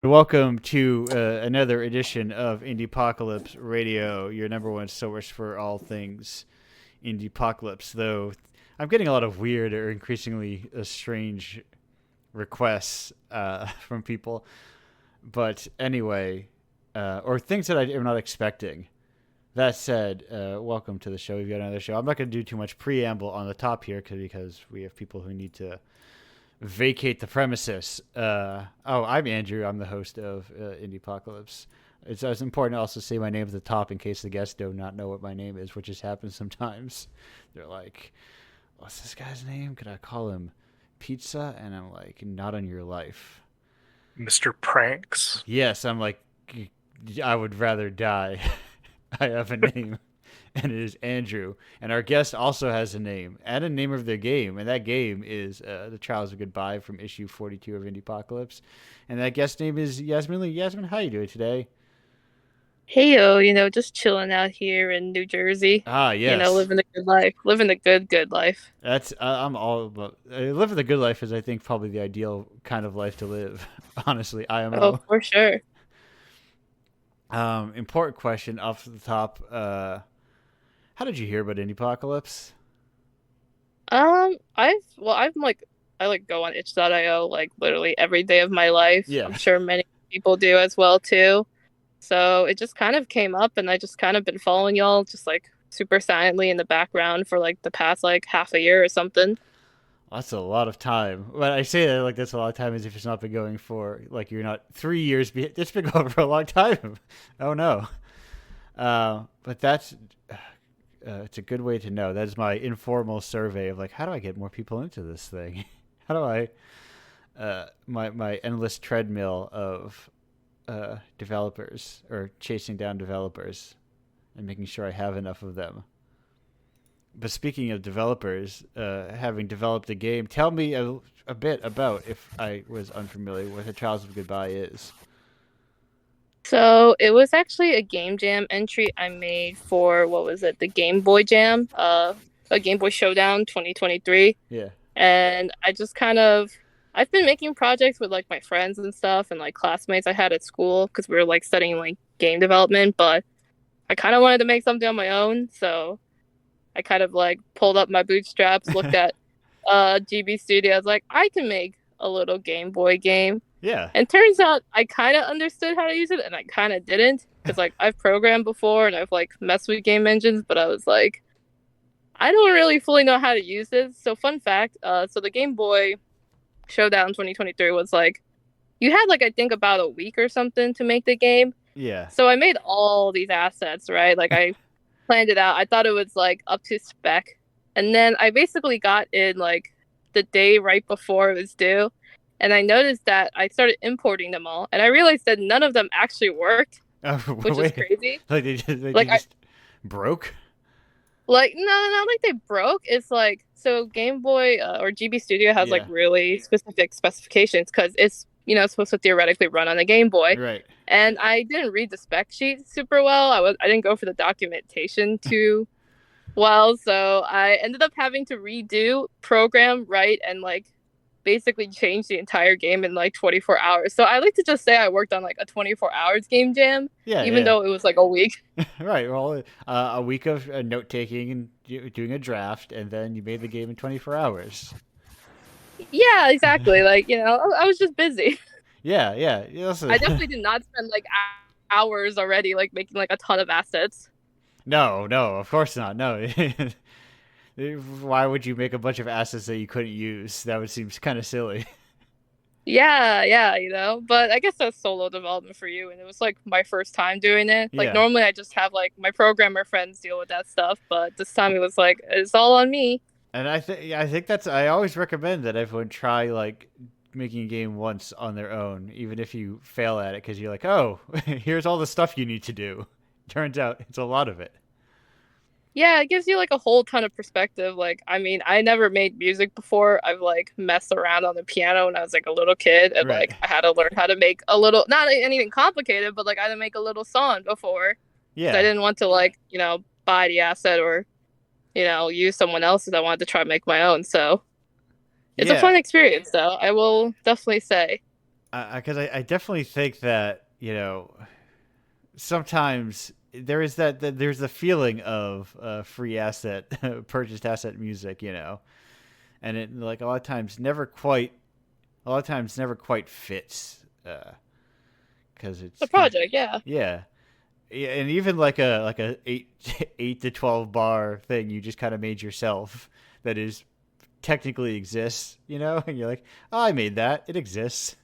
Welcome to another edition of Indiepocalypse Radio, your number one source for all things Indiepocalypse. Though I'm getting a lot of weird or increasingly strange requests from people, but anyway, or things that I am not expecting. That said, welcome to the show. We've got another show. I'm not going to do too much preamble on the top here because we have people who need to vacate the premises. I'm Andrew. I'm the host of Indiepocalypse. It's important to also say my name at the top in case the guests do not know what my name is, which just happens sometimes. They're like, what's this guy's name? Could I call him Pizza? And I'm like, not on your life. Mr. Pranks. Yes, I'm like, I would rather die. I have a name, and it is Andrew. And our guest also has a name and a name of their game, and that game is The Trials of Goodbye from issue 42 of Indiepocalypse. And that guest name is Yasmin Lee. Yasmin, how you doing today? Hey, just chilling out here in New Jersey. Ah, yes. Living the good life. Living the good life. That's I'm all about living the good life is, I think, probably the ideal kind of life to live. Honestly, IMO. Oh, for sure. Important question off the top. How did you hear about Indiepocalypse? I go on itch.io like literally every day of my life. Yeah. I'm sure many people do as well too. So it just kind of came up, and I just kind of been following y'all just like super silently in the background for like the past like half a year or something. That's a lot of time. When I say that, like, that's a lot of time as if it's not been going for, like, you're not 3 years. It's been going for a long time. Oh, no. But that's, it's a good way to know. That is my informal survey of, like, how do I get more people into this thing? How do I, my endless treadmill of developers, or chasing down developers and making sure I have enough of them. But speaking of developers, having developed a game, tell me a bit about, if I was unfamiliar, what The Trials of Goodbye is. So it was actually a Game Jam entry I made for, the Game Boy Jam, a Game Boy Showdown 2023. Yeah. And I've been making projects with like my friends and stuff and like classmates I had at school because we were like studying like game development, but I kind of wanted to make something on my own. So I kind of like pulled up my bootstraps, looked at GB Studios, like I can make a little Game Boy game. Yeah. And turns out I kind of understood how to use it and I kind of didn't, because like I've programmed before and I've like messed with game engines, but I was like, I don't really fully know how to use this. So fun fact, so the Game Boy Showdown 2023 was like, you had like I think about a week or something to make the game. Yeah. So I made all these assets, right? Like I planned it out. I thought it was like up to spec. And then I basically got in like the day right before it was due. And I noticed that I started importing them all. And I realized that none of them actually worked, which is crazy. Like they just broke? Like, no, not like they broke. It's like, so Game Boy or GB Studio has like really specific specifications because it's, supposed to theoretically run on a Game Boy. Right. And I didn't read the spec sheet super well. I didn't go for the documentation too well. So I ended up having to redo, program, write, and like basically change the entire game in like 24 hours. So I like to just say I worked on like a 24 hours game jam, even though it was like a week. Right. Well, a week of note taking and doing a draft, and then you made the game in 24 hours. Yeah, exactly. Like, I was just busy. Yeah. I definitely did not spend like hours already like making like a ton of assets. No, of course not. No. Why would you make a bunch of assets that you couldn't use? That would seem kind of silly. Yeah, but I guess that's solo development for you, and it was like my first time doing it. Like normally I just have like my programmer friends deal with that stuff, but this time it was like it's all on me. And I think I always recommend that everyone try like making a game once on their own, even if you fail at it, because you're like, oh, here's all the stuff you need to do. Turns out it's a lot of it. Yeah, it gives you like a whole ton of perspective. Like, I mean, I never made music before. I've like messed around on the piano when I was like a little kid, and like I had to learn how to make a little, not anything complicated, but like I had to make a little song before. Yeah. I didn't want to like, buy the asset or, use someone else's. I wanted to try to make my own. So it's a fun experience, though. I will definitely say. Because I definitely think that, sometimes there's the feeling of free asset, purchased asset music, and it like a lot of times never quite fits, because The it's project, yeah. yeah. Yeah, and even like a 8 to 12 bar thing you just kind of made yourself that is technically exists, and you're like, oh, I made that. It exists.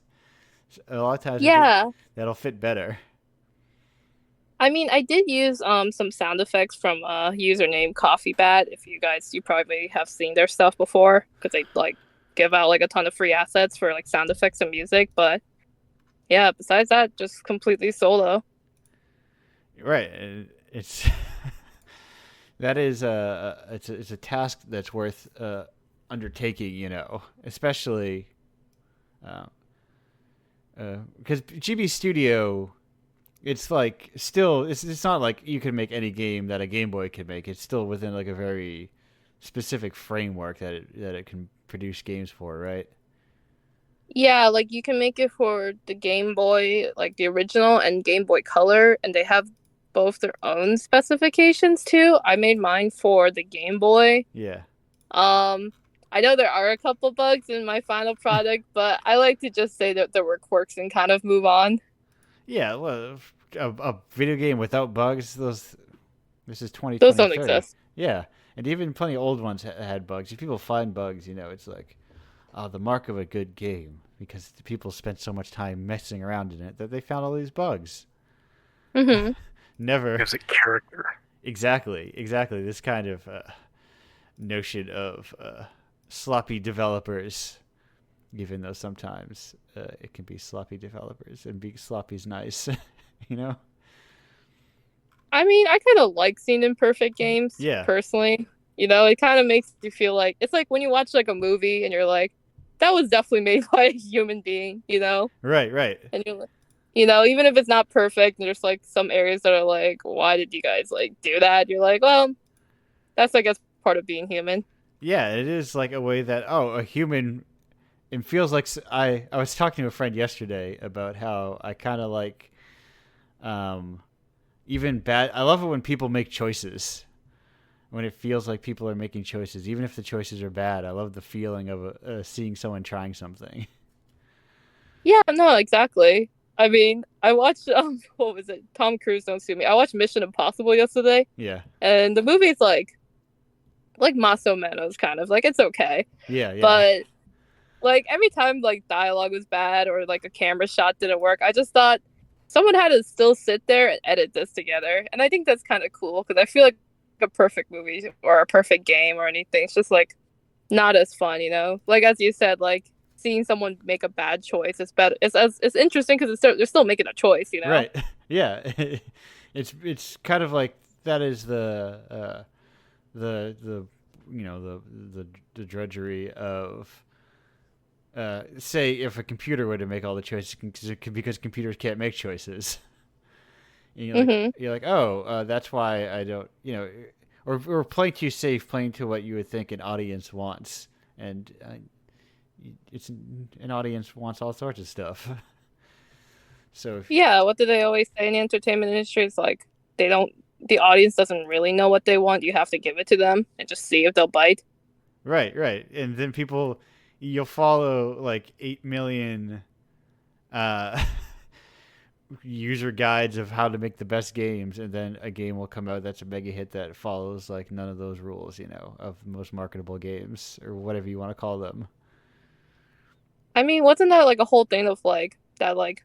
A lot of times Yeah. that'll fit better. I mean, I did use some sound effects from a user named Coffee Bat. If you probably have seen their stuff before, because they like give out like a ton of free assets for like sound effects and music. But yeah, besides that, just completely solo. Right. It's that is it's a task that's worth undertaking, especially because GB Studio, it's like still it's not like you can make any game that a Game Boy could make. It's still within like a very specific framework that it can produce games for, right? Yeah, like you can make it for the Game Boy, like the original and Game Boy Color, and they have both their own specifications too. I made mine for the Game Boy. Yeah. Um, I know there are a couple bugs in my final product, but I like to just say that there were quirks and kind of move on. Yeah, well, a video game without bugs, this is Those don't 2023. exist. Yeah, and even plenty of old ones had bugs. If people find bugs, it's like, the mark of a good game, because the people spent so much time messing around in it that they found all these bugs. Mm-hmm. Never. Gives it character. Exactly. This kind of notion of sloppy developers, even though sometimes it can be sloppy developers, and being sloppy is nice, you know? I mean, I kind of like seeing imperfect games, Yeah. personally. It kind of makes you feel like it's like when you watch like a movie and you're like, that was definitely made by a human being, Right. And you're like, even if it's not perfect, there's like some areas that are like, why did you guys like do that? You're like, well, that's I guess part of being human. Yeah, it is like a way that, a human, it feels like, I was talking to a friend yesterday about how I kind of like, um, even bad, I love it when people make choices. When it feels like people are making choices, even if the choices are bad. I love the feeling of seeing someone trying something. Yeah, no, exactly. I mean, I watched what was it? Tom Cruise, don't sue me. I watched Mission Impossible yesterday, Yeah. and the movie's like Mas o Menos, kind of like it's okay. Yeah. But like every time like dialogue was bad or like a camera shot didn't work, I just thought someone had to still sit there and edit this together. And I think that's kind of cool because I feel like a perfect movie or a perfect game or anything, it's just like not as fun, Like as you said, like seeing someone make a bad choice is better. It's interesting because they're still making a choice, Right. Yeah. It's kind of like that is the the drudgery of say if a computer were to make all the choices because computers can't make choices. And you're like, oh, that's why I don't, or playing too safe, playing to what you would think an audience wants, and it's an audience wants all sorts of stuff. So yeah, what do they always say in the entertainment industry? It's like the audience doesn't really know what they want. You have to give it to them and just see if they'll bite. Right, and then you'll follow like 8 million user guides of how to make the best games, and then a game will come out that's a mega hit that follows like none of those rules, of the most marketable games or whatever you want to call them. I mean, wasn't that like a whole thing of like that like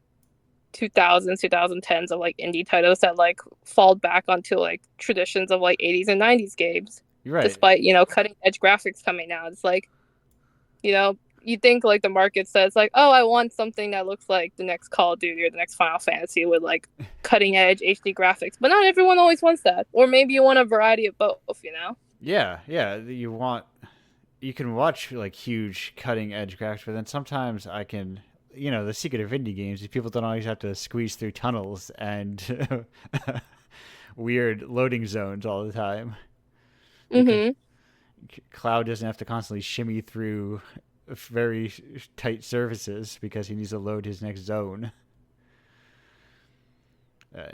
2010s of like indie titles that like fall back onto like traditions of like 80s and 90s games, You're right. despite cutting edge graphics coming out? It's like you think like the market says like, oh, I want something that looks like the next Call of Duty or the next Final Fantasy with like cutting edge HD graphics, but not everyone always wants that. Or maybe you want a variety of both. Yeah. You can watch like huge cutting edge graphics, but then sometimes I can, the secret of indie games is people don't always have to squeeze through tunnels and weird loading zones all the time. Mm-hmm. Cloud doesn't have to constantly shimmy through very tight surfaces because he needs to load his next zone.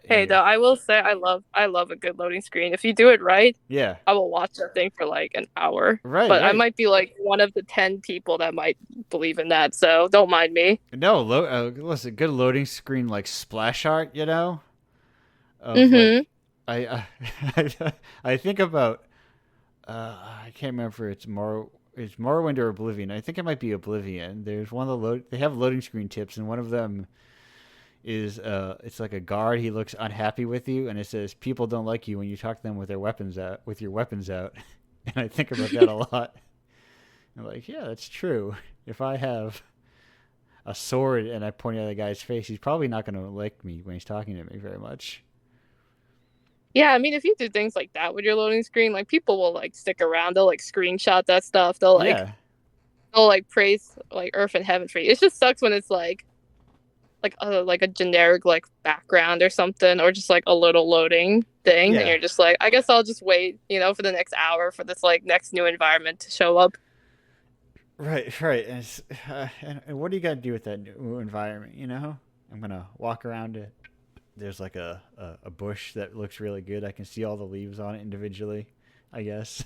Hey, though, I will say I love a good loading screen. If you do it right, yeah, I will watch that thing for like an hour. Right, but right. I might be like one of the 10 people that might believe in that, so don't mind me. No, listen, good loading screen like splash art, you know. Mm-hmm. Like, I think about I can't remember if it's Morrowind or Oblivion. I think it might be Oblivion. There's one of they have loading screen tips, and one of them is it's like a guard. He looks unhappy with you, and it says people don't like you when you talk to them with your weapons out. And I think about that a lot. I'm like, yeah, that's true. If I have a sword and I point it at a guy's face, he's probably not going to like me when he's talking to me very much. Yeah, I mean, if you do things like that with your loading screen, like people will like stick around. They'll like screenshot that stuff. They'll like praise like Earth and Heaven for you. It just sucks when it's like a generic like background or something, or just like a little loading thing, and you're just like, I guess I'll just wait, for the next hour for this like next new environment to show up. Right. And what do you got to do with that new environment? I'm gonna walk around it. There's like a bush that looks really good. I can see all the leaves on it individually, I guess.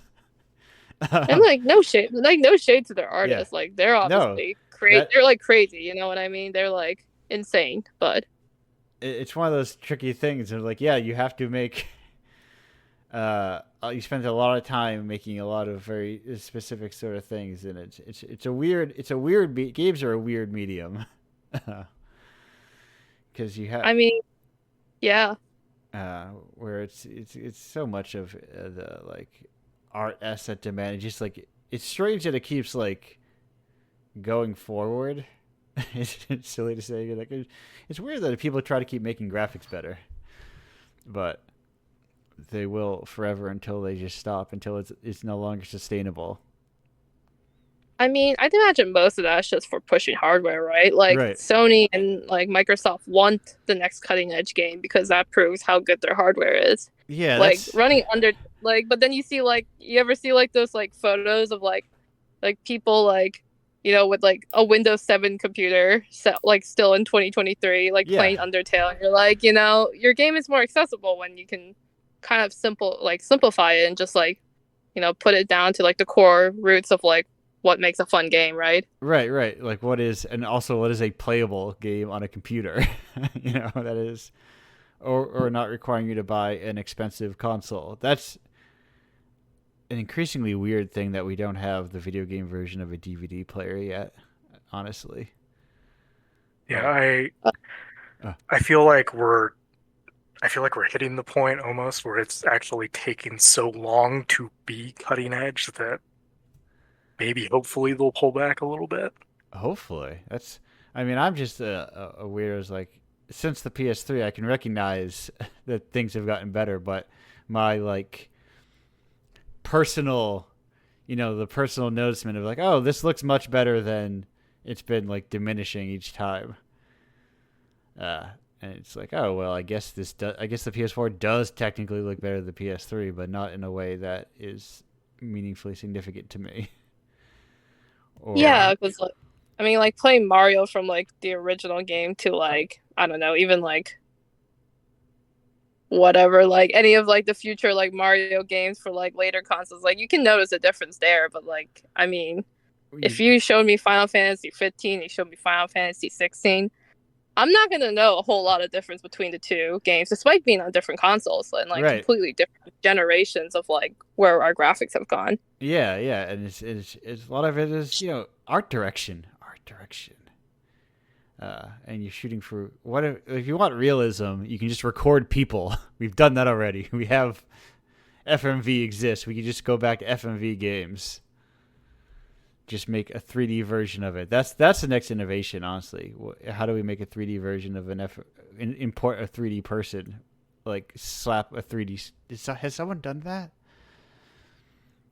And like no shade to their artists. Like they're obviously crazy. They're like crazy. You know what I mean? They're like insane. But it's one of those tricky things. They're like, yeah, you have to make. You spend a lot of time making a lot of very specific sort of things, and it's a weird games are a weird medium. Because you have. I mean. Yeah. Where it's so much of the like art asset demand. It's just like it's strange that it keeps like going forward. It's silly to say. Like it's weird that people try to keep making graphics better, but they will forever until they just stop, until it's no longer sustainable. I mean, I'd imagine most of that's just for pushing hardware, right? Like Sony and like Microsoft want the next cutting edge game because that proves how good their hardware is. Yeah, like running under like, but then you see like you ever see like those like photos of like people like with like a Windows 7 computer set like still in 2023 like playing Undertale, and you're like your game is more accessible when you can kind of simplify it and just like put it down to like the core roots of like what makes a fun game, right? Right. Like what is a playable game on a computer, that is, or not requiring you to buy an expensive console. That's an increasingly weird thing that we don't have the video game version of a DVD player yet, honestly. Yeah, I feel like we're hitting the point almost where it's actually taking so long to be cutting edge that maybe hopefully they'll pull back a little bit. Hopefully. I'm just a weirdo. Like, since the PS3, I can recognize that things have gotten better, but my like personal, the personal noticement of like, oh, this looks much better than it's been like diminishing each time. And it's like, oh well, I guess the PS4 does technically look better than the PS3, but not in a way that is meaningfully significant to me. Yeah, because like playing Mario from like the original game to like I don't know, even like whatever, like any of like the future like Mario games for like later consoles, like you can notice a difference there. But like I mean, if you showed me Final Fantasy 15, you showed me Final Fantasy 16, I'm not gonna know a whole lot of difference between the two games, despite being on different consoles and like completely different generations of like where our graphics have gone. Yeah, and it's a lot of it is art direction, and you're shooting for if you want realism, you can just record people. We've done that already. We have FMV exists. We can just go back to FMV games. Just make a 3D version of it. That's the next innovation, honestly. How do we make a 3D version of import a 3D person, like slap a 3D? Has someone done that?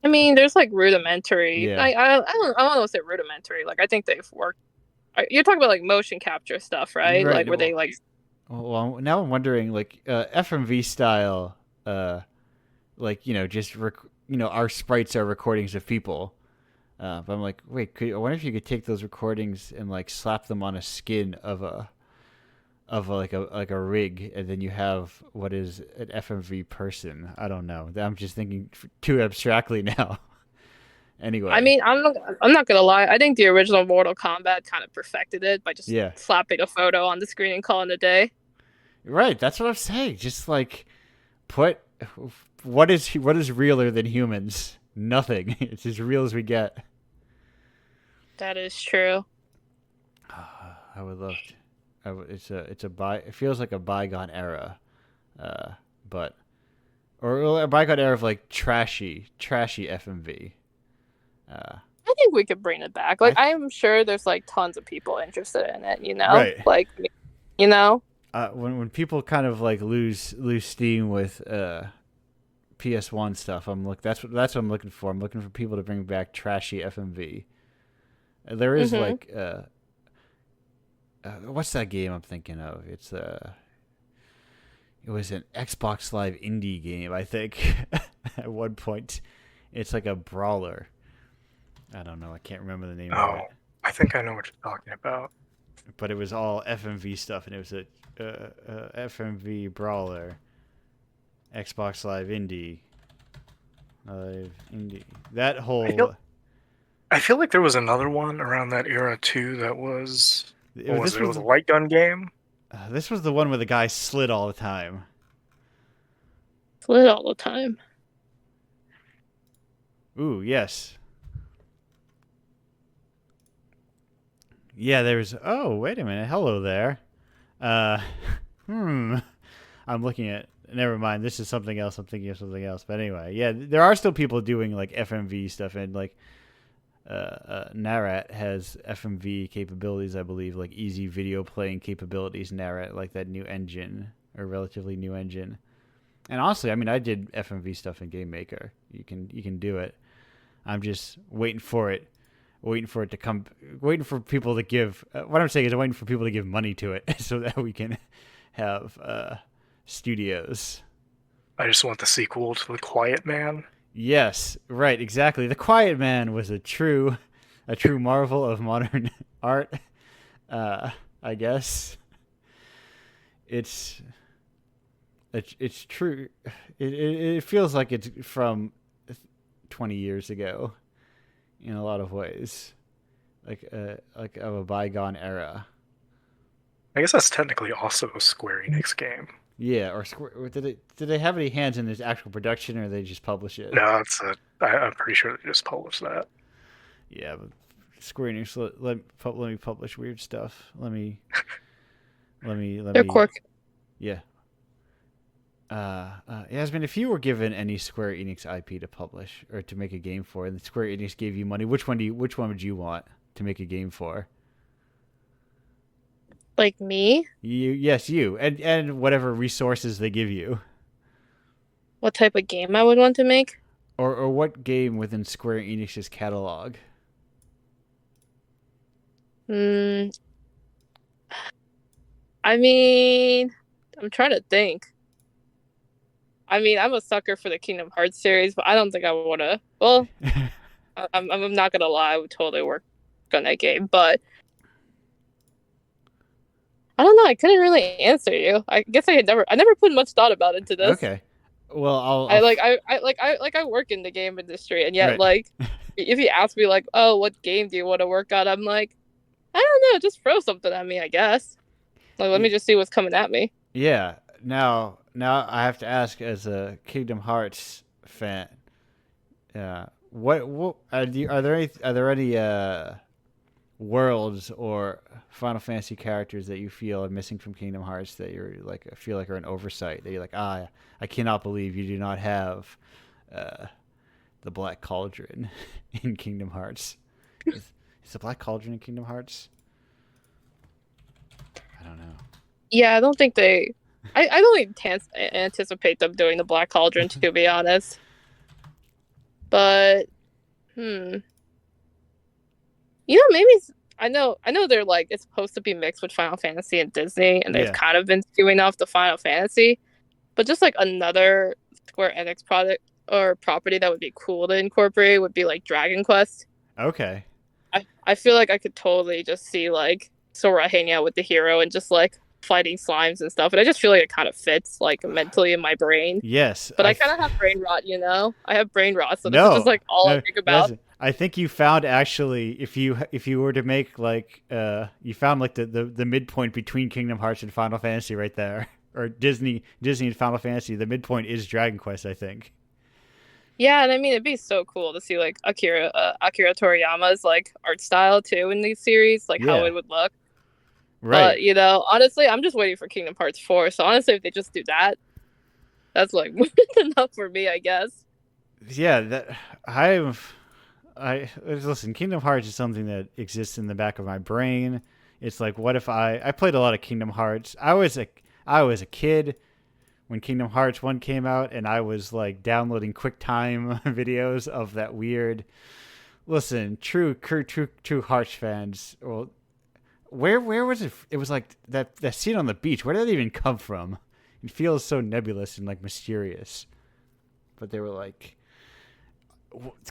I mean, there's like rudimentary. Yeah. I don't want to say rudimentary. Like I think they've worked. You're talking about like motion capture stuff, right? Like where they like. Well, now I'm wondering, like FMV style, like just our sprites are recordings of people. But I'm like, wait, I wonder if you could take those recordings and like slap them on a skin of a rig, and then you have what is an FMV person. I don't know. I'm just thinking too abstractly now. Anyway, I mean, I'm not gonna lie. I think the original Mortal Kombat kind of perfected it by just slapping a photo on the screen and calling it a day. Right, that's what I'm saying. Just like put what is realer than humans? Nothing. It's as real as we get. That is true. I would love to. It feels like a bygone era, but or a bygone era of like trashy FMV. I think we could bring it back. Like I'm sure there's like tons of people interested in it. You know, right. Like, you know, when people kind of like lose steam with PS1 stuff, that's what I'm looking for. I'm looking for people to bring back trashy FMV. There is like what's that game I'm thinking of? It was an Xbox Live indie game, I think. At one point, it's like a brawler. I don't know. I can't remember the name of it. I think I know what you're talking about. But it was all FMV stuff, and it was a FMV brawler. Xbox Live indie. That whole. I feel like there was another one around that era too. That was. It was a light gun game. This was the one where the guy slid all the time. Slid all the time. Ooh, yes. Yeah, there's. Oh, wait a minute. Hello there. I'm looking at. Never mind. This is something else. I'm thinking of something else. But anyway, yeah, there are still people doing like FMV stuff, and like Narat has FMV capabilities, I believe, like easy video playing capabilities. Narat, like that new engine or relatively new engine. And honestly, I mean, I did FMV stuff in Game Maker. You can do it. I'm just waiting for it to come, waiting for people to give. What I'm saying is, I'm waiting for people to give money to it so that we can have studios. I just want the sequel to The Quiet Man. Yes, right, exactly. The Quiet Man was a true marvel of modern art. I guess it's true. It feels like it's from 20 years ago in a lot of ways, like of a bygone era. I guess that's technically also a Square Enix game. Yeah, or did they have any hands in this actual production, or they just publish it? No, I'm pretty sure they just published that. Yeah, but Square Enix let me publish weird stuff. Let me. They're quirky. Yeah. Yasmin, if you were given any Square Enix IP to publish or to make a game for, and Square Enix gave you money, which one would you want to make a game for? Like me? You, and whatever resources they give you. What type of game I would want to make? Or what game within Square Enix's catalog? I mean, I'm trying to think. I mean, I'm a sucker for the Kingdom Hearts series, but I don't think I would want to. Well, I'm not gonna lie, I would totally work on that game, but I don't know. I couldn't really answer you. I guess I never put much thought about into this. Okay. Well, I work in the game industry, and yet, right. Like, if you ask me, like, oh, what game do you want to work on? I'm like, I don't know. Just throw something at me, I guess. Like, let me just see what's coming at me. Yeah. Now I have to ask, as a Kingdom Hearts fan, what are there any worlds or Final Fantasy characters that you feel are missing from Kingdom Hearts that you're like feel like are an oversight, that you're like, I cannot believe you do not have the Black Cauldron in Kingdom Hearts? Is the Black Cauldron in Kingdom Hearts? I don't know. Yeah, I don't think they. I don't anticipate them doing the Black Cauldron, to be honest. But, you know, maybe I know they're like, it's supposed to be mixed with Final Fantasy and Disney, and they've kind of been skewing off the Final Fantasy. But just like another Square Enix product or property that would be cool to incorporate would be like Dragon Quest. Okay. I feel like I could totally just see like Sora hanging out with the hero and just like fighting slimes and stuff, and I just feel like it kind of fits like mentally in my brain. Yes. But I kind of have brain rot, I have brain rot, so this is No. just like all I No. think about. Listen, I think you found actually, if you were to make like you found like the midpoint between Kingdom Hearts and Final Fantasy right there, or Disney and Final Fantasy. The midpoint is Dragon Quest, I think. Yeah, and I mean it'd be so cool to see like Akira Toriyama's like art style too in these series, like how Yeah. it would look. Right. But honestly, I'm just waiting for Kingdom Hearts 4. So honestly, if they just do that, that's like enough for me, I guess. Yeah, listen, Kingdom Hearts is something that exists in the back of my brain. It's like, what if I played a lot of Kingdom Hearts. I was a kid when Kingdom Hearts 1 came out, and I was like downloading QuickTime videos of that weird. Listen, true Hearts fans. Well, where was it? It was like that scene on the beach. Where did that even come from? It feels so nebulous and like mysterious. But they were like,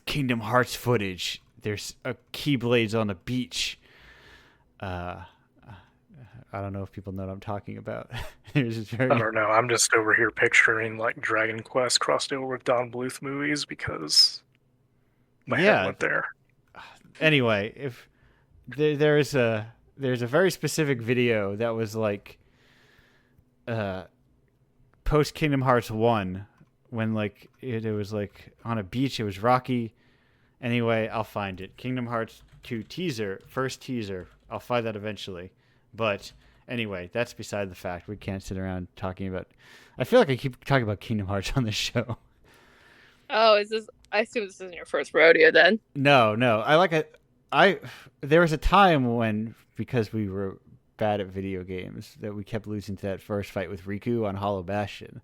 Kingdom Hearts footage. There's a Keyblades on a beach. I don't know if people know what I'm talking about. I don't know. I'm just over here picturing like Dragon Quest crossed over with Don Bluth movies because my head went there. Anyway, if there's a very specific video that was like post Kingdom Hearts 1 when like it was like on a beach. It was rocky. Anyway, I'll find it. Kingdom Hearts 2 teaser, first teaser. I'll find that eventually. But anyway, that's beside the fact. We can't sit around talking about. I feel like I keep talking about Kingdom Hearts on this show. Oh, is this? I assume this isn't your first rodeo then. No. There was a time when, because we were bad at video games, that we kept losing to that first fight with Riku on Hollow Bastion.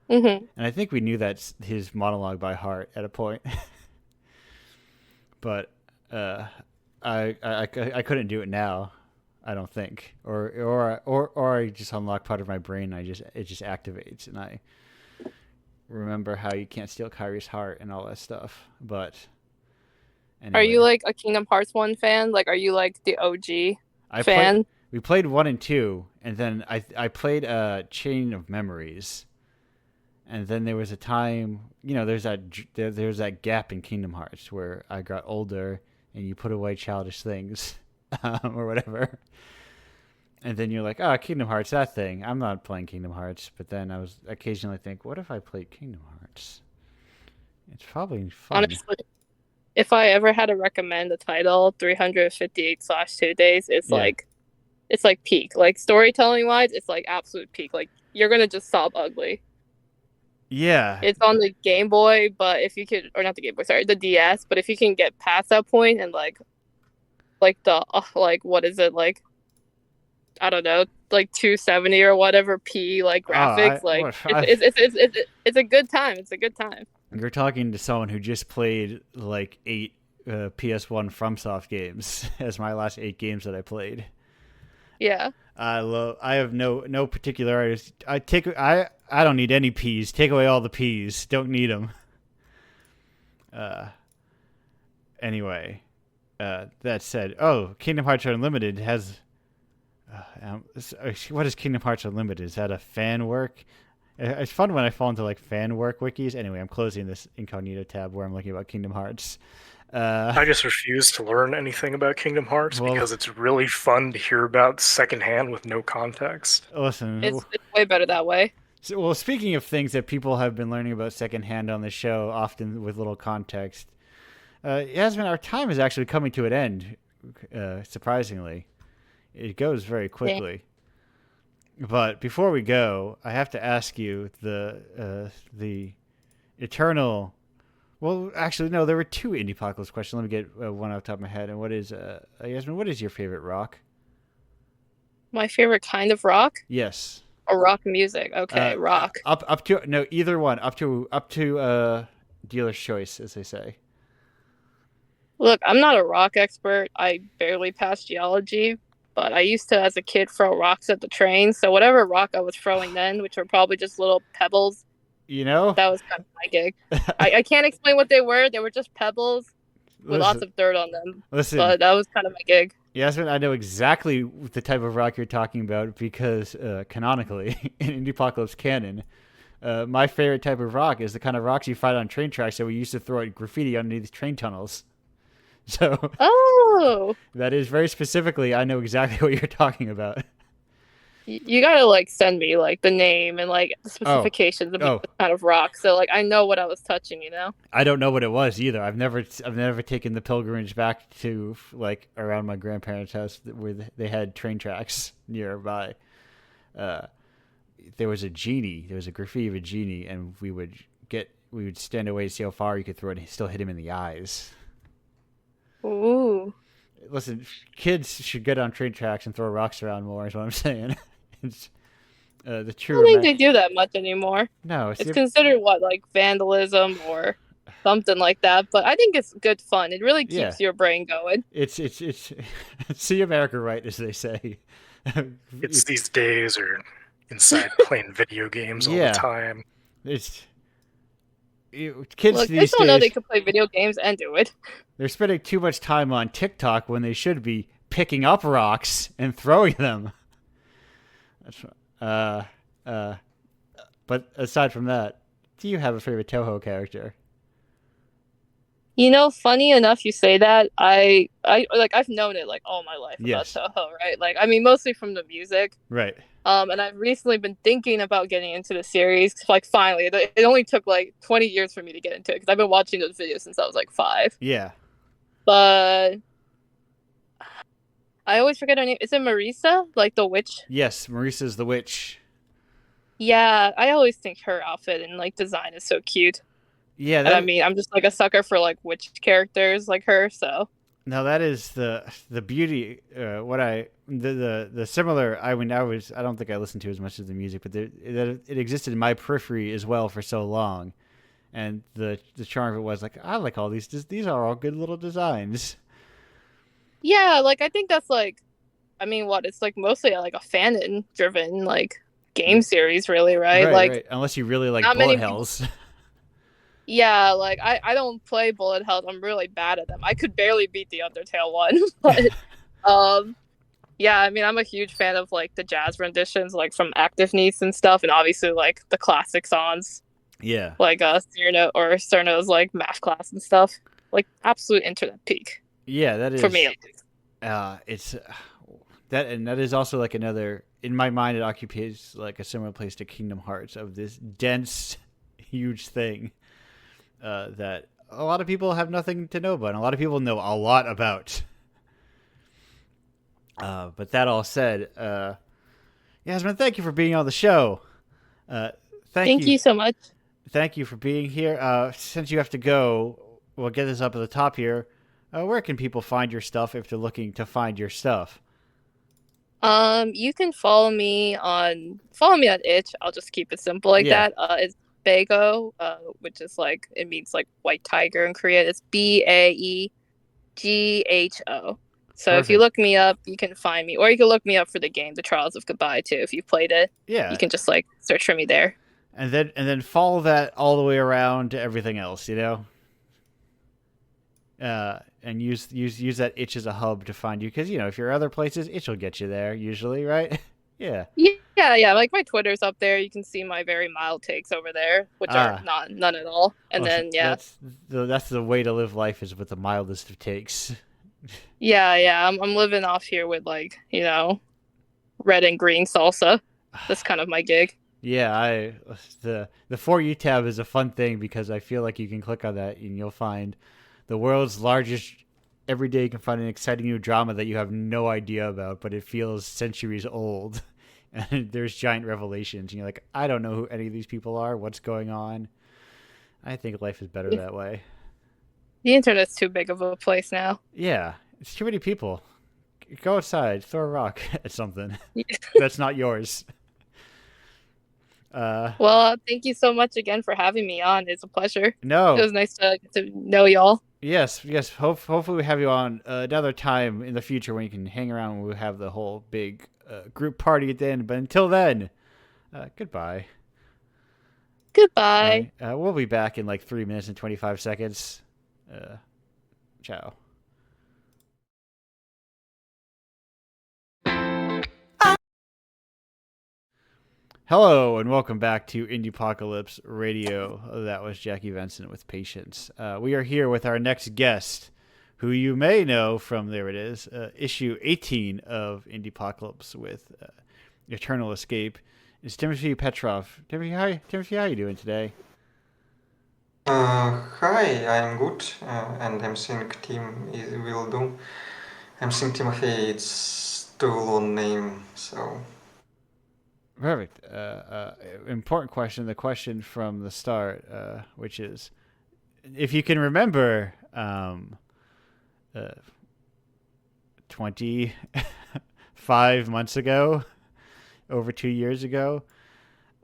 And I think we knew that's his monologue by heart at a point. But I couldn't do it now. I don't think, or I just unlock part of my brain. It just activates, and I remember how you can't steal Kyrie's heart and all that stuff. But anyway. Are you like a Kingdom Hearts 1 fan? Like, are you like the OG fan? We played 1 and 2, and then I played Chain of Memories, and then there was a time, there's that gap in Kingdom Hearts where I got older, and you put away childish things. Or whatever, and then you're like, Kingdom Hearts, that thing. I'm not playing Kingdom Hearts, but then I was occasionally think, what if I played Kingdom Hearts? It's probably fun. Honestly, if I ever had to recommend a title, 358/2 days, it's like peak. Like storytelling wise, it's like absolute peak. Like you're gonna just sob ugly. Yeah. It's on the Game Boy, but if you could, or not the Game Boy, sorry, the DS. But if you can get past that point and like the what is it, like I don't know, like 270 or whatever p like graphics, it's a good time. It's a good time. You're talking to someone who just played like 8 PS1 FromSoft games as my last 8 games that I played. Yeah. I have no particularities. I don't need any P's. Take away all the P's. Don't need them. Anyway. That said, Kingdom Hearts Unlimited has. What is Kingdom Hearts Unlimited? Is that a fan work? It's fun when I fall into like fan work wikis. Anyway, I'm closing this incognito tab where I'm looking about Kingdom Hearts. I just refuse to learn anything about Kingdom Hearts because it's really fun to hear about secondhand with no context. Listen, it's way better that way. So, speaking of things that people have been learning about secondhand on the show, often with little context. Yasmin, our time is actually coming to an end, surprisingly. It goes very quickly. Yeah. But before we go, I have to ask you the eternal... Well, actually, no, there were 2 Indiepocalypse questions. Let me get one off the top of my head. And what is... Yasmin, what is your favorite rock? My favorite kind of rock? Yes. Rock music. Okay, rock. Up to... No, either one. Up to dealer's choice, as they say. Look, I'm not a rock expert. I barely passed geology, but I used to, as a kid, throw rocks at the train. So whatever rock I was throwing then, which were probably just little pebbles, that was kind of my gig. I can't explain what they were. They were just pebbles. with lots of dirt on them. Listen, but that was kind of my gig. Yasmin, I know exactly the type of rock you're talking about because canonically, in Indiepocalypse canon, my favorite type of rock is the kind of rocks you find on train tracks that we used to throw at graffiti underneath train tunnels. So, that is very specifically, I know exactly what you're talking about. You gotta like send me like the name and like the specifications of the kind of rock, so like I know what I was touching. I don't know what it was either. I've never taken the pilgrimage back to like around my grandparents' house where they had train tracks nearby. There was a genie. There was a graffiti of a genie, and we would stand away to see how far you could throw it, and still hit him in the eyes. Ooh. Listen, kids should get on train tracks and throw rocks around more. Is what I'm saying. It's the true. I don't think they do that much anymore. No, it's considered like vandalism or something like that. But I think it's good fun. It really keeps your brain going. It's see America right, as they say. It's these days are inside playing video games all the time. Kids Look, these they don't days, know they can play video games and do it. They're spending too much time on TikTok when they should be picking up rocks and throwing them. But aside from that, do you have a favorite Toho character? Funny enough, you say that. I I've known it like all my life about Toho, right? Like, I mean, mostly from the music, right? And I've recently been thinking about getting into the series. Like, finally, it only took like 20 years for me to get into it because I've been watching those videos since I was like 5. Yeah. But I always forget her name. Is it Marisa? Like the witch? Yes, Marisa's the witch. Yeah, I always think her outfit and like design is so cute. Yeah, and I mean, I'm just like a sucker for like witch characters like her. So now that is the beauty. The similar. I don't think I listened to as much of the music, but it existed in my periphery as well for so long, and the charm of it was like I like all these. These are all good little designs. Yeah, like I think that's like, I mean, it's like mostly like a fanon driven like game series, really, right? Right. Unless you really like bullet hells. Yeah, like I don't play bullet hells. I'm really bad at them. I could barely beat the Undertale one, but yeah, I mean, I'm a huge fan of like the jazz renditions, like from Active Needs and stuff, and obviously like the classic songs. Yeah. Like Cerno's like math class and stuff. Like absolute internet peak. Yeah, that is for me at least. It's that is also like another in my mind. It occupies like a similar place to Kingdom Hearts of this dense, huge thing that a lot of people have nothing to know about. And a lot of people know a lot about. But that all said, Yasmin, thank you for being on the show. Thank you so much. Thank you for being here. Since you have to go, we'll get this up at the top here. Where can people find your stuff if they're looking to find your stuff? You can follow me on itch. I'll just keep it simple like that. It's Baego, which is like, it means like white tiger in Korean. It's BAEGHO. So Perfect. If you look me up, you can find me, or you can look me up for the game, The Trials of Goodbye, too. If you've played it, you can just like search for me there. And then follow that all the way around to everything else, and use that itch as a hub to find you, because if you're other places, itch will get you there usually, right? Yeah. Like my Twitter's up there. You can see my very mild takes over there, which are none at all. And that's the way to live life, is with the mildest of takes. I'm living off here with like red and green salsa. That's kind of my gig. Yeah, the For You tab is a fun thing because I feel like you can click on that and you'll find the world's largest. Every day you can find an exciting new drama that you have no idea about, but it feels centuries old. And there's giant revelations. And you're like, I don't know who any of these people are. What's going on? I think life is better that way. The internet's too big of a place now. Yeah, it's too many people. Go outside, throw a rock at something that's not yours. Well, thank you so much again for having me on. It's a pleasure. No, it was nice to know y'all. Yes. Hopefully we have you on another time in the future when you can hang around and we'll have the whole big group party at the end. But until then, goodbye. Goodbye. We'll be back in like 3 minutes and 25 seconds. Ciao. Hello and welcome back to Indiepocalypse Radio. That was Jackie Vincent with Patience. We are here with our next guest, who you may know from, there it is, issue 18 of Indiepocalypse with Eternal Escape. It's Timothy Petrov. Timothy, how are you doing today? Hi, I'm good, and I'm think Tim will do. I'm think Timothy, it's too long name, so... Perfect. Important question, the question from the start, which is, if you can remember 25 months ago, over 2 years ago,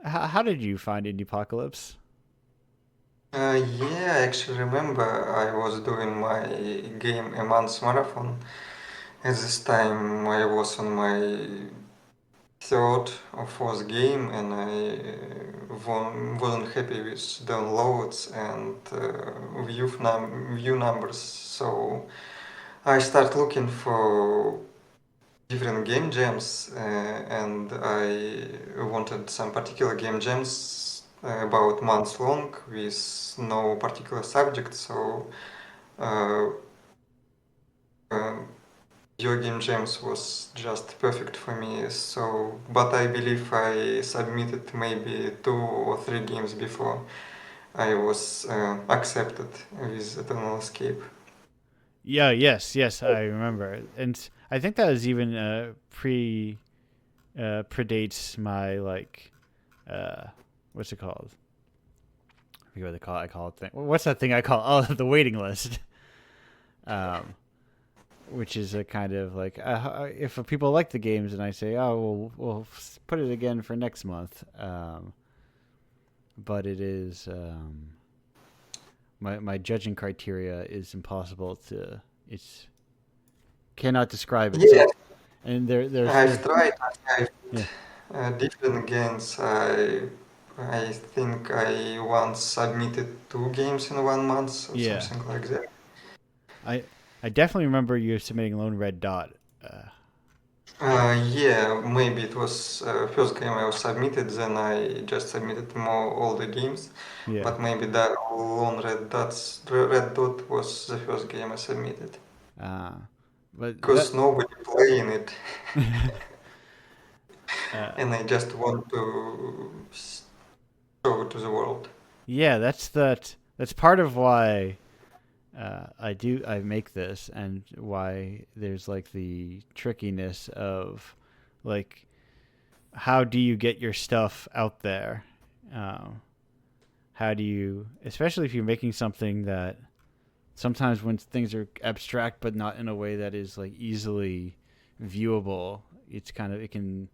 how did you find Indiepocalypse? Yeah, I actually remember I was doing my game a month marathon. At this time I was on my third or fourth game, and I wasn't happy with downloads and view numbers, so I start looking for different game jams, and I wanted some particular game jams about months long with no particular subject, so uh, uh, your game jams was just perfect for me. So, but I believe I submitted maybe 2 or 3 games before I was accepted with Eternal Escape. Yeah, yes, I remember. And I think that was even predates my, like, what's it called? I forget what they call it. I call it what's that thing I call? Oh, the waiting list. Which is a kind of like, if people like the games and I say, oh, we'll put it again for next month. But it is my judging criteria is impossible to. It's cannot describe it. Yeah, and there's I've tried. Yeah. Different games. I think I once submitted 2 games in 1 month or something like that. I definitely remember you submitting Lone Red Dot. Yeah, maybe it was first game I was submitted, then I just submitted all the games. Yeah. But maybe that Lone Red Dot was the first game I submitted. But because nobody playing it. And I just want to show it to the world. Yeah, that's part of why I make this, and why there's like the trickiness of, like, how do you get your stuff out there? How do you, especially if you're making something that sometimes when things are abstract but not in a way that is like easily viewable, it can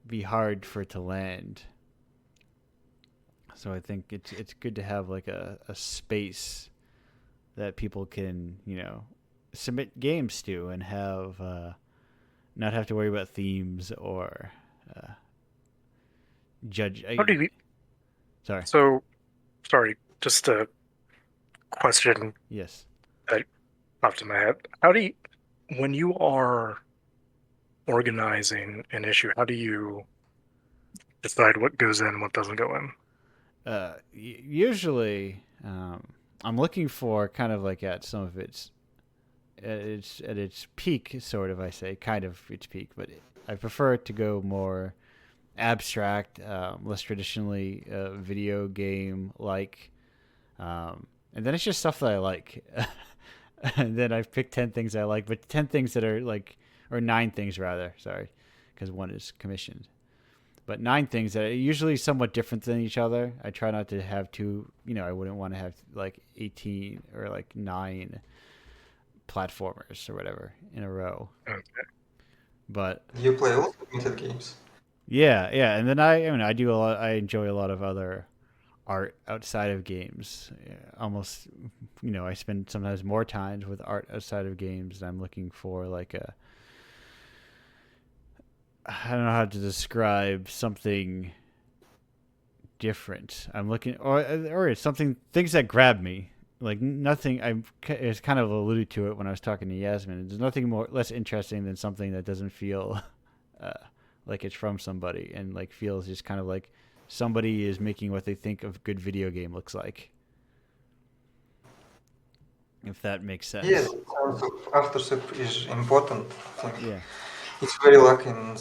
be hard for it to land. So I think it's good to have like a space that people can, submit games to and have not have to worry about themes or judge. How do you? Sorry. So, sorry. Just a question. Yes. That popped in my head. How do you, when you are organizing an issue, how do you decide what goes in and what doesn't go in? Usually, I'm looking for kind of like at some of its peak, sort of. I say kind of its peak, but I prefer it to go more abstract, less traditionally video game like, and then it's just stuff that I like. And then I've picked 10 things I like, but 10 things that are like, or 9 things rather, sorry, because one is commissioned. But 9 things that are usually somewhat different than each other. I try not to have too, I wouldn't want to have like 18 or like 9 platformers or whatever in a row. Okay. But you play all submitted games? Yeah, and then I do a lot. I enjoy a lot of other art outside of games. Almost, I spend sometimes more time with art outside of games. And I'm looking for like I don't know how to describe something different. I'm looking, or it's something, things that grab me. like nothing. It's kind of alluded to it when I was talking to Yasmin. There's nothing less interesting than something that doesn't feel like it's from somebody and like feels just kind of like somebody is making what they think a good video game looks like. If that makes sense. Yeah, the sense of authorship is important. I think Yeah. it's very lacking in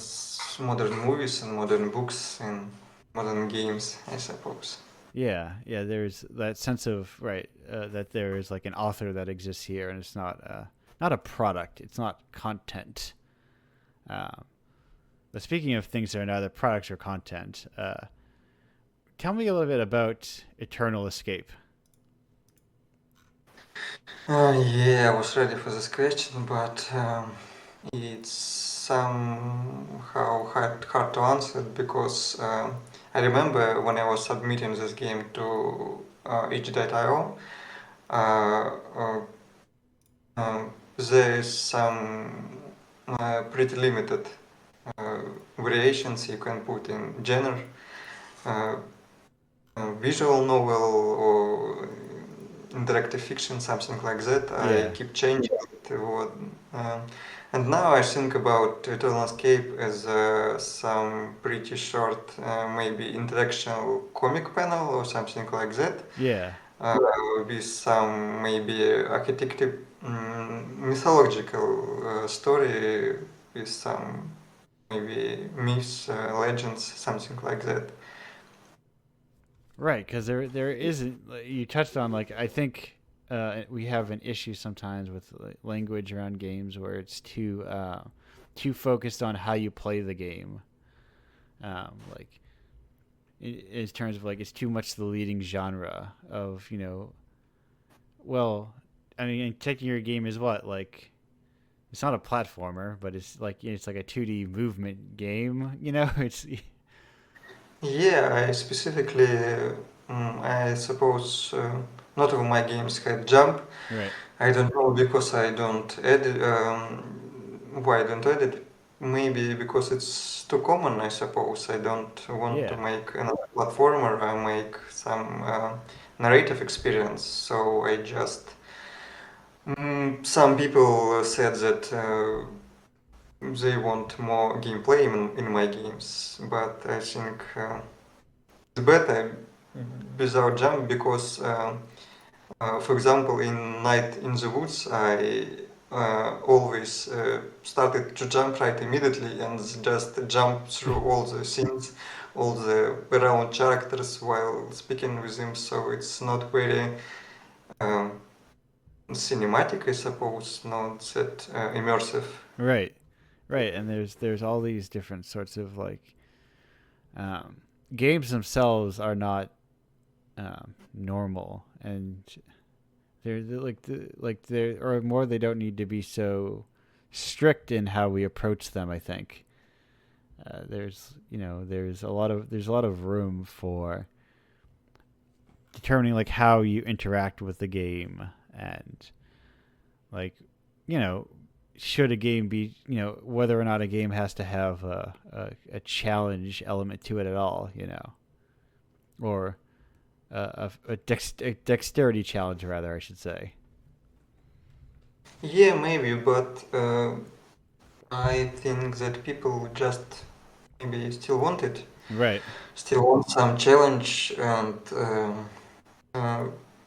modern movies and modern books and modern games, I suppose. Yeah, there's that sense of that there is like an author that exists here, and it's not a product. It's not content. But speaking of things that are neither products or content, tell me a little bit about Eternal Escape. Yeah, I was ready for this question, but it's somehow hard to answer because I remember when I was submitting this game to itch.io, there is some pretty limited variations you can put in genre, visual novel or interactive fiction, something like that. I keep changing it. And now I think about Eternal Escape as some pretty short, maybe interactional comic panel or something like that. Yeah. With some maybe architecture, mythological story with some maybe myths, legends, something like that. Right, because there isn't. You touched on like I think we have an issue sometimes with language around games where it's too focused on how you play the game. Like in terms of like it's too much the leading genre of well, I mean taking your game is what like it's not a platformer, but it's like it's like a 2D movement game. It's Yeah, I specifically, I suppose not all my games had jump. right. I don't know because I don't edit. Why I don't edit? Maybe because it's too common. I suppose I don't want to Yeah. make another platformer. I make some narrative experience. So I just. Some people said that they want more gameplay in my games, but I think it's better without jump because, for example, in Night in the Woods, I always started to jump right immediately and just jump through all the scenes, all the around characters while speaking with them. So it's not very cinematic, I suppose, not that immersive. Right. Right, and there's all these different sorts of like games themselves are not normal, and they're or more they don't need to be so strict in how we approach them. I think there's there's a lot of room for determining like how you interact with the game and like should a game be, whether or not a game has to have a challenge element to it at all, or a dexterity challenge, rather, I should say. Yeah, maybe, but I think that people just maybe still want it. Right. Still want some challenge and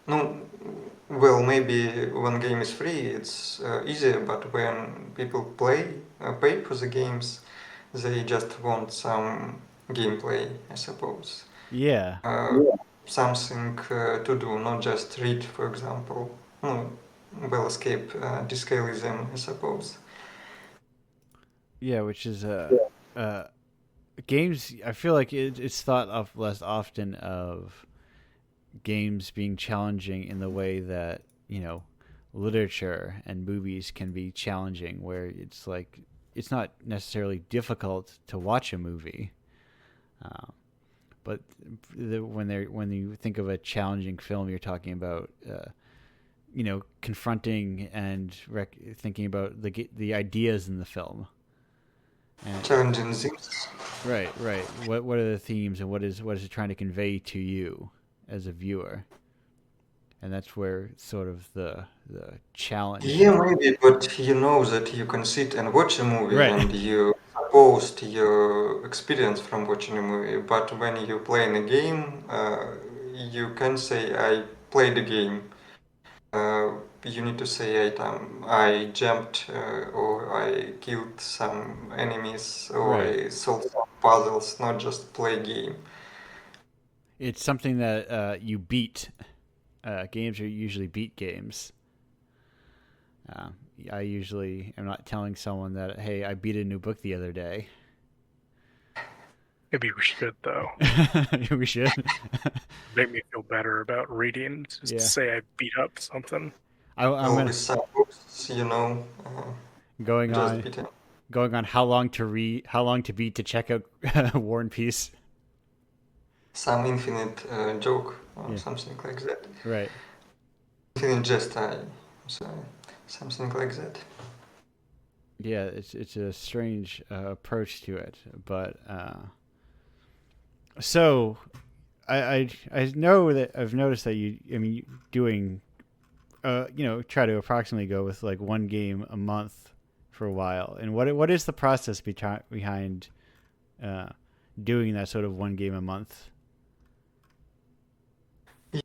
no. Well, maybe when game is free, it's easier, but when people pay for the games, they just want some gameplay, I suppose. Yeah. Something to do, not just read, for example. No, well, escape discalism, I suppose. Yeah, which is games. I feel like it's thought of less often of games being challenging in the way that literature and movies can be challenging, where it's like it's not necessarily difficult to watch a movie, but when you think of a challenging film, you're talking about confronting and thinking about the ideas in the film. And, challenging things. Right. What are the themes, and what is it trying to convey to you as a viewer? and that's where sort of the challenge. Yeah, maybe, but you know that you can sit and watch a movie Right. and you post your experience from watching a movie. But when you play in a game, you can say I played the game. You need to say I jumped or I killed some enemies or Right. I solved some puzzles, not just play game. It's something that you beat. Games are usually beat games. I usually am not telling someone that, hey, I beat a new book the other day. Maybe we should, though. We should. Make me feel better about reading. Just to say I beat up something. I'm with some books, going just on beating. Going on how long to beat to check out War and Peace. Some infinite joke or something like that. Right. Infinite jest, something like that. Yeah, it's a strange approach to it, but so I know that I've noticed that you doing try to approximately go with like one game a month for a while. And what is the process behind doing that sort of one game a month?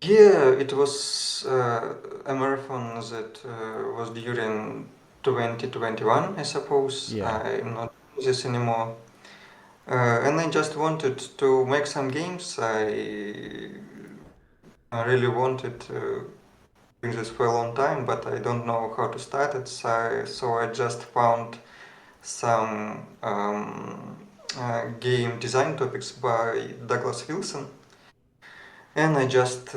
Yeah, it was a marathon that was during 2021, I suppose. Yeah. I'm not doing this anymore. And I just wanted to make some games. I really wanted to do this for a long time, but I don't know how to start it. So I just found some game design topics by Douglas Wilson. And I just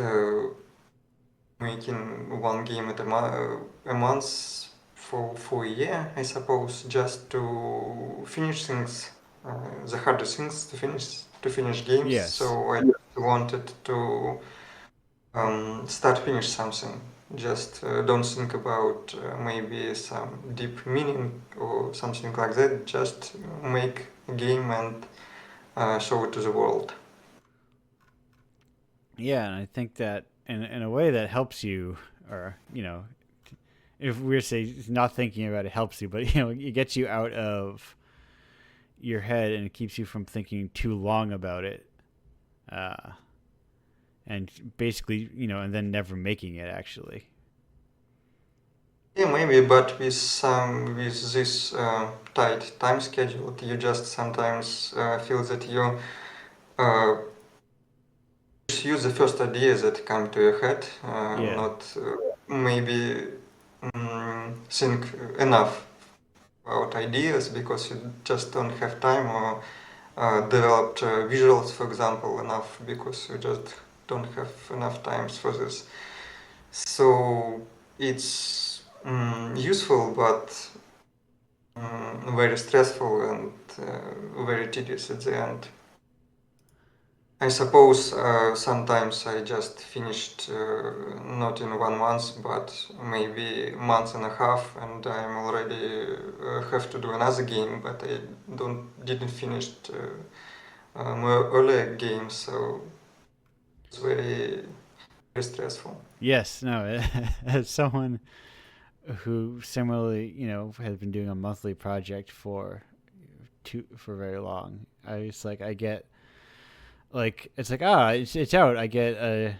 making one game at a month for a year, I suppose, just to finish things, the harder things to finish games. Yes. So I just wanted to finish something. Just don't think about maybe some deep meaning or something like that. Just make a game and show it to the world. Yeah, and I think that in a way that helps you, or if we're say not thinking about it helps you, but it gets you out of your head and it keeps you from thinking too long about it, and basically and then never making it actually. Yeah, maybe, but with this tight time schedule, you just sometimes feel that you just use the first ideas that come to your head, not maybe think enough about ideas because you just don't have time, or developed visuals, for example, enough because you just don't have enough times for this. So it's useful, but very stressful and very tedious at the end. I suppose sometimes I just finished not in 1 month, but maybe a month and a half, and I'm already have to do another game, but I didn't finish my earlier game, so it's very, very stressful. Yes, no, as someone who similarly, has been doing a monthly project for very long, I get like it's like it's out. I get a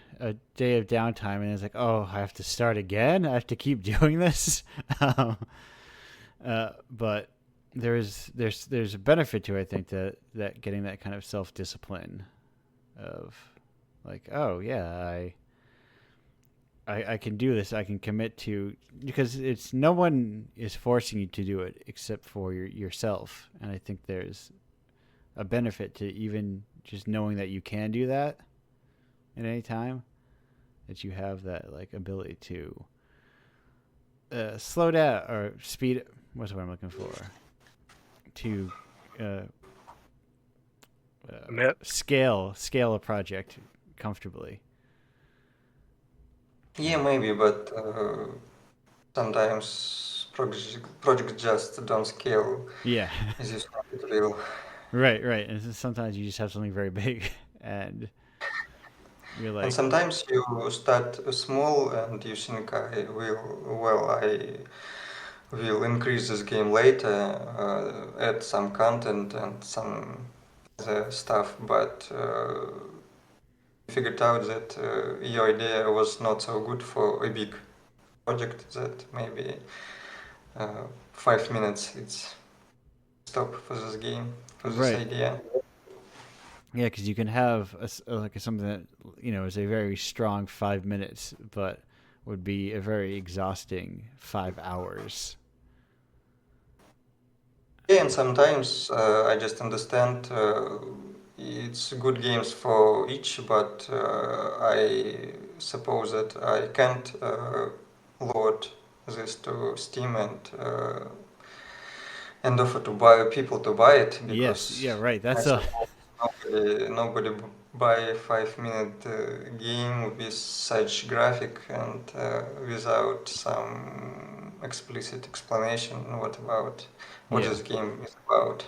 day of downtime, and it's like, oh, I have to start again. I have to keep doing this. But there's a benefit to it, I think, that getting that kind of self-discipline of like, oh yeah, I can do this. I can commit to, because it's no one is forcing you to do it except for yourself, and I think there's a benefit to even just knowing that you can do that at any time, that you have that like ability to slow down or speed. What's what I'm looking for? To scale a project comfortably. Yeah, maybe, but sometimes projects just don't scale. Yeah. As you started real. Right. And sometimes you just have something very big, and You're And like, sometimes you start small and you think I will increase this game later, add some content and some other stuff, but figured out that your idea was not so good for a big project that maybe 5 minutes it's stop for this game, for this right. idea. Yeah, because you can have something that is a very strong 5 minutes, but would be a very exhausting 5 hours. Yeah, and sometimes I just understand it's good games for each, but I suppose that I can't load this to Steam and offer to buy people to buy it Yes, yeah, because right. I That's a suppose nobody buy a 5 minute game with such graphic and without some explicit explanation what yeah. this game is about.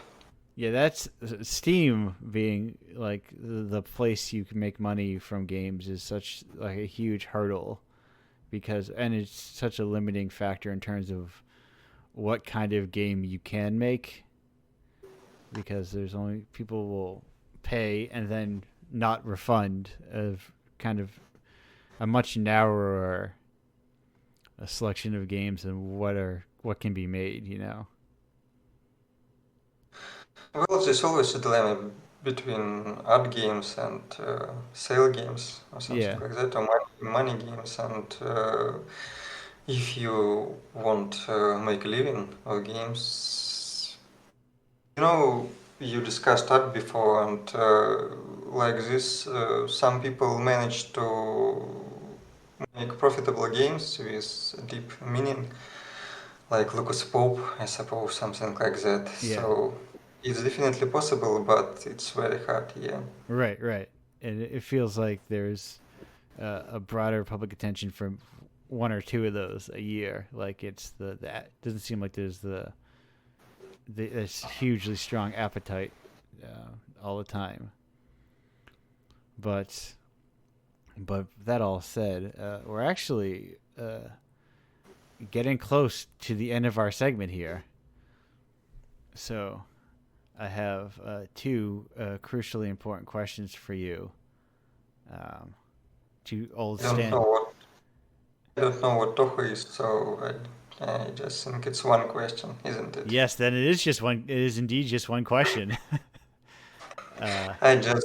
Yeah, that's Steam being like the place you can make money from games is such like a huge hurdle and it's such a limiting factor in terms of what kind of game you can make because there's only people will pay and then not refund of kind of a much narrower a selection of games and what can be made. Well, there's always a dilemma between art games and sale games or something Yeah. like that, or money games. And if you want to make a living of games, you discussed art before, and like this, some people manage to make profitable games with deep meaning, like Lucas Pope, I suppose, something like that. Yeah. So it's definitely possible, but it's very hard, yeah. Right, right. And it feels like there's a broader public attention for one or two of those a year. Like it's that doesn't seem like there's this hugely strong appetite all the time. But that all said, we're actually getting close to the end of our segment here. So I have two crucially important questions for you. Two old I don't know what I don't know what Toho is, so I just think it's one question, isn't it? Yes, then it is just one. It is indeed just one question. I have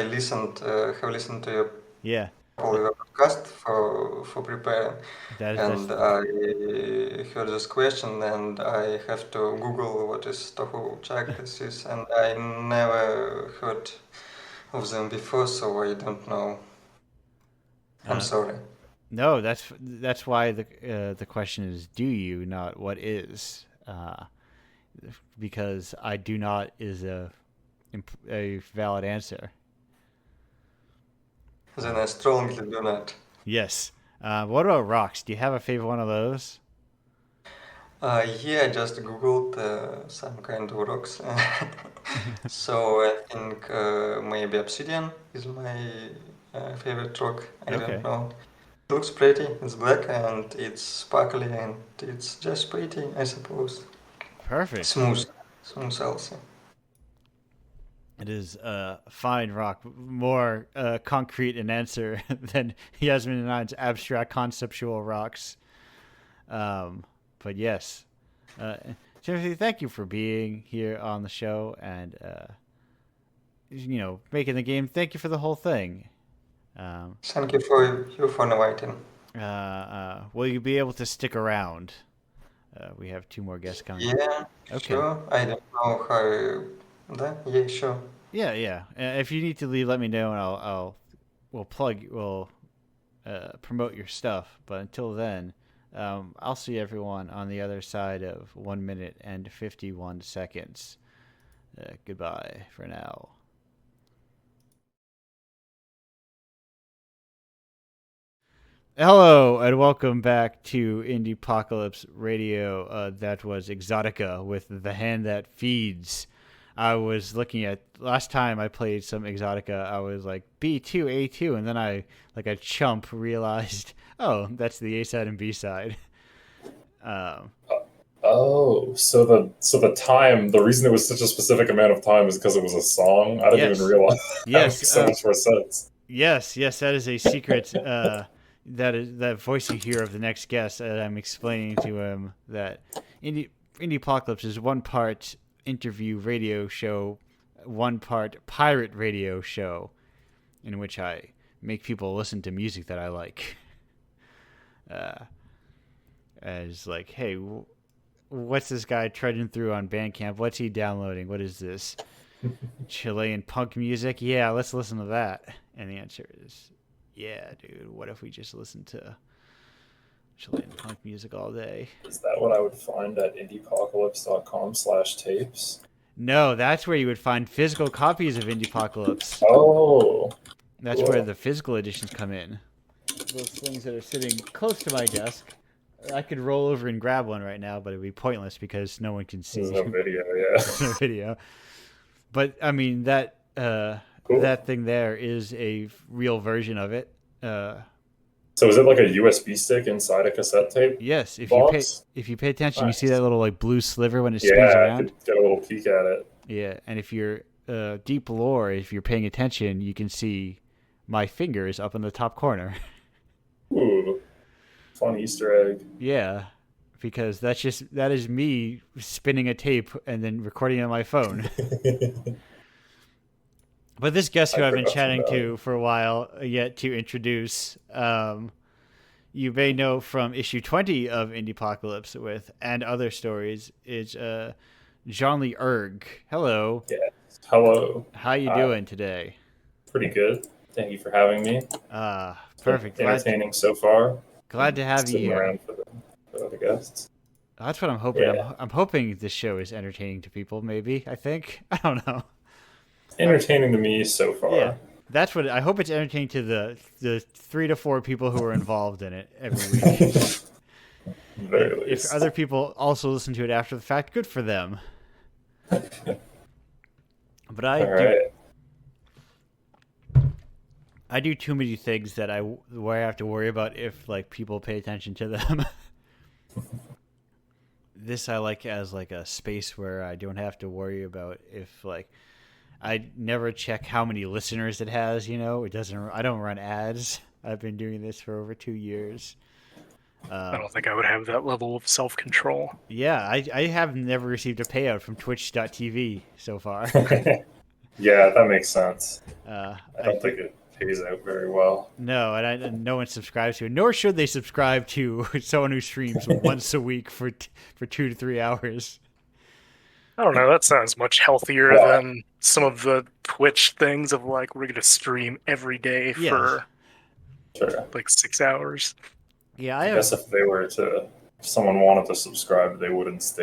listened to your Yeah, podcast for preparing, that's and I heard this question, and I have to Google what is Toho practices, and I never heard of them before, so I don't know. I'm sorry. no. That's why the question is, do you, not what is, because I do not is a valid answer. Then I strongly do not. Yes. What about rocks? Do you have a favorite one of those? Yeah, I just googled some kind of rocks. So I think maybe obsidian is my favorite rock. I Okay. don't know. It looks pretty. It's black and it's sparkly and it's just pretty, I suppose. Perfect. Smooth also. It is fine rock, more concrete in answer than Yasmin and I's abstract conceptual rocks. But yes, Timothy, thank you for being here on the show and making the game. Thank you for the whole thing. Thank you for inviting. Will you be able to stick around? We have two more guests coming. Yeah, Okay. sure. I don't know how. Yeah, sure. Yeah. If you need to leave, let me know, and we'll promote your stuff. But until then, I'll see everyone on the other side of 1 minute and 51 seconds. Goodbye for now. Hello and welcome back to Indiepocalypse Radio. That was Exotica with The Hand That Feeds. I was looking at last time I played some Exotica. I was like B2 A2, and then I like a chump realized, oh, that's the A side and B side. Oh, so the time, the reason it was such a specific amount of time is because it was a song. I didn't even realize. That Yes, makes so much more sense. Yes, that is a secret. That voice you hear of the next guest. I'm explaining to him that Indiepocalypse is one part interview radio show, one part pirate radio show, in which I make people listen to music that I like. As like, hey, what's this guy trudging through on Bandcamp? What's he downloading? What is this? Chilean punk music? Yeah, let's listen to that. And the answer is, yeah, dude, what if we just listen to Chilean punk music all day? Is that what I would find at indiepocalypse.com/tapes? No, that's where you would find physical copies of Indiepocalypse. Oh. That's where the physical editions come in. Those things that are sitting close to my desk. I could roll over and grab one right now, but it'd be pointless because no one can see. There's no video, yeah. There's no video. But, I mean, that that thing there is a real version of it. So is it like a USB stick inside a cassette tape? Yes. If you pay attention, Nice. You see that little like blue sliver when it spins Yeah, I around. could get a little peek at it. Yeah, and if you're deep lore, if you're paying attention, you can see my fingers up in the top corner. Ooh. Fun Easter egg. Yeah, because that is me spinning a tape and then recording it on my phone. But this guest who I've been chatting to for a while yet to introduce, you may know from issue 20 of Indiepocalypse with And Other Stories, is John Lee Erg. Hello. Yeah. Hello. How you doing today? Pretty good. Thank you for having me. Perfect. Entertaining so far. Glad to have you Sitting here. around for the other guests. That's what I'm hoping. Yeah. I'm hoping this show is entertaining to people, maybe. I think. I don't know. Entertaining to me so far. Yeah. That's what I hope it's entertaining to the 3 to 4 people who are involved in it every week. Very least. If other people also listen to it after the fact, good for them. But I do too many things where I have to worry about if like people pay attention to them. This I like as like a space where I don't have to worry about if like I never check how many listeners it has. You know, I don't run ads. I've been doing this for over 2 years. I don't think I would have that level of self-control. Yeah, I have never received a payout from Twitch.tv so far. Yeah, that makes sense. I don't think it pays out very well. No, and no one subscribes to it. Nor should they subscribe to someone who streams once a week for 2 to 3 hours. I don't know. That sounds much healthier than some of the Twitch things of like we're gonna stream every day for like 6 hours. Yeah, I guess if someone wanted to subscribe, they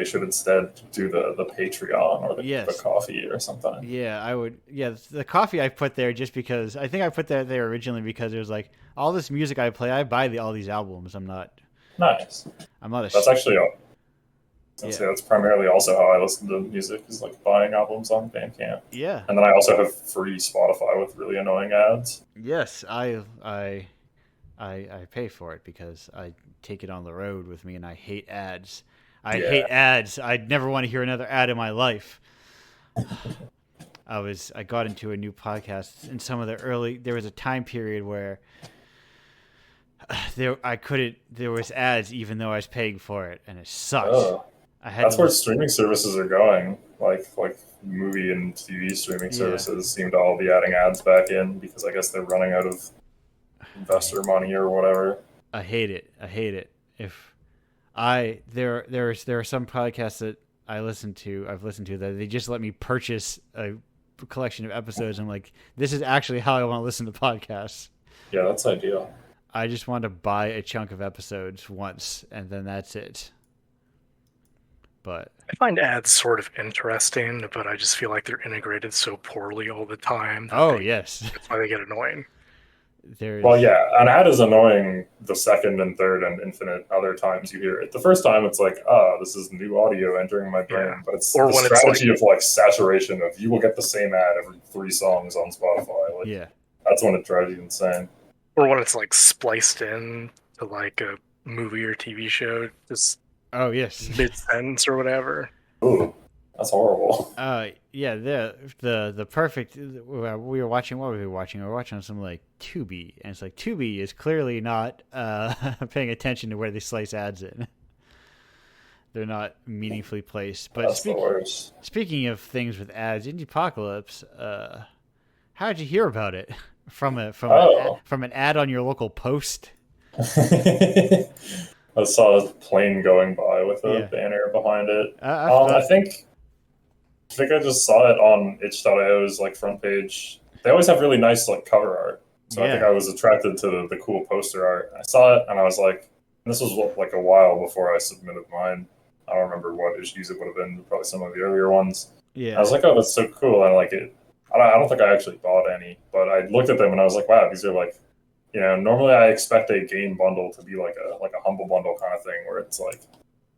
should instead do the Patreon or the coffee or something. Yeah, I would. Yeah, the coffee I put there just because I think I put that there originally because it was like all this music I play, I buy all these albums. I'm not. Nice. I'm not a. That's actually. That's primarily also how I listen to music is like buying albums on Bandcamp. Yeah. And then I also have free Spotify with really annoying ads. Yes, I pay for it because I take it on the road with me and I hate ads. I hate ads. I'd never want to hear another ad in my life. I got into a new podcast in some of there was a time period where there was ads even though I was paying for it and it sucked. Oh. That's where streaming services are going. Like movie and TV streaming services seem to all be adding ads back in because I guess they're running out of investor money or whatever. I hate it. There are some podcasts that I've listened to that they just let me purchase a collection of episodes. I'm like, this is actually how I want to listen to podcasts. Yeah, that's ideal. I just want to buy a chunk of episodes once and then that's it. But I find ads sort of interesting, but I just feel like they're integrated so poorly all the time. Yes. That's why they get annoying. Well, yeah, an ad is annoying the second and third and infinite other times you hear it. The first time it's like, this is new audio entering my brain. Yeah. But it's the strategy of like saturation of you will get the same ad every 3 songs on Spotify. Like, yeah. That's when it drives you insane. Or when it's like spliced in to like a movie or TV show, just mid-sentence or whatever. Ooh. That's horrible. Yeah, the perfect. We were watching. What were we watching? We were watching some like Tubi, and it's like Tubi is clearly not paying attention to where they slice ads in. They're not meaningfully placed. But speaking of things with ads, Indiepocalypse. How did you hear about it? From an ad on your local post? I saw a plane going by with a banner behind it. I think I just saw it on itch.io's like front page. They always have really nice like cover art. So I think I was attracted to the cool poster art. I saw it and I was like, this was like a while before I submitted mine. I don't remember what issues it would have been, probably some of the earlier ones. Yeah. I was like, oh, that's so cool. I like it. I don't think I actually bought any, but I looked at them and I was like, wow, these are like, normally I expect a game bundle to be like a humble bundle kind of thing where it's like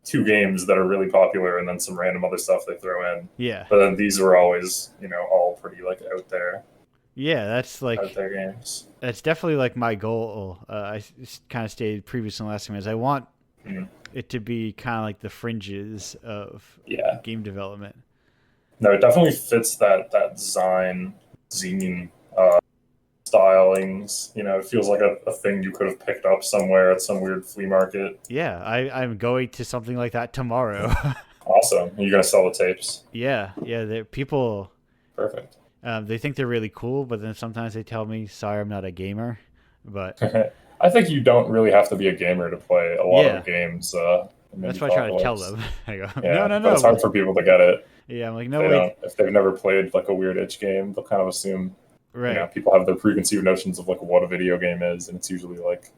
2 games that are really popular and then some random other stuff they throw in. Yeah. But then these were always, all pretty like out there. Yeah, that's like out there games. That's definitely like my goal. I kind of stated previous in the last time is I want it to be kind of like the fringes of game development. No, it definitely fits that zine stylings. It feels like a thing you could have picked up somewhere at some weird flea market. Yeah, I'm going to something like that tomorrow. Awesome. Are you going to sell the tapes? Yeah. People... Perfect. They think they're really cool, but then sometimes they tell me, sorry, I'm not a gamer. But I think you don't really have to be a gamer to play a lot of games. That's what I try to tell them. I go, no. But it's hard for people to get it. Yeah, I'm like, if they've never played like a weird itch game, they'll kind of assume people have their preconceived notions of like what a video game is, and it's usually like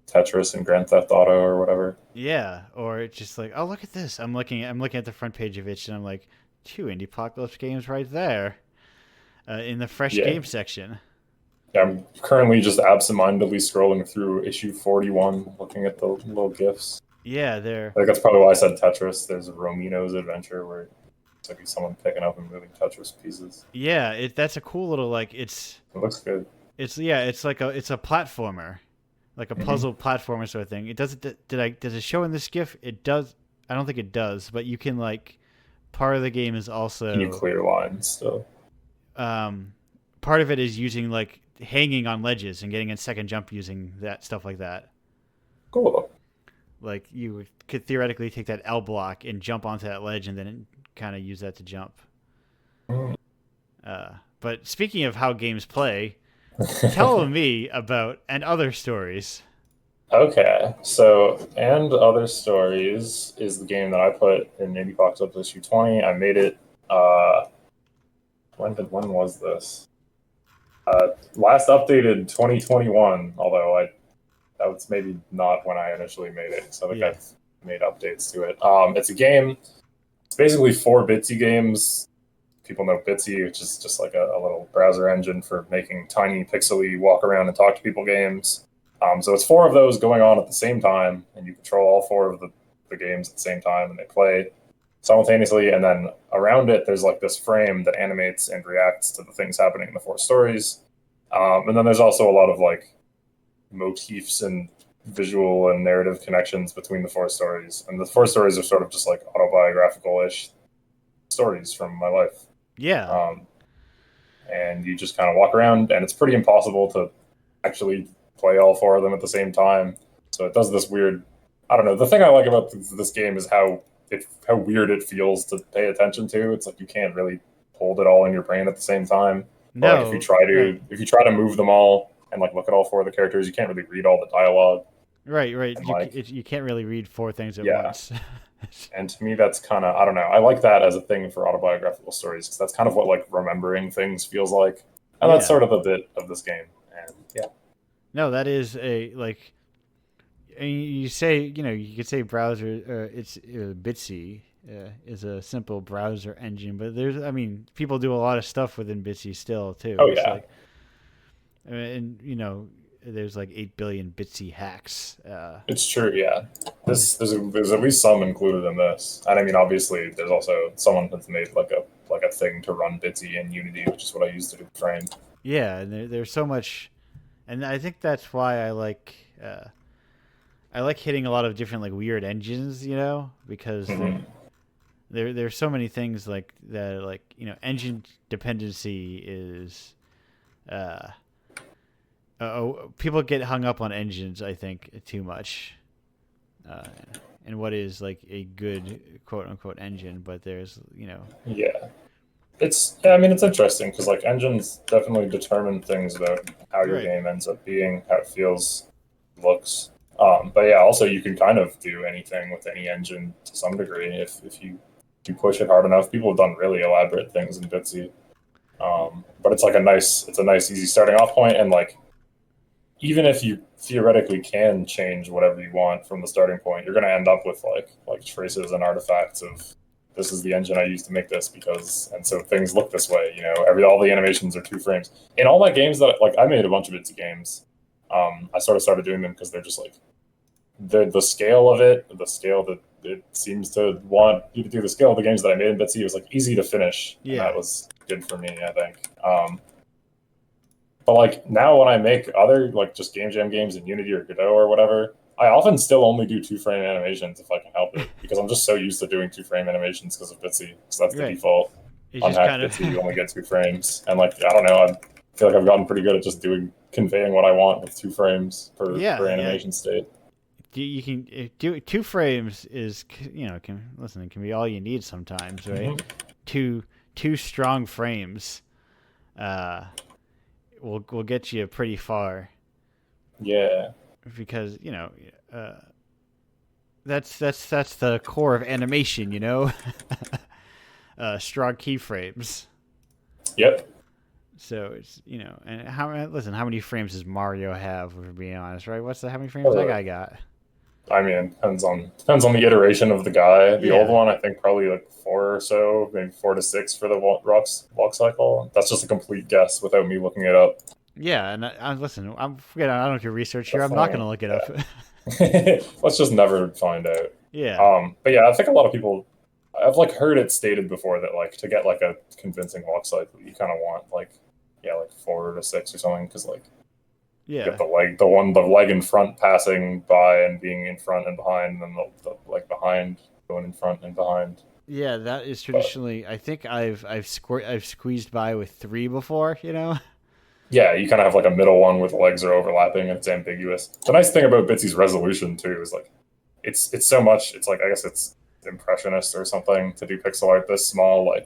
Tetris and Grand Theft Auto or whatever. Yeah, or it's just like, oh, look at this. I'm looking at the front page of itch, and I'm like, 2 Indiepocalypse games right there, in the fresh game section. Yeah, I'm currently just absentmindedly scrolling through issue 41, looking at the little GIFs. Yeah, I think that's probably why I said Tetris. There's a Romino's Adventure where it's like someone picking up and moving Tetris pieces. Yeah, that's a cool little like It looks good. It's like it's a platformer, like a puzzle platformer sort of thing. It does it show in this GIF? It does. I don't think it does, but you can like part of the game is also. Can you clear lines still? Part of it is using like hanging on ledges and getting a second jump using that stuff like that. Cool. Like you could theoretically take that L block and jump onto that ledge and then kind of use that to jump. But speaking of how games play, tell me about And Other Stories. Okay, so And Other Stories is the game that I put in Indiepocalypse issue 20. I made it. When was this? Last updated 2021. Although that was maybe not when I initially made it. So I think I've made updates to it. It's a game. It's basically 4 Bitsy games. People know Bitsy, which is just like a little browser engine for making tiny pixely walk around and talk to people games. So it's 4 of those going on at the same time, and you control all 4 of the games at the same time, and they play simultaneously. And then around it, there's like this frame that animates and reacts to the things happening in the 4 stories. And then there's also a lot of like motifs and visual and narrative connections between the 4 stories. And the 4 stories are sort of just like autobiographical-ish stories from my life. Yeah. And you just kind of walk around, and it's pretty impossible to actually play all 4 of them at the same time. So it does this weird, I don't know. The thing I like about this game is how weird it feels to pay attention to. It's like you can't really hold it all in your brain at the same time. No. Like if you try to move them all and like look at all 4 of the characters, you can't really read all the dialogue. Right. You can't really read 4 things at once. And to me, that's kind of, I don't know. I like that as a thing for autobiographical stories because that's kind of what like remembering things feels like. And that's sort of a bit of this game. And no, that is you say, you could say browser, it's Bitsy is a simple browser engine, but people do a lot of stuff within Bitsy still too. Oh, yeah. And there's like 8 billion Bitsy hacks. It's true, yeah. There's at least some included in this, and I mean, obviously, there's also someone that's made like a thing to run Bitsy in Unity, which is what I use to do frame. Yeah, and there's so much, and I think that's why I like hitting a lot of different like weird engines, because there's so many things like that, like engine dependency is. People get hung up on engines, I think, too much. And what is like a good quote unquote engine, but there's Yeah. It's interesting because like engines definitely determine things about how your game ends up being, how it feels, looks. But yeah, also you can kind of do anything with any engine to some degree if you push it hard enough. People have done really elaborate things in Bitsy. But it's like a nice easy starting off point, and like even if you theoretically can change whatever you want from the starting point, you're going to end up with like traces and artifacts of this is the engine I used to make this and so things look this way. All the animations are 2 frames. In all my games that I made a bunch of Bitsy games. I sort of started doing them because they're just like the scale of it, the scale that it seems to want you to do. The scale of the games that I made in Bitsy was like easy to finish. Yeah, and that was good for me, I think. But like now when I make other like just Game Jam games in Unity or Godot or whatever, I often still only do 2-frame animations if I can help it, because I'm just so used to doing 2-frame animations because of Bitsy. Because that's the default. On Hack Bitsy, you only get 2 frames, and like I don't know, I feel like I've gotten pretty good at just conveying what I want with 2 frames per animation state. You can do 2 frames is can be all you need sometimes, right? Mm-hmm. Two strong frames will get you pretty far. Yeah, because that's the core of animation, strong keyframes. Yep. So it's and how many frames does Mario have? If we're being honest, right? How many frames that guy got? I mean, depends on the iteration of the guy. The old one, I think, probably like 4 or so, maybe 4 to 6 for the walk cycle. That's just a complete guess without me looking it up. Yeah, and I don't do research here. I'm not going to look it up. Let's just never find out. Yeah. But yeah, I think a lot of people, I've like heard it stated before that like to get like a convincing walk cycle, you kind of want like 4 to 6 or something, because like. Yeah. Get the leg in front passing by and being in front and behind, and then the leg behind going in front and behind. Yeah, that is traditionally. I think I've squeezed by with 3 before. Yeah, you kind of have like a middle one where the legs are overlapping and it's ambiguous. The nice thing about Bitsy's resolution too is like it's so much. It's like I guess it's impressionist or something to do pixel art this small. Like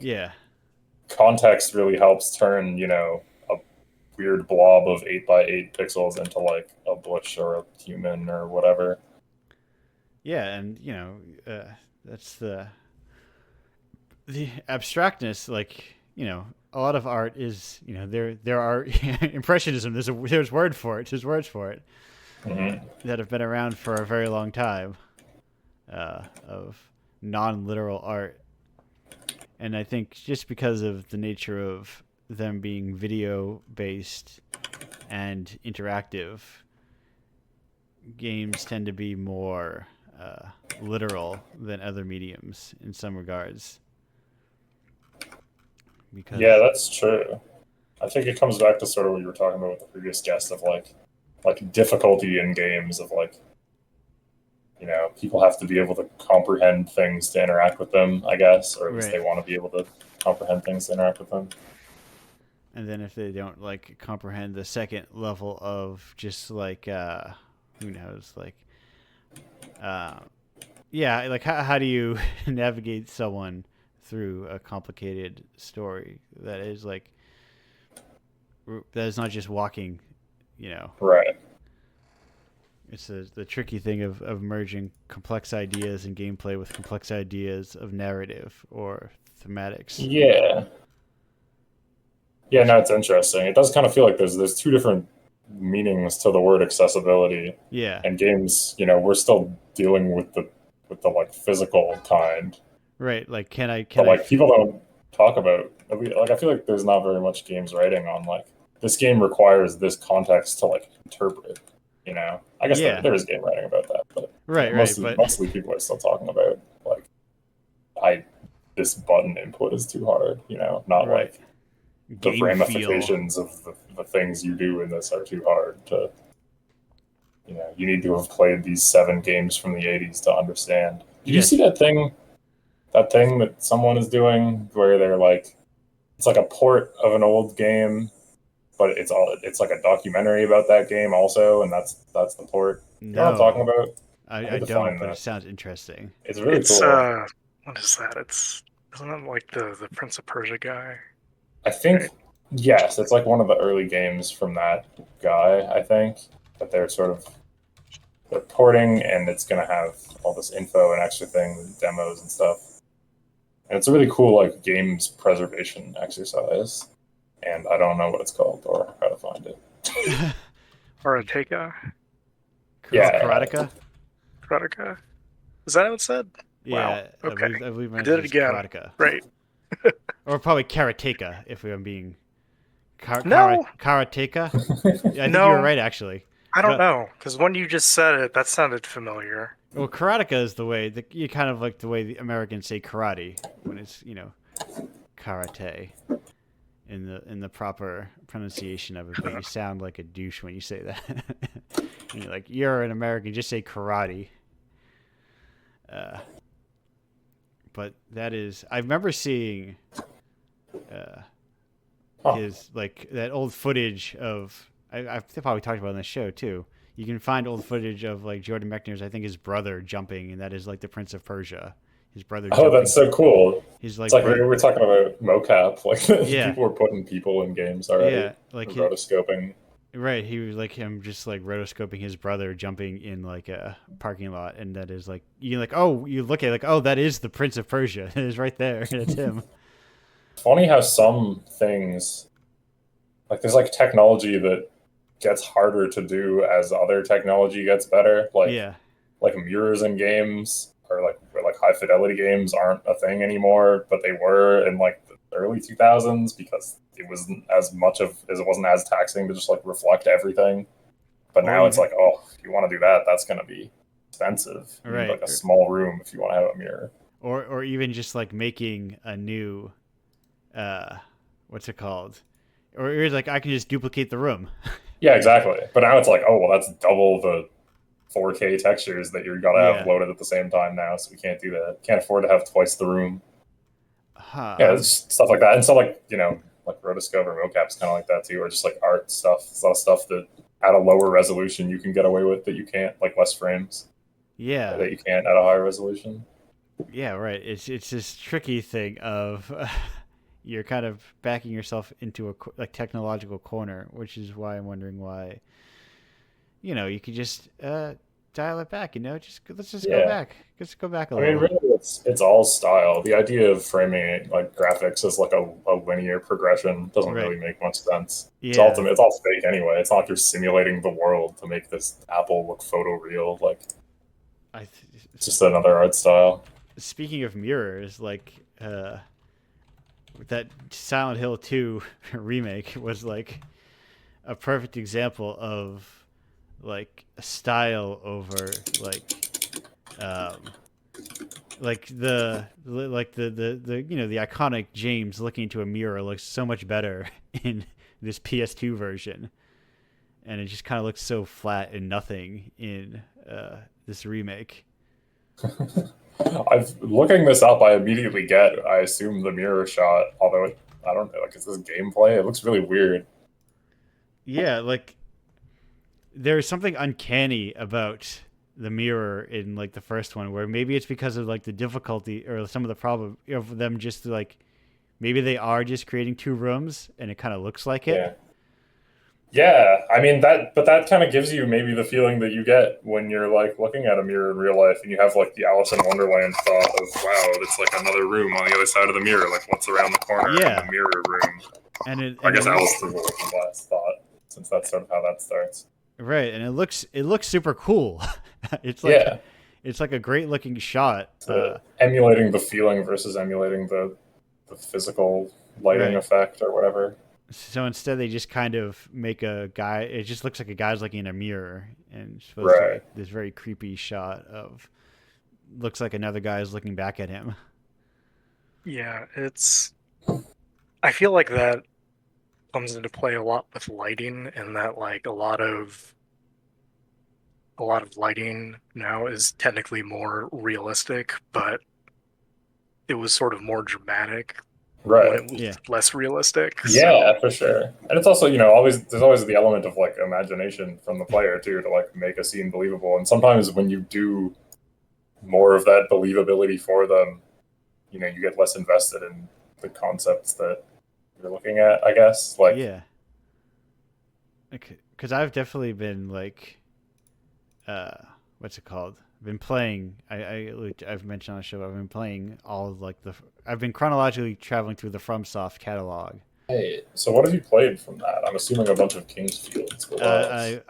context really helps turn weird blob of 8x8 pixels into like a bush or a human or whatever. Yeah, and that's the abstractness. Like a lot of art is there are impressionism. There's words for it. Mm-hmm. That have been around for a very long time of non-literal art, and I think just because of the nature of them being video based and interactive, games tend to be more literal than other mediums in some regards. Yeah, that's true. I think it comes back to sort of what you were talking about with the previous guest of like difficulty in games of like people have to be able to comprehend things to interact with them, I guess, or at least they want to be able to comprehend things to interact with them. And then if they don't comprehend the second level of just who knows, how do you navigate someone through a complicated story that is not just walking, Right. It's the tricky thing of merging complex ideas in gameplay with complex ideas of narrative or thematics. Yeah. Yeah, no, it's interesting. It does kind of feel like there's 2 different meanings to the word accessibility. Yeah. And games, we're still dealing with the physical kind. Right. Like, can I? People don't talk about. I feel like there's not very much games writing on this game requires this context to like interpret. You know, I guess there is game writing about that, but mostly people are still talking about like this button input is too hard. You know, not like the ramifications of the things you do in this are too hard to. You know, you need to have played these 7 games from the 80s to understand. Did you see that thing that someone is doing where they're like, it's like a port of an old game, but it's like a documentary about that game also, and that's the port. You know what I'm talking about? I don't, but it sounds interesting. It's really cool. What is that? Isn't that like the Prince of Persia guy? I think, yes, it's like one of the early games from that guy, I think, that they're porting, and it's going to have all this info and extra things, demos and stuff. And it's a really cool like games preservation exercise. And I don't know what it's called or how to find it. Karateka? Yeah. Karateka? Is that what it said? Yeah. Wow. Okay. I believe I did it again. Karateka. Right. Or probably Karateka, if I'm being... No. Karateka? I think you were right, actually. I don't know, because when you just said it, that sounded familiar. Well, karateka is the way you kind of like the way the Americans say karate when it's karate in the proper pronunciation of it, but you sound like a douche when you say that. And you're like, you're an American, just say karate. But that is, I remember seeing his like that old footage of. I've probably talked about it on the show too. You can find old footage of like Jordan Mechner's, I think his brother jumping, and that is like the Prince of Persia. His brother. Oh, that's so cool. He's like, it's like we're talking about mocap. Like people were putting people in games already. Yeah, like rotoscoping. Right, he was like him, just like rotoscoping his brother jumping in like a parking lot, and that is like you look at it like, oh, that is the Prince of Persia. It is right there. It's him. Funny how some things, like there's like technology that gets harder to do as other technology gets better. Like mirrors in games or like high fidelity games aren't a thing anymore, but they were in like the early 2000s because it wasn't it wasn't as taxing to just like reflect everything. But now it's like, oh, if you want to do that, that's going to be expensive. You need like a small room if you want to have a mirror. Or even just like making a new, what's it called? Or it's like I can just duplicate the room. Yeah, exactly. But now it's like, oh, well, that's double the 4K textures that you're gonna have loaded at the same time now, so we can't do that. Can't afford to have twice the room. Yeah, stuff like that. And so like, like rotoscope or mocap's kind of like that too, or just like art stuff. There's a lot of stuff that at a lower resolution you can get away with that you can't, like less frames. Yeah. That you can't at a higher resolution. Yeah, right. It's this tricky thing of you're kind of backing yourself into a technological corner, which is why I'm wondering why, you could just dial it back, let's just go back. Let's go back a little. I mean, really, it's all style. The idea of framing like graphics as like a linear progression doesn't really make much sense. Yeah. It's all fake anyway. It's not like you're simulating the world to make this apple look photoreal. Like, it's just another art style. Speaking of mirrors, like that Silent Hill 2 remake was like a perfect example of like a style over the iconic James looking into a mirror looks so much better in this PS2 version, and it just kind of looks so flat and nothing in this remake. Looking this up, I immediately I assume the mirror shot, although I don't know, like it's this gameplay, it looks really weird. Yeah, like there's something uncanny about the mirror in like the first one, where maybe it's because of like the difficulty or some of the problem of them just like maybe they are just creating 2 rooms and it kind of looks like it. Yeah, I mean that kind of gives you maybe the feeling that you get when you're like looking at a mirror in real life and you have like the Alice in Wonderland thought of, wow, it's like another room on the other side of the mirror, like what's around the corner in the mirror room. I guess Alice was the last thought, since that's sort of how that starts. Right, and it looks super cool. It's like it's like a great looking shot. Emulating the feeling versus emulating the physical lighting effect or whatever. So instead, they just kind of make a guy. It just looks like a guy's looking in a mirror, and it's supposed to be this very creepy shot of looks like another guy is looking back at him. Yeah, I feel like that comes into play a lot with lighting, and that like a lot of lighting now is technically more realistic, but it was sort of more dramatic. Right. When it was less realistic. Yeah, for sure. And it's also, there's always the element of like imagination from the player too to like make a scene believable. And sometimes when you do more of that believability for them, you get less invested in the concepts that you're looking at, I guess. Like, yeah. Because I've definitely been like, what's it called? I've been playing. I've mentioned on the show. I've been playing all of like I've been chronologically traveling through the FromSoft catalog. Hey, so what have you played from that? I'm assuming a bunch of Kingsfields.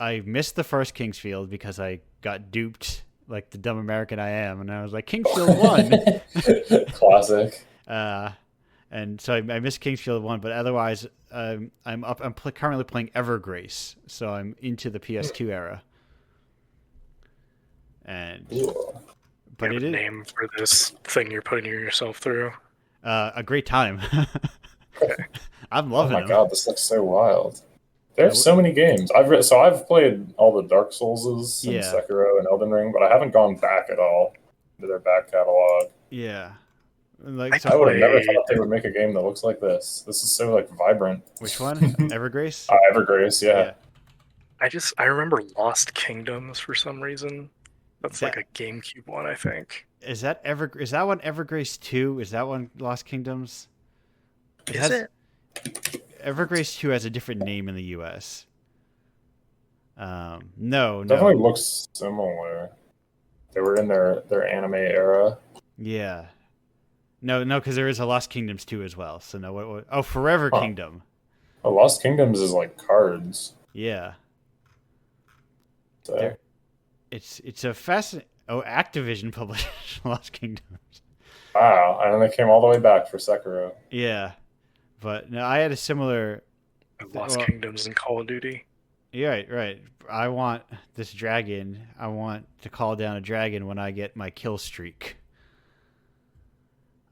I missed the first Kingsfield because I got duped like the dumb American I am, and I was like Kingsfield 1. Classic. And so I missed Kingsfield 1, but otherwise I'm currently playing Evergrace, so I'm into the PS2 era. And but it is a name for this thing you're putting yourself through. A great time. I'm loving it. Oh my god, this looks so wild. There's so many games. I've played all the Dark Soulses and Sekiro and Elden Ring, but I haven't gone back at all to their back catalog. Yeah. I would have never thought they would make a game that looks like this. This is so like vibrant. Which one? Evergrace? Evergrace, yeah. I remember Lost Kingdoms for some reason. That's like a GameCube one, I think. Is that one Evergrace 2? Is that one Lost Kingdoms? Is it? Evergrace 2 has a different name in the US. No. Definitely looks similar. They were in their anime era. Yeah. No, because there is a Lost Kingdoms 2 as well. So no, Forever Kingdom. Oh, Lost Kingdoms is like cards. Yeah. So. It's a fascinating. Activision published Lost Kingdoms. Wow, and then they came all the way back for Sekiro. Yeah, but no, I had a similar Lost Kingdoms in Call of Duty. Yeah, right. I want this dragon. I want to call down a dragon when I get my kill streak.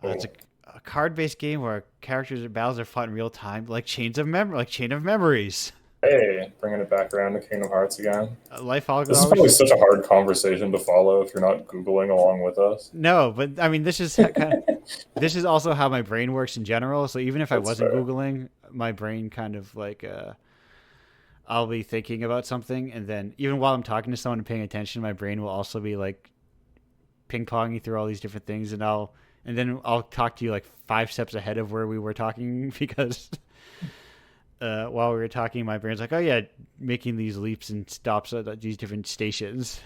It's a card-based game where characters and battles are fought in real time, like Chain of Memories. Hey, bringing it back around to Kingdom Hearts again. This is probably such a hard conversation to follow if you're not Googling along with us. No, but I mean, this is this is also how my brain works in general. So even if I wasn't Googling, my brain kind of like I'll be thinking about something, and then even while I'm talking to someone and paying attention, my brain will also be like ping-ponging through all these different things, and then I'll talk to you like 5 steps ahead of where we were talking because. While we were talking, my brain's like, oh yeah, making these leaps and stops at these different stations.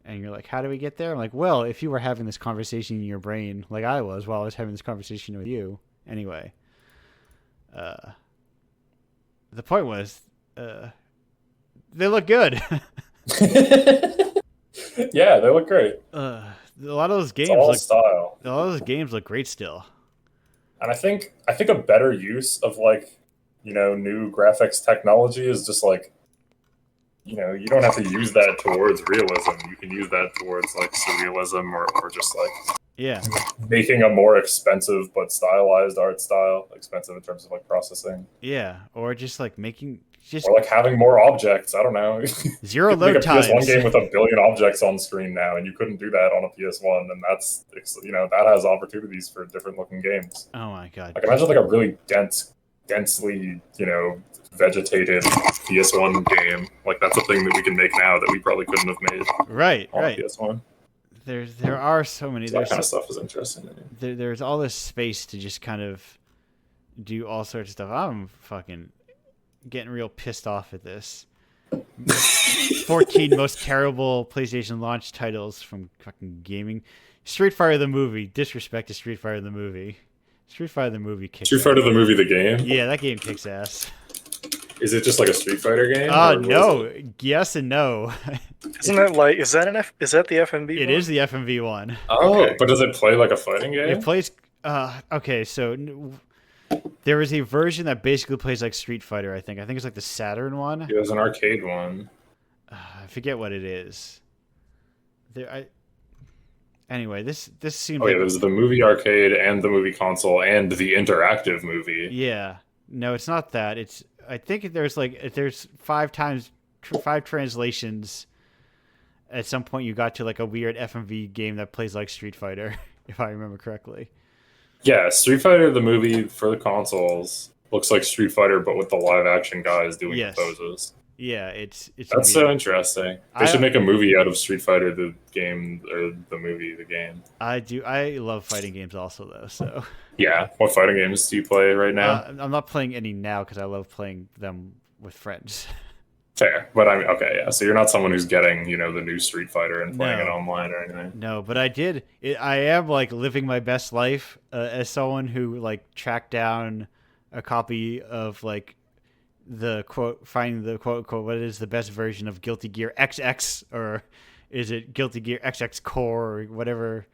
And you're like, how do we get there? I'm like, well, if you were having this conversation in your brain, like I was while I was having this conversation with you. Anyway, the point was, they look good. Yeah, they look great. A lot of those games look great still. And I think a better use of like, new graphics technology is just like, you don't have to use that towards realism. You can use that towards like surrealism or just like making a more expensive but stylized art style. Expensive in terms of like processing. Yeah, or just like or like having more objects. I don't know. Zero load times. PS1 game with 1 billion objects on screen now, and you couldn't do that on a PS1, and that's that has opportunities for different looking games. Oh my god! Like imagine like a really densely vegetated PS1 game. Like that's a thing that we can make now that we probably couldn't have made. Right. PS1. There are so many. That kind of stuff is interesting to me. There's all this space to just kind of do all sorts of stuff. I'm fucking getting real pissed off at this. 14 most terrible PlayStation launch titles from fucking gaming. Street Fighter the movie. Disrespect to Street Fighter the movie. Street Fighter the movie kicks Street Fighter the movie, the game? Yeah, that game kicks ass. Is it just like a Street Fighter game? No. Yes and no. Isn't that like, is that the FMV It one? is the FMV one. Oh, okay. But does it play like a fighting game? It plays, okay, so There is a version that basically plays like Street Fighter. I think it's like the Saturn one. Yeah, there's an arcade one. I forget what it is. Anyway, this seems. Oh yeah, there's the movie arcade and the movie console and the interactive movie. Yeah, no, it's not that. I think there's 5 translations. At some point, you got to like a weird FMV game that plays like Street Fighter, if I remember correctly. Yeah, Street Fighter the movie for the consoles looks like Street Fighter, but with the live action guys doing the poses. Yeah, it's that's weird. So interesting. They should make a movie out of Street Fighter the game or the movie the game. I love fighting games also though. So yeah, what fighting games do you play right now? I'm not playing any now because I love playing them with friends. Fair, but I mean, okay, yeah. So you're not someone who's getting the new Street Fighter and playing it online or anything. No, but I am like living my best life as someone who like tracked down a copy of like finding the quote unquote what is the best version of Guilty Gear XX, or is it Guilty Gear XX Core or whatever?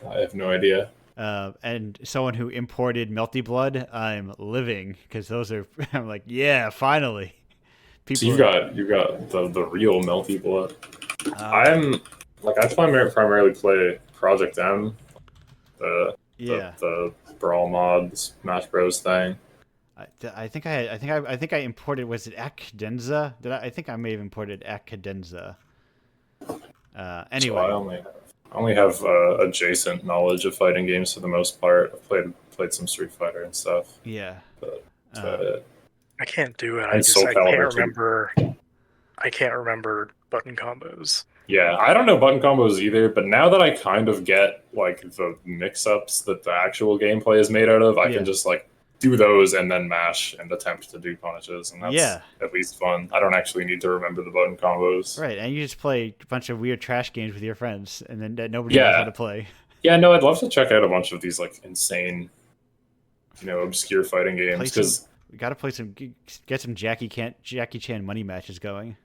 I have no idea. And someone who imported Melty Blood, I'm living because those are. I'm like, yeah, finally. So you've got the real Melty Blood. I primarily play Project M, the Brawl mod, Smash Bros thing. I think I imported. Was it Akdenza? I think I may have imported Akdenza. Anyway, so I only have adjacent knowledge of fighting games for the most part. I've played some Street Fighter and stuff. Yeah, but that's about it. I can't do it. I can't remember button combos. Yeah, I don't know button combos either, but now that I kind of get like the mix-ups that the actual gameplay is made out of, I can just like do those and then mash and attempt to do punishes, and that's at least fun. I don't actually need to remember the button combos. Right, and you just play a bunch of weird trash games with your friends, and then nobody knows how to play. Yeah, no, I'd love to check out a bunch of these like insane, obscure fighting games because. We gotta get some Jackie Chan money matches going.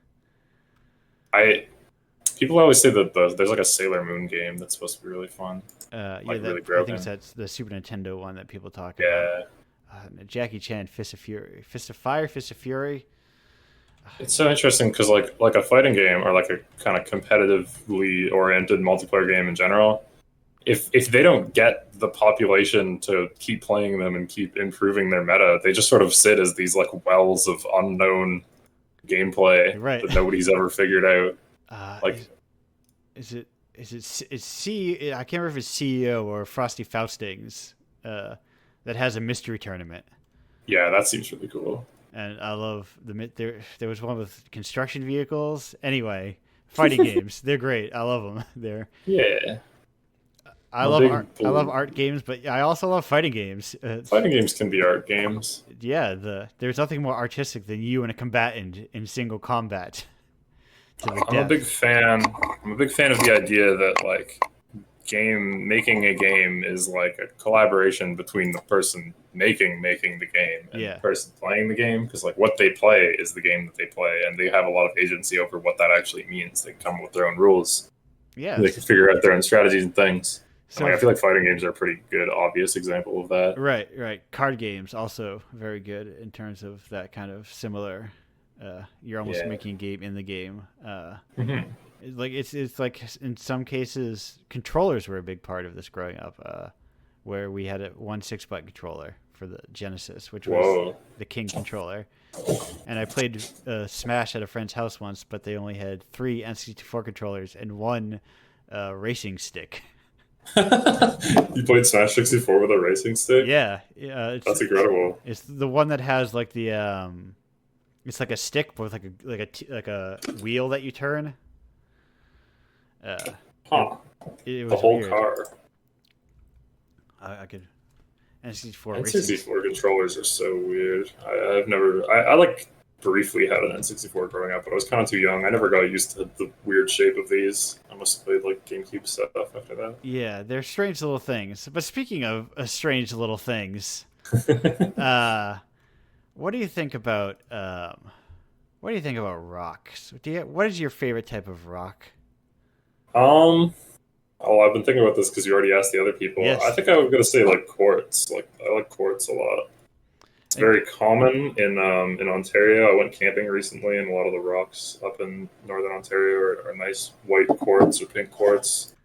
People always say that there's like a Sailor Moon game that's supposed to be really fun. Really broken. I think that's the Super Nintendo one that people talk about. Jackie Chan, Fist of Fury, Fist of Fire, Fist of Fury. It's so interesting because like a fighting game or like a kind of competitively oriented multiplayer game in general. If they don't get the population to keep playing them and keep improving their meta, they just sort of sit as these like wells of unknown gameplay that nobody's ever figured out. I can't remember if it's CEO or Frosty Faustings that has a mystery tournament. Yeah, that seems really cool. And I love there was one with construction vehicles. Anyway, fighting games, they're great. I love them. I love art games, but I also love fighting games. Fighting games can be art games. Yeah, there's nothing more artistic than you and a combatant in single combat. I'm a big fan of the idea that like making a game is like a collaboration between the person making the game and the person playing the game, because like what they play is the game that they play, and they have a lot of agency over what that actually means. They come up with their own rules. Yeah, they can figure out their own strategies and things. So I feel like fighting games are a pretty good, obvious example of that. Right. Card games also very good in terms of that kind of similar. You're almost making a game in the game. Like it's like in some cases, controllers were a big part of this growing up. Where we had a 1/6-button controller for the Genesis, which was the King controller, and I played Smash at a friend's house once, but they only had 3 N64 controllers and 1 racing stick. You played Smash 64 with a racing stick? Yeah, that's incredible. It's the one that has like the it's like a stick with like a wheel that you turn. It was the whole weird. Car. I could. N64 controllers are so weird. I like briefly had an N64 growing up, but I was kind of too young. I never got used to the weird shape of these. I must have played like GameCube stuff after that. Yeah, they're strange little things. But speaking of strange little things, what do you think about rock? What is your favorite type of rock? I've been thinking about this because you already asked the other people. Yes. I think I was going to say like quartz. Like I like quartz a lot. It's very common in Ontario. I went camping recently, and a lot of the rocks up in northern Ontario are nice white quartz or pink quartz.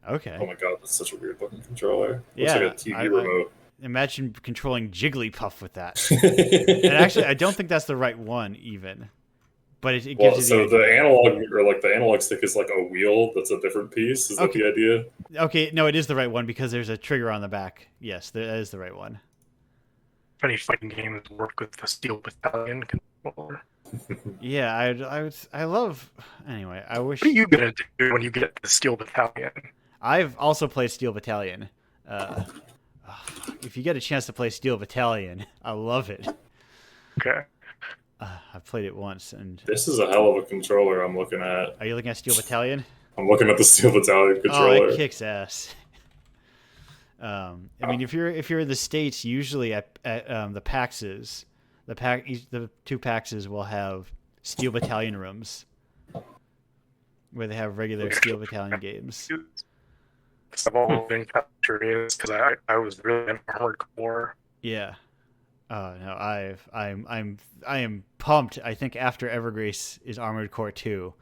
Okay. Oh my god, that's such a weird looking controller. Yeah, Looks like a TV remote. Imagine controlling Jigglypuff with that. And actually, I don't think that's the right one even. But it gives you so the analog, or like the analog stick, is like a wheel that's a different piece. Is that the idea? Okay, no, it is the right one because there's a trigger on the back. Yes, that is the right one. Funny fighting games work with the Steel Battalion controller. Yeah, I love. Anyway, I wish. What are you gonna do when you get the Steel Battalion? I've also played Steel Battalion. If you get a chance to play Steel Battalion, I love it. Okay. I've played it once, and this is a hell of a controller I'm looking at. Are you looking at Steel Battalion? I'm looking at the Steel Battalion controller. Oh, it kicks ass. I mean, if you're in the States, usually at the PAXs, the two PAXs will have Steel Battalion rooms where they have regular Steel Battalion games. I've always been curious because I was really in Armored Core. Yeah. Oh no, I am pumped. I think after Evergrace is Armored Core 2,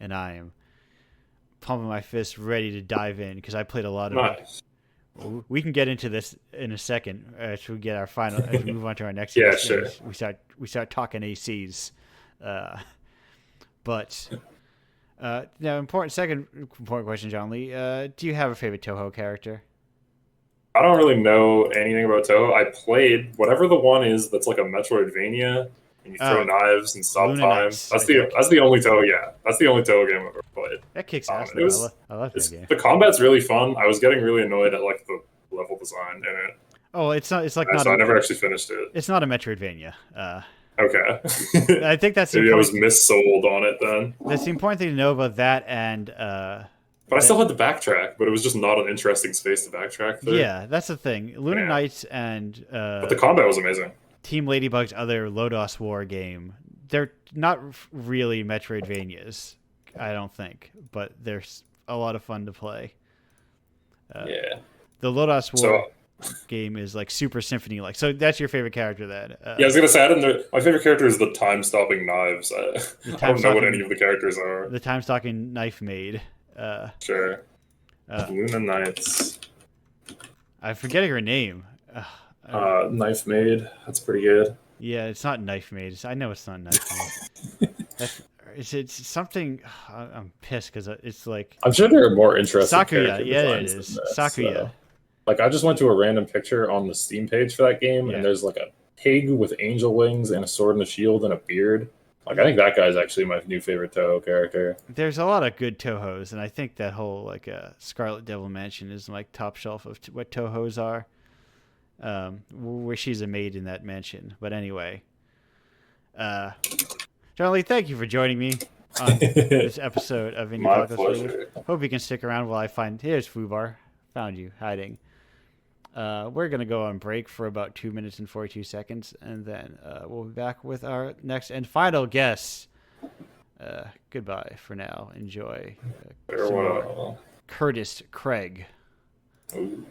and I am pumping my fist, ready to dive in because I played a lot of it. We can get into this in a second as we get our final. As we move on to our next. Yeah, sure. We start talking ACs, but now important question, John Lee. Do you have a favorite Toho character? I don't really know anything about Toho. I played whatever the one is that's like a Metroidvania, and you throw knives and stop Luna time. Knights, that's the only Toho. Yeah, that's the only Toho game I've ever played. That kicks ass. I love that game. The combat's really fun. I was getting really annoyed at like the level design in it. Oh, it's not. It's like not. So I never actually finished it. It's not a Metroidvania. Okay. I think that's maybe I was missold on it then. That's the important thing to know about that, and but I still had to backtrack, but it was just not an interesting space to backtrack through. Yeah, that's the thing. Luna Knights and but the combat was amazing. Team Ladybug's other Lodos War game, they're not really Metroidvanias, I don't think, but they're a lot of fun to play. Yeah. The Lodos War game is like Super Symphony like. So that's your favorite character then? Yeah, I was gonna say my favorite character is the time-stopping knives. I don't know what any of the characters are. The time-stopping knife maid. Sure. Luna Knights. I'm forgetting her name. Knife Maid. That's pretty good. Yeah, it's not Knife Maid. I know it's not Knife Maid. It's something. I'm pissed because it's like. I'm sure there are more interesting. Sakuya. Yeah, it is. Sakuya. So. Like I just went to a random picture on the Steam page for that game, and there's like a pig with angel wings and a sword and a shield and a beard. Like I think that guy's actually my new favorite Toho character. There's a lot of good Tohos, and I think that whole like Scarlet Devil Mansion is like top shelf of what Tohos are. Where she's a maid in that mansion. But anyway, Charlie, thank you for joining me on this episode of Indiepocalypse Radio. Hope you can stick around while I find. Here's Fubar. Found you hiding. We're going to go on break for about 2 minutes and 42 seconds, and then we'll be back with our next and final guest. Goodbye for now. Enjoy some more Curtis Craig. Ooh.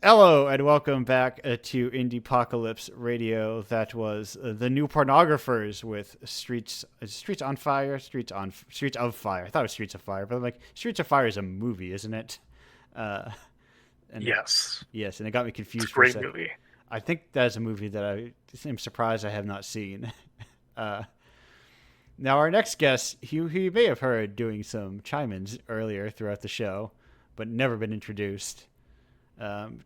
Hello and welcome back to Indiepocalypse Radio. That was the new Pornographers with Streets on Fire. Streets of Fire. I thought it was Streets of Fire, but I'm like, Streets of Fire is a movie, isn't it? Yes. Yes, and it got me confused. It's a great movie. I think that's a movie that I am surprised I have not seen. Now our next guest, who you may have heard doing some chime-ins earlier throughout the show, but never been introduced.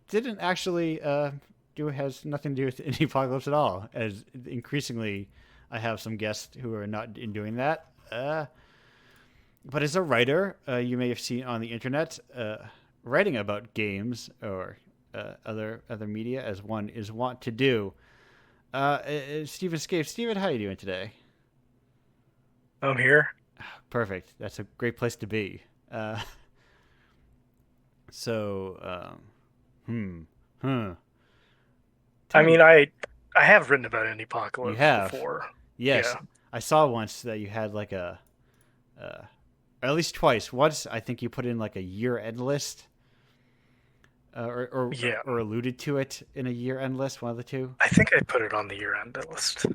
Didn't actually has nothing to do with Indiepocalypse at all, as increasingly I have some guests who are not in doing that. But as a writer, you may have seen on the internet writing about games or other media, as one is wont to do. Stephen Scape. Stephen, how are you doing today? I'm here. Perfect. That's a great place to be. I mean, I have written about Indiepocalypse before. Yes. Yeah. I saw once that you had like at least twice. Once I think you put in like a year-end list, or alluded to it in a year-end list. One of the two. I think I put it on the year-end list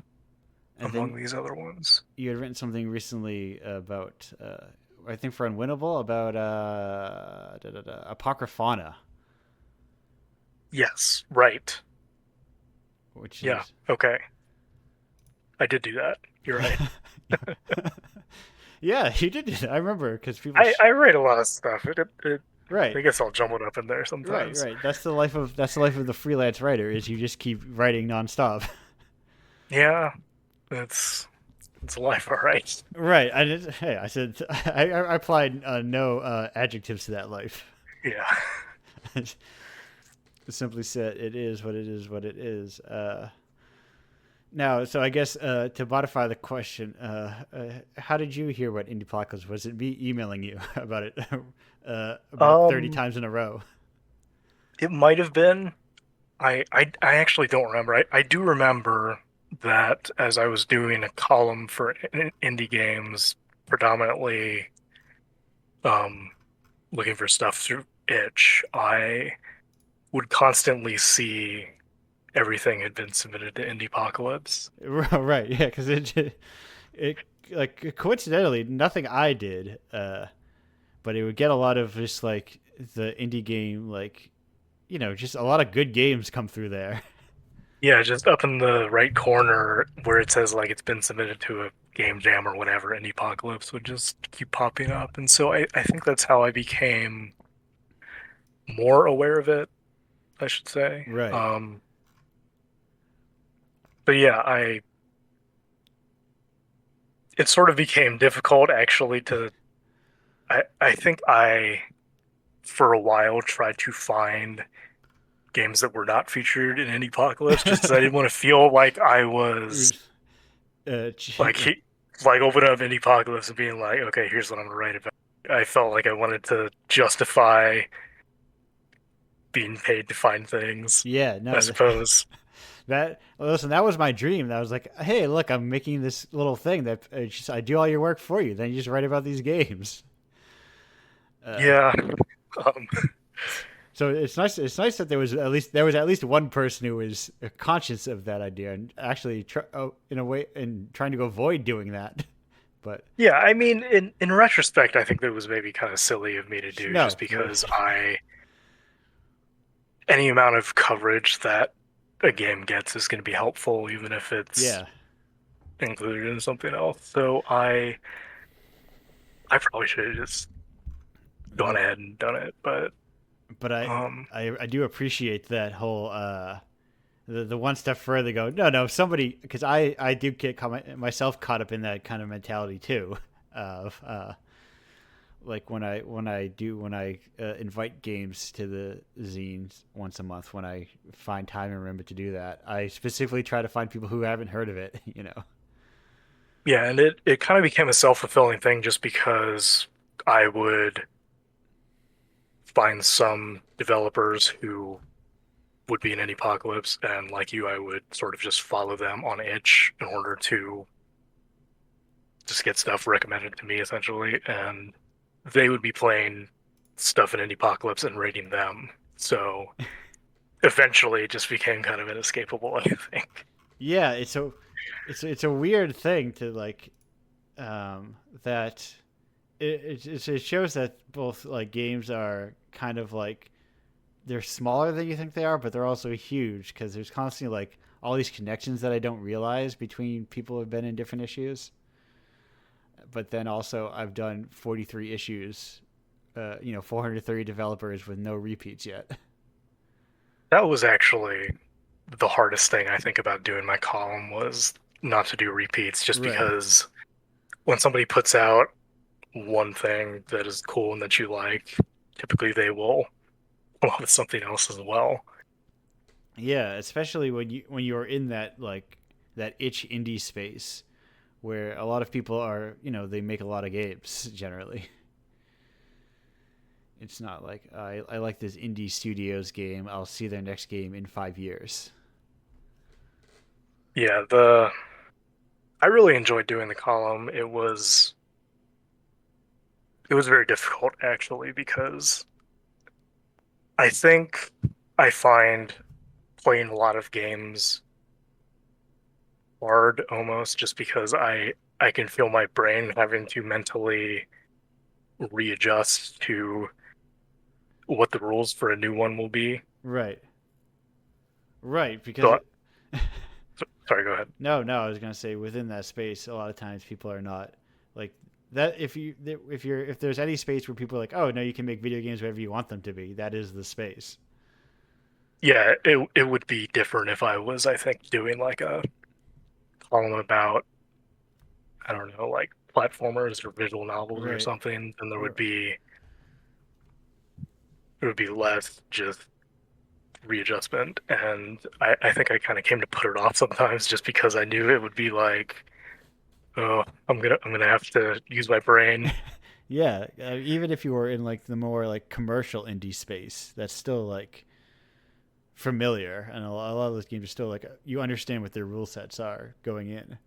And among these other ones. You had written something recently about, I think for Unwinnable, about Apocryphana. Yes, right. Which yeah, is... okay. I did do that. You're right. Yeah, you did do that. I remember because people. I write a lot of stuff. Right. I guess I'll jumble it up in there sometimes. Right. That's the life of the freelance writer. Is you just keep writing nonstop. Yeah, it's life, all right. Right. I said I applied no adjectives to that life. Yeah. Simply said, it is what it is. What it is. Now, so I guess to modify the question, how did you hear about Indiepocalypse? Was it me emailing you about it about 30 times in a row? It might have been. I actually don't remember. I do remember that as I was doing a column for indie games, predominantly looking for stuff through itch, I would constantly see everything had been submitted to Indiepocalypse. Right, yeah, because it like coincidentally nothing I did, but it would get a lot of just like the indie game, like, you know, just a lot of good games come through there. Yeah, just up in the right corner where it says like it's been submitted to a game jam or whatever, Indiepocalypse would just keep popping up. And so I think that's how I became more aware of it, I should say. Right. But yeah, it sort of became difficult actually to, I think I, for a while, tried to find games that were not featured in Indiepocalypse just because I didn't want to feel like I was like opening up Indiepocalypse and being like, okay, here's what I'm going to write about. I felt like I wanted to justify being paid to find things. Yeah, no, I suppose. That was my dream. That was like, hey, look, I'm making this little thing that I do all your work for you. Then you just write about these games. Yeah. So it's nice. It's nice that there was at least one person who was conscious of that idea and actually trying to avoid doing that. But yeah, I mean, in retrospect, I think that was maybe kind of silly of me to do, just because any amount of coverage that a game gets is going to be helpful, even if it's included in something else. So I probably should have just gone ahead and done it, but I do appreciate that whole the one step further. Go no somebody, because I do get myself caught up in that kind of mentality too, of like when I invite games to the zines once a month, when I find time and remember to do that, I specifically try to find people who haven't heard of it, you know. Yeah, and it kind of became a self-fulfilling thing just because I would find some developers who would be in Indiepocalypse, and like you, I would sort of just follow them on itch in order to just get stuff recommended to me, essentially, and they would be playing stuff in Indiepocalypse and rating them. So eventually it just became kind of inescapable, I think. Yeah, it's a weird thing to like that it shows that both like games are kind of like, they're smaller than you think they are, but they're also huge because there's constantly like all these connections that I don't realize between people who have been in different issues. But then also I've done 43 issues, 430 developers with no repeats yet. That was actually the hardest thing I think about doing my column, was not to do repeats, just because when somebody puts out one thing that is cool and that you like, typically they will come up with something else as well. Yeah, especially when you're in that like that itch indie space where a lot of people are, they make a lot of games generally. It's not like I like this indie studios game, I'll see their next game in 5 years. Yeah, I really enjoyed doing the column. It was it was very difficult actually, because I think I find playing a lot of games hard almost, just because I can feel my brain having to mentally readjust to what the rules for a new one will be. Right. Right, because So, sorry, go ahead. No, I was gonna say within that space, a lot of times people are not like that. If there's any space where people are like, oh no, you can make video games whatever you want them to be, that is the space. Yeah, it would be different if I was, I think, doing like a column about, I don't know, like platformers or visual novels or Right. something. Then there would be less just readjustment, and I think I kind of came to put it off sometimes just because I knew it would be like, oh, I'm gonna have to use my brain. Yeah, even if you were in like the more like commercial indie space, that's still like familiar, and a lot of those games are still like you understand what their rule sets are going in.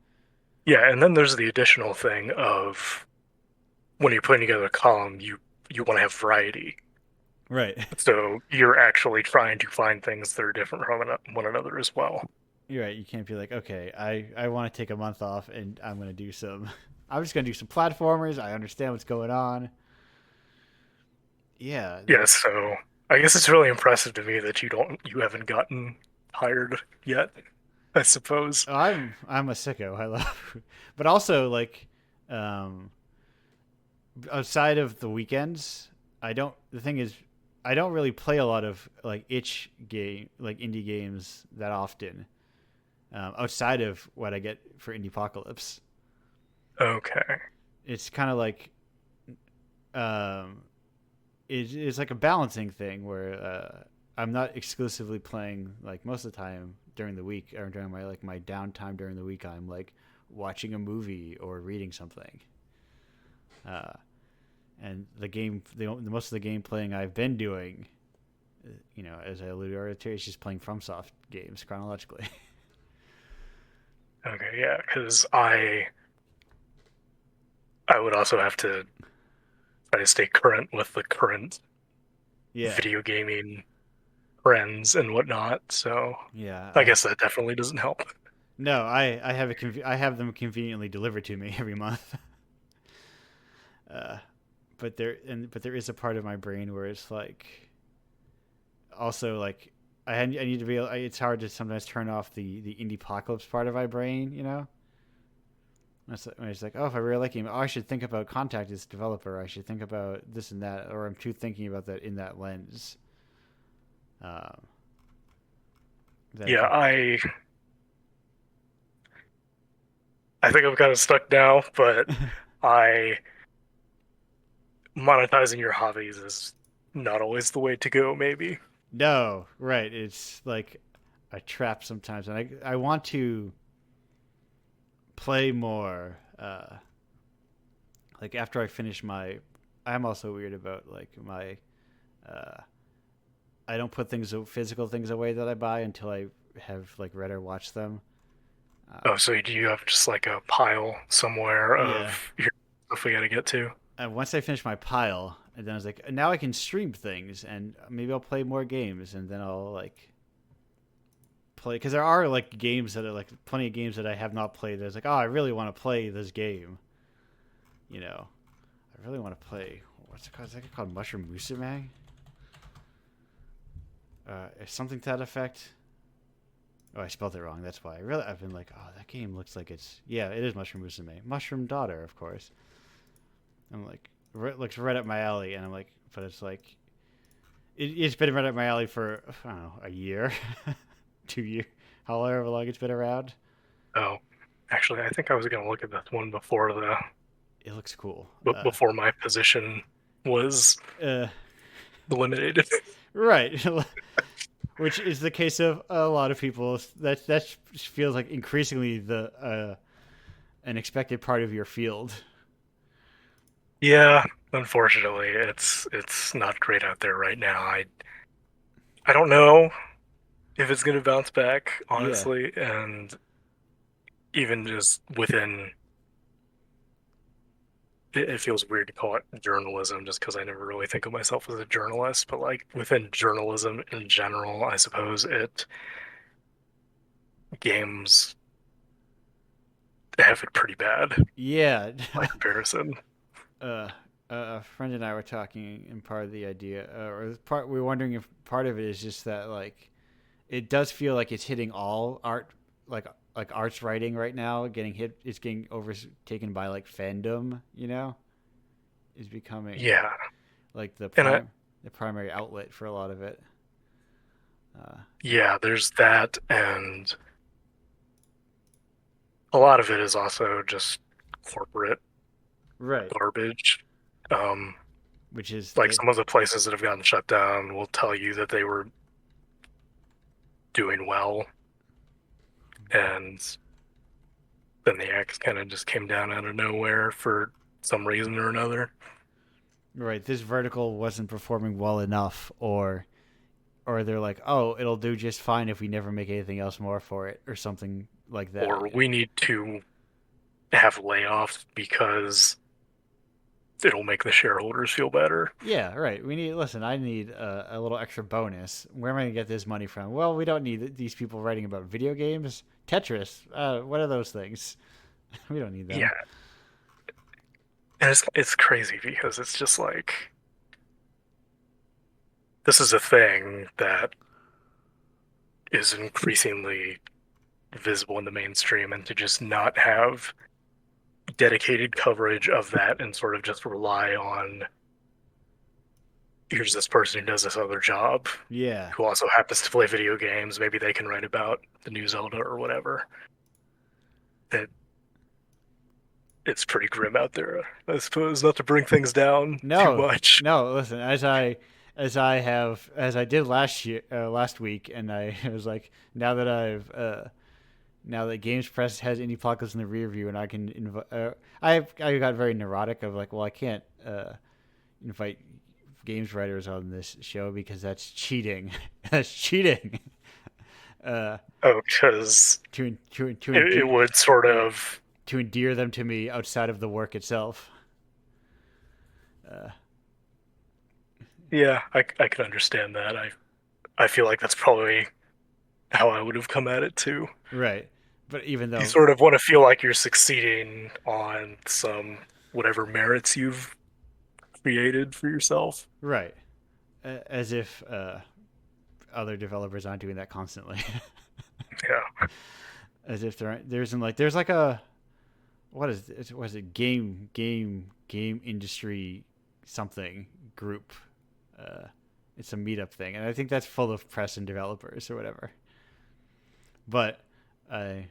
Yeah, and then there's the additional thing of when you're putting together a column, you want to have variety. Right. So you're actually trying to find things that are different from one another as well. You're right. You can't be like, okay, I want to take a month off and I'm going to do some. I'm just going to do some platformers. I understand what's going on. Yeah. Yeah. So I guess it's really impressive to me that you haven't gotten tired yet, I suppose. I'm a sicko. I love, but also like, outside of the weekends, the thing is, I don't really play a lot of like indie games that often. Outside of what I get for Indiepocalypse. Okay. It's kind of like, it's like a balancing thing where I'm not exclusively playing like most of the time during the week or during my downtime during the week. I'm like watching a movie or reading something. And the most of the game playing I've been doing, as I alluded earlier, is just playing FromSoft games chronologically. Okay, yeah, because I would also have to try to stay current with the current video gaming trends and whatnot. So yeah, I guess that definitely doesn't help. No, I have them conveniently delivered to me every month. But there is a part of my brain where it's like, also like I need to be. It's hard to sometimes turn off the Indiepocalypse part of my brain. It's like, oh, if I really like him, I should think about contact this developer. I should think about this and that, or I'm too thinking about that in that lens. Yeah, I think I'm kind of stuck now, but monetizing your hobbies is not always the way to go, maybe. No, right. It's like a trap sometimes, and I want to play more. Like after I finish I'm also weird about like my. I don't put physical things away that I buy until I have like read or watched them. So do you have just like a pile somewhere of your stuff we got to get to? And once I finish my pile, and then I was like, now I can stream things, and maybe I'll play more games, and then I'll like play, because there are like games that are like plenty of games that I have not played. There's like, oh, I really want to play this game. I really want to play. What's it called? Is that called Mushroom Musume? Something to that effect. Oh, I spelled it wrong. That's why. I've been like, oh, that game looks like it is Mushroom Musume. Mushroom Daughter, of course. I'm like, it looks right up my alley, and I'm like, but it's like, it's been right up my alley for, I don't know, a year, 2 years, however long it's been around. Oh, actually, I think I was going to look at this one before it looks cool. Before my position was eliminated. Right. Which is the case of a lot of people. That feels like increasingly an expected part of your field. Yeah, unfortunately, it's not great out there right now. I don't know if it's going to bounce back, honestly, and even just within it feels weird to call it journalism just because I never really think of myself as a journalist, but like within journalism in general, I suppose games have it pretty bad Yeah. by comparison. A friend and I were talking, and part of the idea, we were wondering if part of it is just that like it does feel like it's hitting all art, like arts writing right now, it's getting overtaken by like fandom, is becoming like the primary outlet for a lot of it. Yeah, there's that, and a lot of it is also just corporate garbage. Which is like some of the places that have gotten shut down will tell you that they were doing well, and then the axe kind of just came down out of nowhere for some reason or another. Right, this vertical wasn't performing well enough, or they're like, oh, it'll do just fine if we never make anything else more for it, or something like that. Or we need to have layoffs because it'll make the shareholders feel better. Yeah, right. I need a little extra bonus. Where am I going to get this money from? Well, we don't need these people writing about video games. Tetris, what are those things? We don't need them. Yeah. And it's crazy because it's just like, this is a thing that is increasingly visible in the mainstream, and to just not have dedicated coverage of that and sort of just rely on, here's this person who does this other job, who also happens to play video games, maybe they can write about the new Zelda or whatever. That it's pretty grim out there, I suppose, not to bring things down too much. No, listen, as I did last week, and I was like, now that Games Press has Indiepocalypse in the rear view, and I can I got very neurotic of like, well, I can't invite games writers on this show because that's cheating. That's cheating. Because it would sort of to endear them to me outside of the work itself. Yeah, I can understand that. I feel like that's probably how I would have come at it too. Right. But even though you sort of want to feel like you're succeeding on some whatever merits you've created for yourself. Right. As if other developers aren't doing that constantly. Yeah. As if there's like a what is it game industry something group. It's a meetup thing, and I think that's full of press and developers or whatever. But I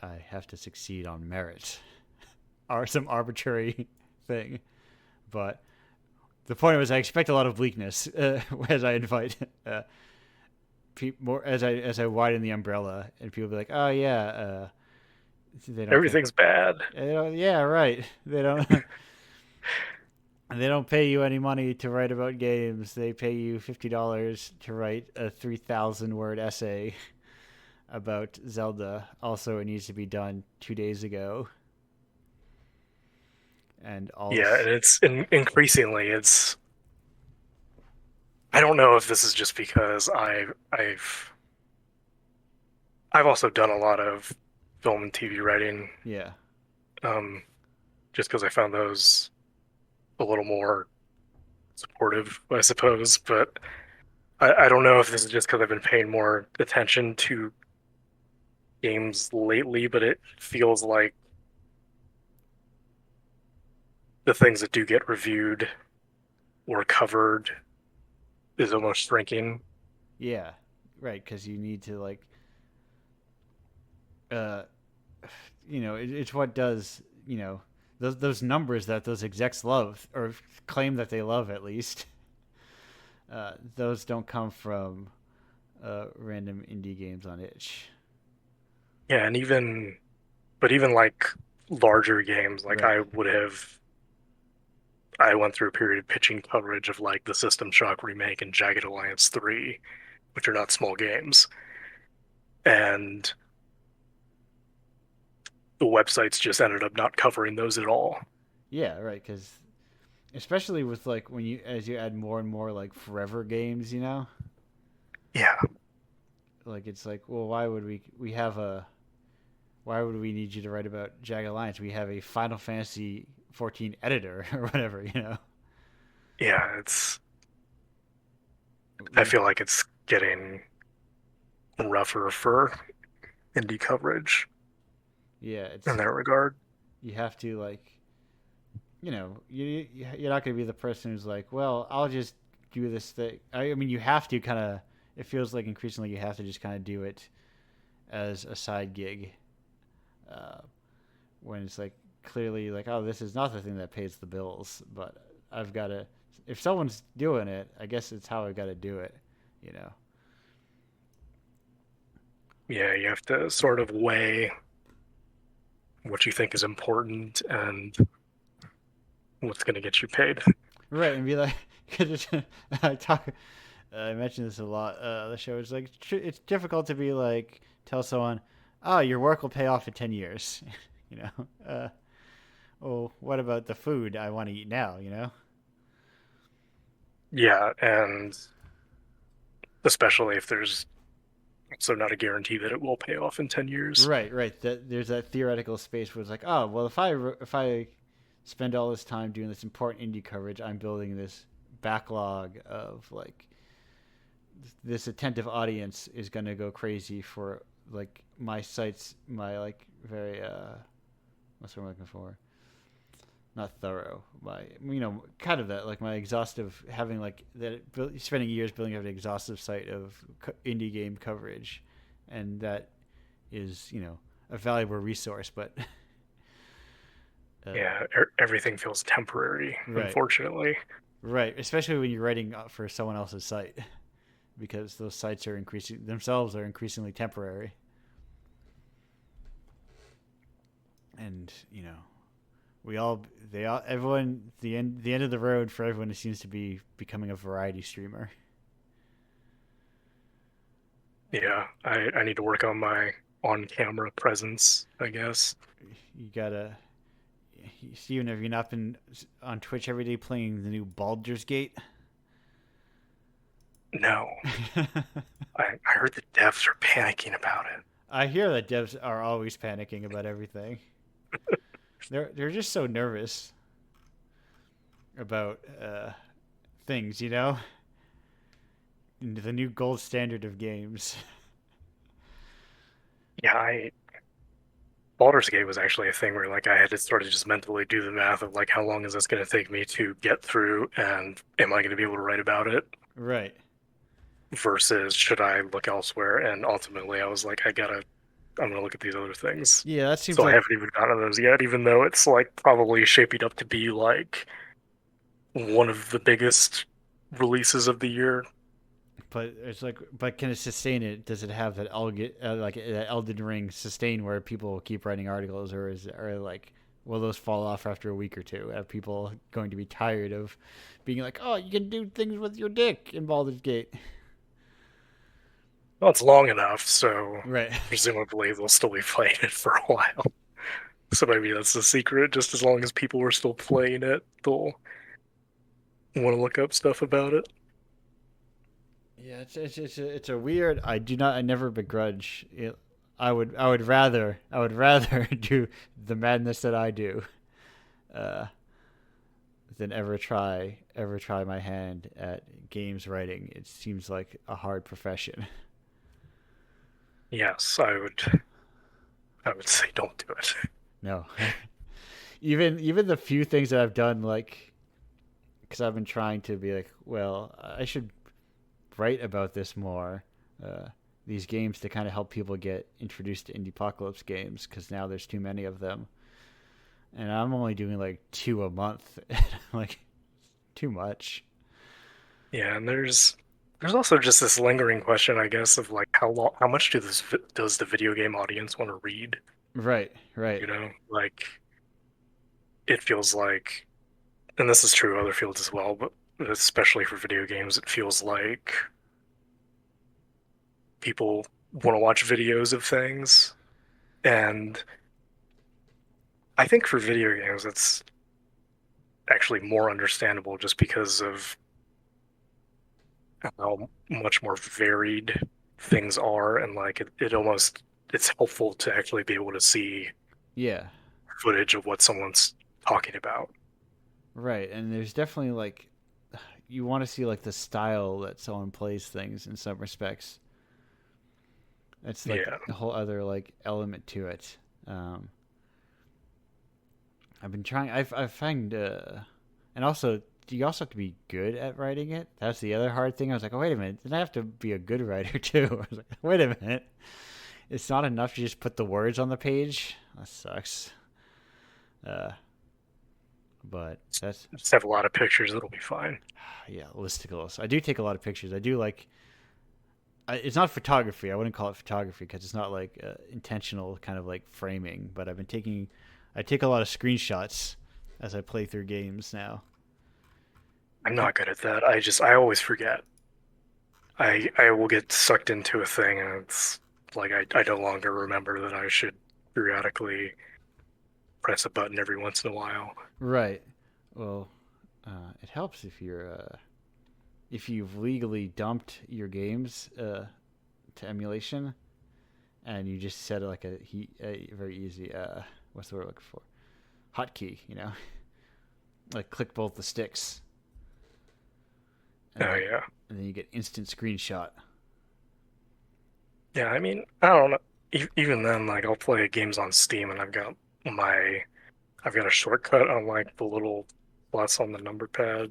have to succeed on merit, or some arbitrary thing. But the point was, I expect a lot of bleakness as I invite more as I widen the umbrella, and people be like, "Oh yeah, everything's bad." Yeah, right. They don't. They don't pay you any money to write about games. They pay you $50 to write a 3,000-word essay about Zelda. Also, it needs to be done 2 days ago. And and it's increasingly it's. I don't know if this is just because I've also done a lot of film and TV writing. Yeah. Just because I found those a little more supportive, I suppose, but I don't know if this is just because I've been paying more attention to games lately, but it feels like the things that do get reviewed or covered is almost shrinking. Yeah, right, because you need to like, it's what does, those numbers that those execs love, or claim that they love at least, those don't come from random indie games on itch. Yeah, and even like larger games, like right. I went through a period of pitching coverage of like the System Shock remake and Jagged Alliance 3, which are not small games. And the websites just ended up not covering those at all. Yeah, right. Because especially with like as you add more and more like forever games, Yeah. like it's like, well, why would we need you to write about Jagged Alliance? We have a Final Fantasy 14 editor or whatever. Yeah, I feel like it's getting rougher for indie coverage. Yeah, in that regard. You have to like, you're not going to be the person who's like, well, I'll just do this thing. I mean, you have to kind of. It feels like increasingly you have to just kind of do it as a side gig. When it's like clearly like, oh, this is not the thing that pays the bills, but I've got to. If someone's doing it, I guess it's how I got to do it. Yeah, you have to sort of weigh what you think is important and what's going to get you paid. Right, and be like, I mentioned this a lot. The show is like it's difficult to be like tell someone, "Oh, your work will pay off in 10 years." Oh, what about the food I want to eat now? Yeah, and especially if there's also not a guarantee that it will pay off in 10 years. Right. There's that theoretical space where it's like, oh, well, if I spend all this time doing this important indie coverage, I'm building this backlog of like this attentive audience is going to go crazy for like my like very what's what I'm looking for, not thorough, my kind of that like my exhaustive having like that spending years building up an exhaustive site of indie game coverage, and that is a valuable resource, but yeah, everything feels temporary, right. Unfortunately. Right, especially when you're writing for someone else's site, because those sites are increasingly temporary, and everyone the end of the road for everyone seems to be becoming a variety streamer. Yeah, I need to work on my on-camera presence, I guess. You gotta. Steven, have you not been on Twitch every day playing the new Baldur's Gate? No. I heard the devs are panicking about it. I hear that devs are always panicking about everything. They're just so nervous about things, the new gold standard of games. Yeah, Baldur's Gate was actually a thing where like I had to sort of just mentally do the math of like how long is this going to take me to get through, and am I going to be able to write about it? Right. Versus should I look elsewhere? And ultimately I was like, I'm going to look at these other things. Yeah, that seems so I haven't even gotten those yet, even though it's like probably shaping up to be like one of the biggest releases of the year. But it's like, but can it sustain it? Does it have that Elden Ring sustain where people will keep writing articles, or like will those fall off after a week or two? Are people going to be tired of being like, oh, you can do things with your dick in Baldur's Gate? Well, it's long enough, so right. Presumably they'll still be playing it for a while. So maybe that's the secret. Just as long as people are still playing it, they'll want to look up stuff about it. Yeah, it's a weird. I never begrudge it. I would rather do the madness that I do, than ever try my hand at games writing. It seems like a hard profession. Yes, I would say don't do it. No. even the few things that I've done, like, because I've been trying to be like, well, I should write about this more, these games, to kind of help people get introduced to Indiepocalypse games, because now there's too many of them, and I'm only doing like 2 a month. Like, too much. Yeah, and there's also just this lingering question, I guess, of like how much does the video game audience want to read? Right. Like it feels like, and this is true of other fields as well, but especially for video games, it feels like people want to watch videos of things. And I think for video games, actually more understandable just because of how much more varied things are, and like it's helpful to actually be able to see footage of what someone's talking about. Right, and there's definitely like you want to see like the style that someone plays things in some respects. It's like a whole other like element to it. I've been trying. I find, and also you also have to be good at writing it. That's the other hard thing. I was like, oh wait a minute, then I have to be a good writer too. I was like, wait a minute, it's not enough to just put the words on the page. That sucks. But that's just have a lot of pictures. It'll be fine. Yeah, listicles. I do take a lot of pictures. I do like. It's not photography. I wouldn't call it photography because it's not like intentional kind of like framing. But I take a lot of screenshots as I play through games now. I'm not good at that. I always forget. I will get sucked into a thing, and it's like I no longer remember that I should periodically press a button every once in a while. Right. Well, it helps if you've legally dumped your games to emulation, and you just set like a very easy what's the word I'm looking for? Hotkey, like click both the sticks. And then you get instant screenshot. Yeah, I mean, I don't know. Even then, like I'll play games on Steam, and I've got a shortcut on like the little plus on the number pad.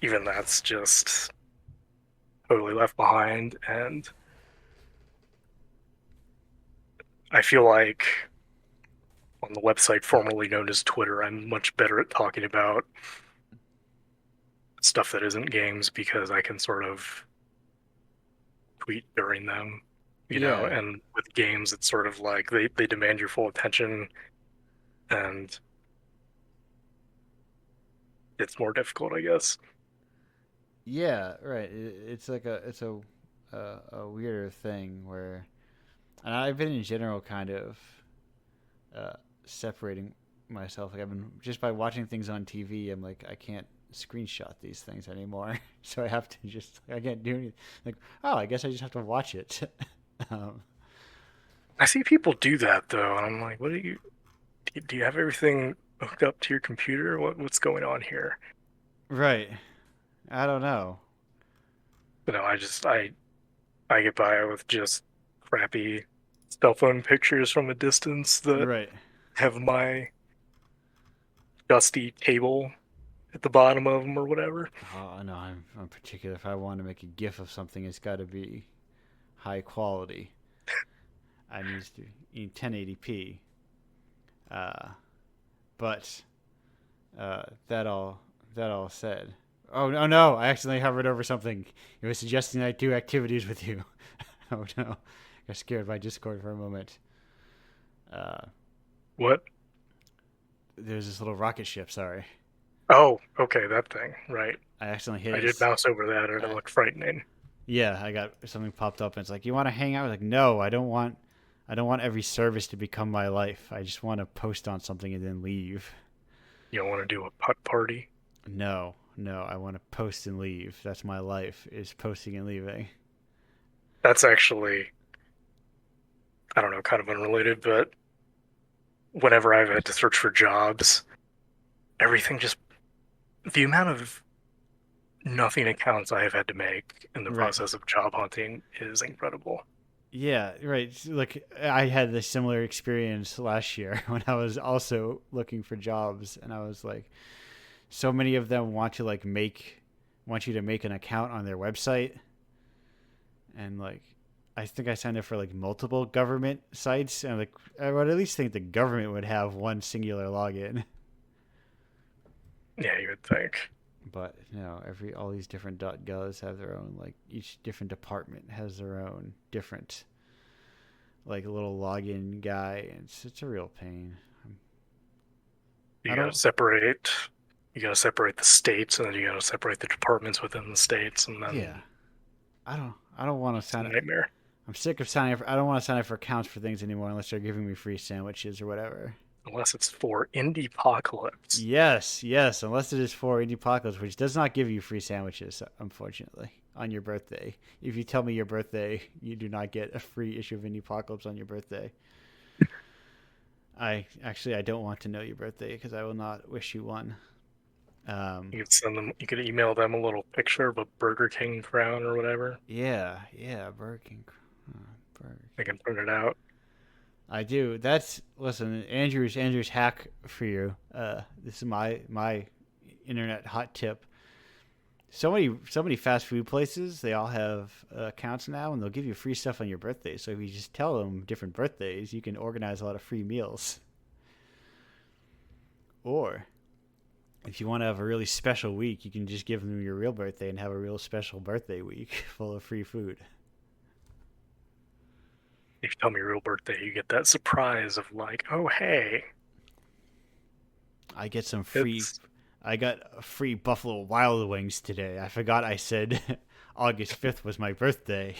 Even that's just totally left behind, and I feel like on the website formerly known as Twitter, I'm much better at talking about stuff that isn't games because I can sort of tweet during them, you know, and with games, it's sort of like they demand your full attention, and it's more difficult, I guess. Yeah, right. It's like a weirder thing where, and I've been in general kind of separating myself. Like I've been just by watching things on TV. I'm like I can't screenshot these things anymore, so I have to I can't do anything. Like I guess I just have to watch it. I see people do that though, and I'm like, what do you have everything hooked up to your computer? What's going on here? Right. I don't know. But no, I get by with just crappy cell phone pictures from a distance that have my dusty table at the bottom of them or whatever. Oh no, I'm particular. If I want to make a GIF of something, it's got to be high quality. I need 1080p. But that all said. Oh no! I accidentally hovered over something. It was suggesting I do activities with you. Oh no! Got scared by Discord for a moment. What? There's this little rocket ship. Sorry. Oh, okay, that thing. Right. I accidentally hit it. I did mouse over that, and it looked frightening. Yeah, I got something popped up, and it's like, you want to hang out? I was like, no, I don't want every service to become my life. I just want to post on something and then leave. You don't want to do a putt party? No, I want to post and leave. That's my life, is posting and leaving. That's actually, I don't know, kind of unrelated, but whenever I've had to search for jobs, everything just, the amount of nothing accounts I have had to make in the process of job hunting is incredible. Yeah, right. Like I had this similar experience last year when I was also looking for jobs, and I was like, so many of them want you to make an account on their website, and like I think I signed up for like multiple government sites, and like I would at least think the government would have one singular login. Yeah, you would think. But no, all these different .govs have their own, like each different department has their own different like little login guy, and it's a real pain. You gotta separate the states, and then you gotta separate the departments within the states, and then I don't want to sign up. Nightmare. I'm sick of signing up. I don't want to sign up for accounts for things anymore unless they're giving me free sandwiches or whatever. Unless it's for Indiepocalypse. Yes, unless it is for Indiepocalypse, which does not give you free sandwiches, unfortunately, on your birthday. If you tell me your birthday, you do not get a free issue of Indiepocalypse on your birthday. I don't want to know your birthday because I will not wish you one. You could send them. You could email them a little picture of a Burger King crown or whatever. Yeah, Burger King. They can print it out. I do. Listen, Andrew's hack for you. This is my internet hot tip. So many fast food places, they all have accounts now, and they'll give you free stuff on your birthday. So if you just tell them different birthdays, you can organize a lot of free meals. Or if you want to have a really special week, you can just give them your real birthday and have a real special birthday week full of free food. If you tell me your real birthday, you get that surprise of like, oh, hey. I get some free... I got free Buffalo Wild Wings today. I forgot I said August 5th was my birthday.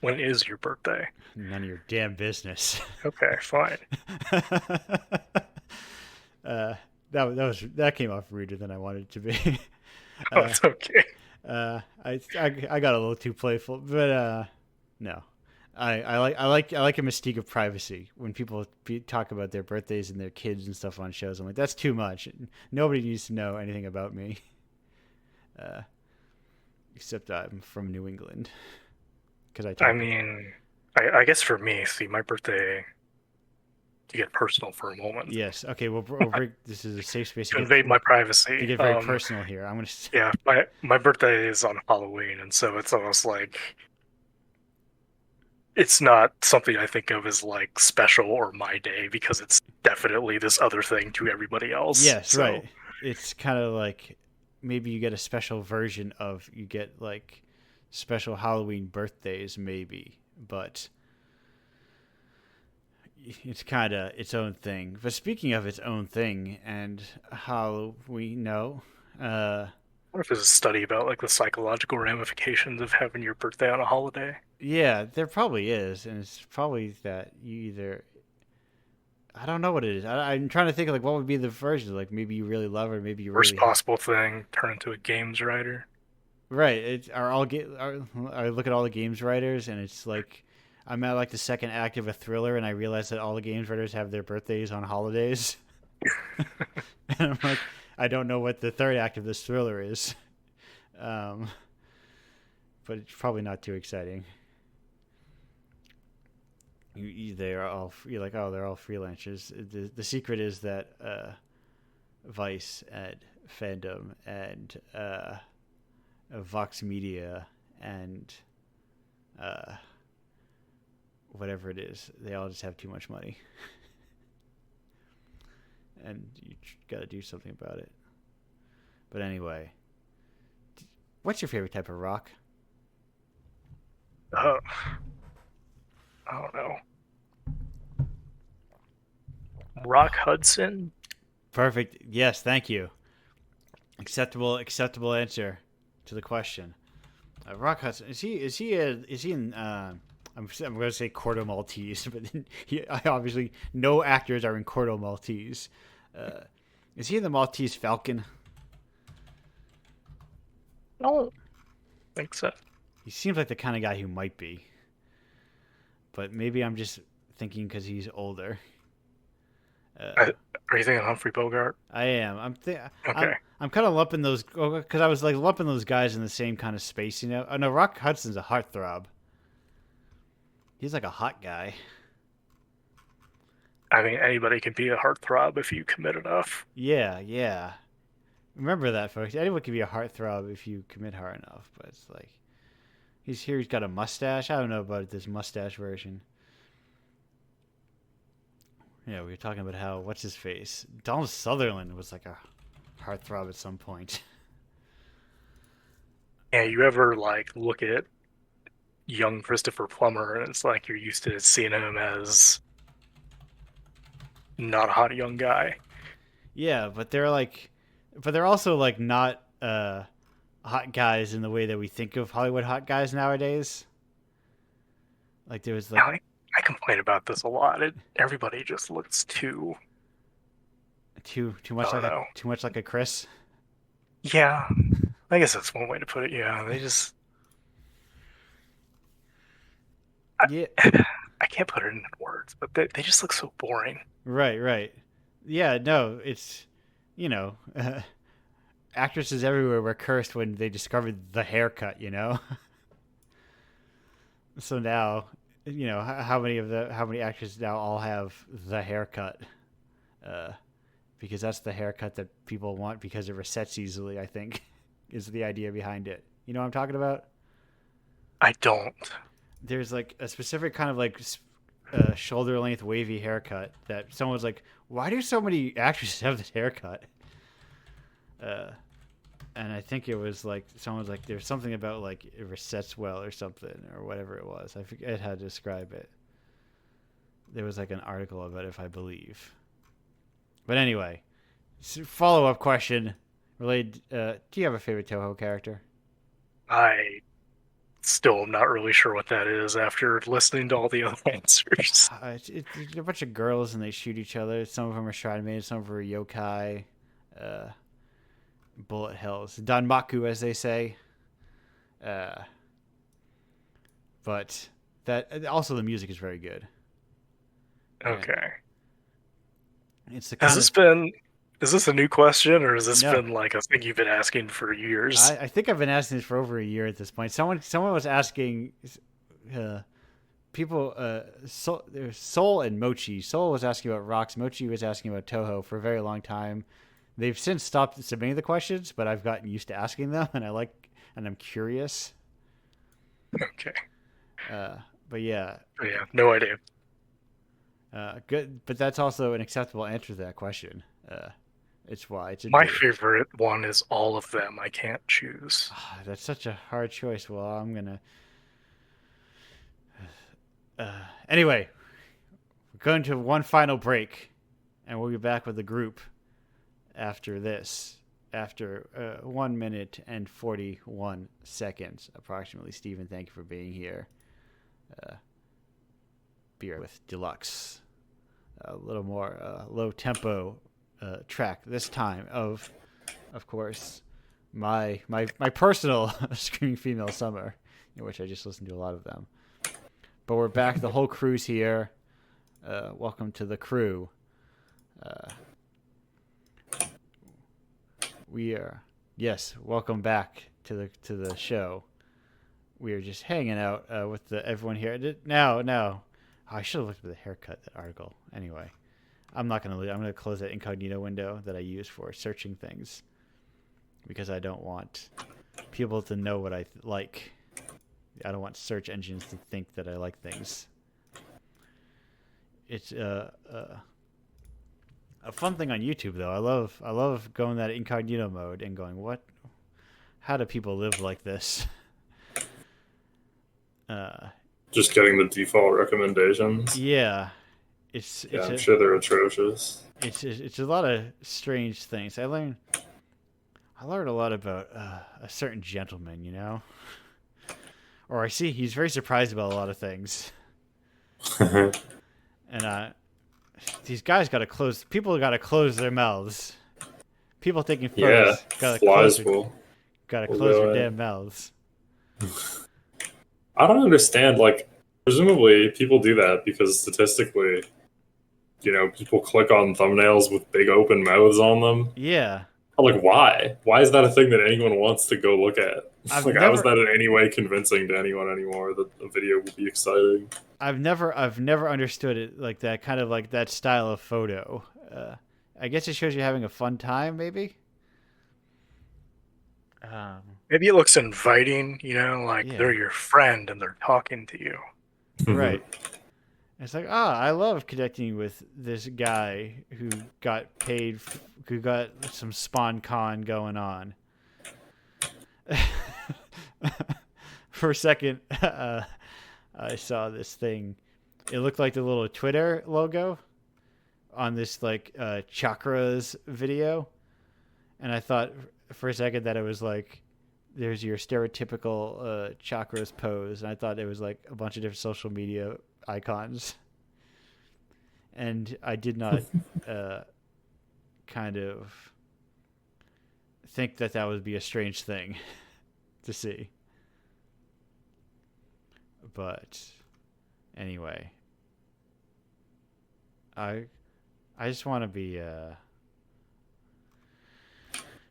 When is your birthday? None of your damn business. Okay, fine. That came off ruder than I wanted it to be. It's okay. I got a little too playful, but no. I like a mystique of privacy. When people talk about their birthdays and their kids and stuff on shows, I'm like, that's too much. Nobody needs to know anything about me, except I'm from New England. I guess for me, see, my birthday, to get personal for a moment. Yes. Okay. Well, this is a safe space to invade my privacy. To get very personal here, I'm gonna. Yeah, my birthday is on Halloween, and so it's almost like. It's not something I think of as like special or my day because it's definitely this other thing to everybody else. Yes, so. Right. It's kind of like maybe you get a special version of you get like special Halloween birthdays maybe, but it's kind of its own thing. But speaking of its own thing and how we know, what if there's a study about like the psychological ramifications of having your birthday on a holiday? Yeah, there probably is, and it's probably that you either... I don't know what it is. I'm trying to think of like what would be the version. Like maybe you really love it, maybe you Worst really... possible thing, turn into a games writer. Right. I look at all the games writers, and it's like I'm at like the second act of a thriller, and I realize that all the games writers have their birthdays on holidays. And I'm like, I don't know what the third act of this thriller is. But it's probably not too exciting. You're like, oh, they're all freelancers. The secret is that Vice and Fandom and Vox Media and whatever it is, they all just have too much money. And you got to do something about it. But anyway, what's your favorite type of rock? I don't know. Rock Hudson? Perfect. Yes, thank you. Acceptable answer to the question. Rock Hudson, is he in I'm going to say Corto Maltese, but obviously no actors are in Corto Maltese. Is he in the Maltese Falcon? I don't think so. He seems like the kind of guy who might be. But maybe I'm just thinking because he's older. Are you thinking Humphrey Bogart? I am. Okay. I'm kind of lumping those because I was like lumping those guys in the same kind of space, you know. Oh no, Rock Hudson's a heartthrob. He's like a hot guy. I mean, anybody can be a heartthrob if you commit enough. Yeah. Remember that, folks. Anyone can be a heartthrob if you commit hard enough. But it's like he's got a mustache. I don't know about this mustache version. Yeah, we were talking about how what's his face? Donald Sutherland was like a heartthrob at some point. Yeah, you ever like look at young Christopher Plummer and it's like you're used to seeing him as not a hot young guy. Yeah, but they're also like not hot guys in the way that we think of Hollywood hot guys nowadays. Like there was like I complain about this a lot. Everybody just looks too much like a Chris. Yeah, I guess that's one way to put it. Yeah, they just. Yeah. I can't put it in words, but they just look so boring. Right. Yeah, no, it's, actresses everywhere were cursed when they discovered the haircut, So now, how many actresses now all have the haircut? Because that's the haircut that people want because it resets easily, I think, is the idea behind it. You know what I'm talking about? I don't. There's like a specific kind of shoulder length wavy haircut that someone's like, why do so many actresses have this haircut? And I think it was like someone's like, there's something about like it resets well or something or whatever it was. I forget how to describe it. There was like an article about it, if I believe. But anyway, follow-up question related. Do you have a favorite Toho character? I still am not really sure what that is after listening to all the other answers. It's a bunch of girls and they shoot each other. Some of them are shrine maidens, some of them are yokai. Bullet hells. Danmaku, as they say. But that also the music is very good. Okay. It's the is this a new question, or has this been like a thing you've been asking for years? I think I've been asking this for over a year at this point. Someone was asking people, Soul and Mochi. Soul was asking about rocks. Mochi was asking about Toho for a very long time. They've since stopped submitting the questions, but I've gotten used to asking them, and I'm curious. Okay. But yeah. Yeah, no idea. Good, but that's also an acceptable answer to that question. It's why my favorite one is all of them. I can't choose. That's such a hard choice. Well, I'm gonna. Anyway, we're going to one final break, and we'll be back with the group after this. After 1 minute and 41 seconds, approximately. Stephen, thank you for being here. Beer with Deluxe. A little more low tempo track this time of course, my personal Screaming Female Summer, in which I just listened to a lot of them. But we're back. The whole crew's here. Welcome to the crew. Welcome back to the show. We are just hanging out with everyone here. Now. I should have looked at the haircut, that article. Anyway, I'm going to close that incognito window that I use for searching things because I don't want people to know what I like. I don't want search engines to think that I like things. It's a fun thing on YouTube, though. I love going that incognito mode and going, how do people live like this? Just getting the default recommendations. Yeah, I'm sure they're atrocious. It's a lot of strange things. I learned a lot about a certain gentleman, or I see he's very surprised about a lot of things. And these guys got to close. People got to close their mouths. People taking photos got to close their damn mouths. I don't understand. Like, presumably people do that because statistically, people click on thumbnails with big open mouths on them. Yeah. Like, why? Why is that a thing that anyone wants to go look at? How is that in any way convincing to anyone anymore that a video will be exciting? I've never understood it like that, kind of like that style of photo. I guess it shows you having a fun time, maybe? Maybe it looks inviting, they're your friend and they're talking to you. Right. It's like, I love connecting with this guy who got paid, who got some Spawn Con going on. For a second, I saw this thing. It looked like the little Twitter logo on this chakras video. And I thought for a second that it was like, there's your stereotypical chakras pose. And I thought it was like a bunch of different social media icons. And I did not kind of think that would be a strange thing to see. But anyway, I just want to be I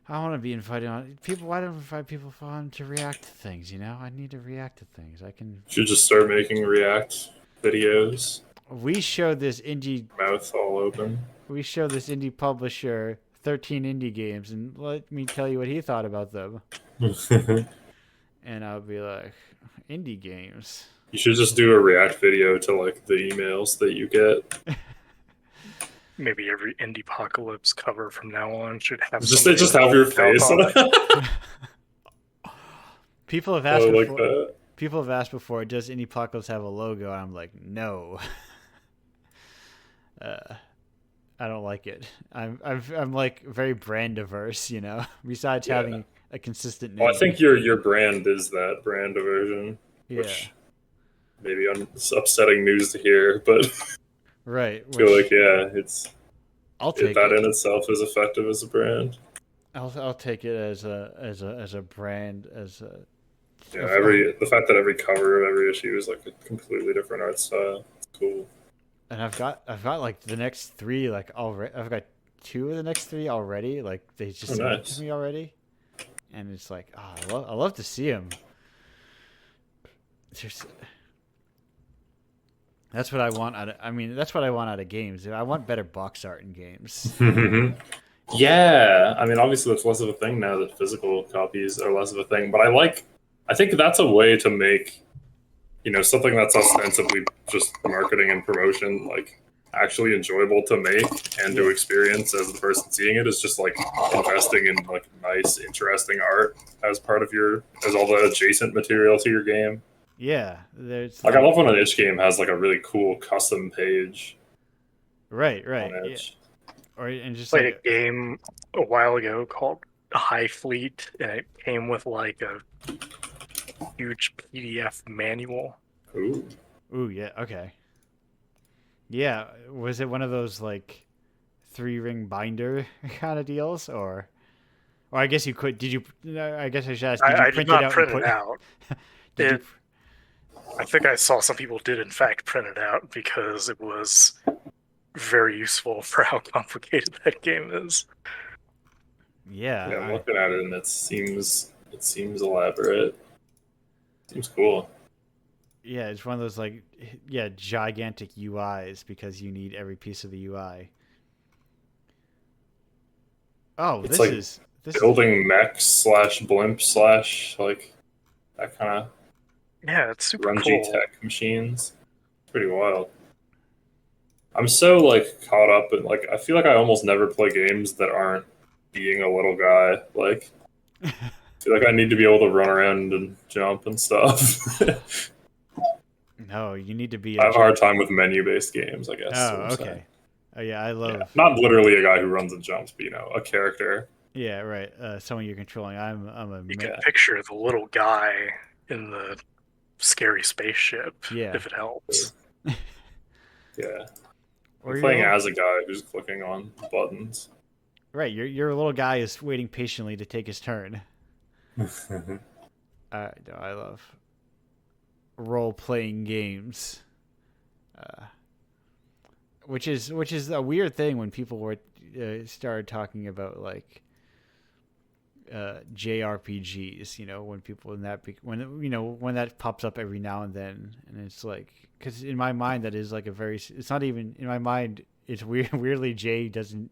want to be invited on people. Why don't I invite people on to react to things? You know, I need to react to things. I can. Should just start making react videos. We showed this indie Mouth all open. We showed this indie publisher 13 indie games, and let me tell you what he thought about them. And I'll be like, indie games. You should just do a react video to like the emails that you get. Maybe every Indiepocalypse cover from now on should have just have your face on it. People have asked before. Like people have asked before, does Indiepocalypse have a logo? And I'm like, no. I don't like it. I'm like very brand diverse, you know. Besides having a consistent name. Well, I think your brand is that brand diversion, which maybe upsetting news to hear, but right. I feel like it's. I'll take that in itself is effective as a brand. I'll take it as a brand the fact that every cover of every issue is like a completely different art style. It's cool. And I've got like the next 3 like already. I've got 2 of the next 3 already. Like they just sent it to me already, and it's like I love to see them. That's what I want that's what I want out of games. I want better box art in games. Yeah, I mean, obviously that's less of a thing now that physical copies are less of a thing. But I think that's a way to make, something that's ostensibly just marketing and promotion, like actually enjoyable to make and to experience as the person seeing it, is just like investing in like nice, interesting art as part of as all the adjacent material to your game. Yeah, there's I love when an itch game has like a really cool custom page. Right. Yeah. Or and just played a game a while ago called High Fleet, and it came with like a huge PDF manual. Ooh, yeah, okay. Yeah, was it one of those like 3-ring binder kind of deals, or I guess you could? Did you? I guess I should ask. Did you print did not it out? Print it out. I think I saw some people did in fact print it out because it was very useful for how complicated that game is. Yeah, I'm looking at it and it seems elaborate. Seems cool. Yeah, it's one of those like gigantic UIs because you need every piece of the UI. Oh, it's this building mechs / blimp / like that kind of. Yeah, it's super grungy cool. Tech machines. It's pretty wild. I'm so like caught up in like I feel like I almost never play games that aren't being a little guy. Like I feel like I need to be able to run around and jump and stuff. No, you need to be. I have a hard time with menu-based games, I guess. Oh, okay. Oh yeah, I love. Not literally a guy who runs and jumps, but a character. Yeah, right. Someone you're controlling. You can picture the little guy in the scary spaceship. Yeah. If it helps. Yeah. Or playing as a guy who's clicking on buttons. Right, your little guy is waiting patiently to take his turn. I love role-playing games, which is a weird thing when people were started talking about like JRPGs. When people when that pops up every now and then, and it's like because in my mind that is like it's not even in my mind. It's weirdly J doesn't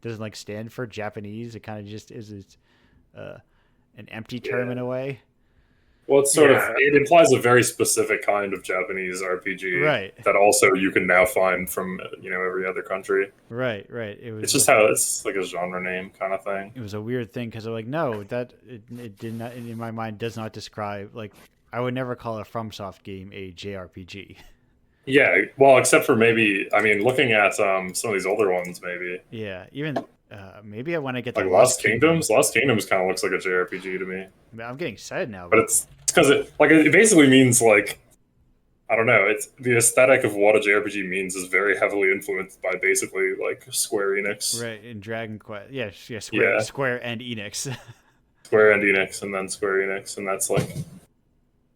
like stand for Japanese. It kind of just is an empty term in a way. Well, it's it implies a very specific kind of Japanese RPG, right? That also you can now find from every other country, right? It's just how it's like a genre name kind of thing. It was a weird thing because I'm like, no, that it did not in my mind does not describe like I would never call a FromSoft game a JRPG. Yeah, well, except for maybe, looking at some of these older ones, maybe. Yeah, even maybe when I get to Lost Kingdoms. Lost Kingdoms kind of looks like a JRPG to me. I'm getting excited now, but it's because it basically means like I don't know. It's the aesthetic of what a JRPG means is very heavily influenced by basically like Square Enix, right? In Dragon Quest, Yeah. Square and Enix. Square and Enix, and then Square Enix, and that's like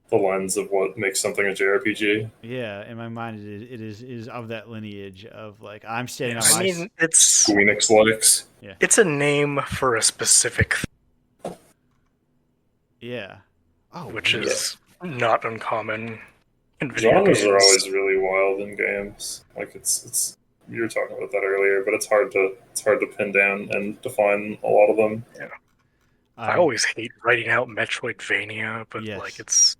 the lens of what makes something a JRPG. Yeah, in my mind, it is of that lineage of like I'm standing on I my. mean, it's Squeenix likes. it's a name for a specific Yeah. Oh, which yeah. is not uncommon in video Genres games. are always really wild in games. Like it's you were talking about that earlier, but it's hard to pin down and define a lot of them. Yeah. I always hate writing out Metroidvania, but Yes. like it's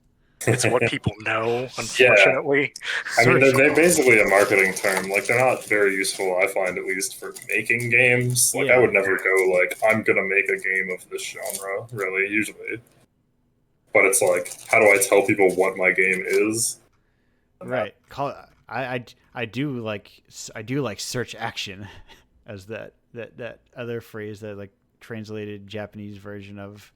what people know, unfortunately. I mean, they're basically a marketing term. Like, they're not very useful, I find, at least for making games. Like, I would never go, like, I'm going to make a game of this genre, really, usually. But it's like, how do I tell people what my game is? Right. I do like search action as that other phrase, that like translated Japanese version of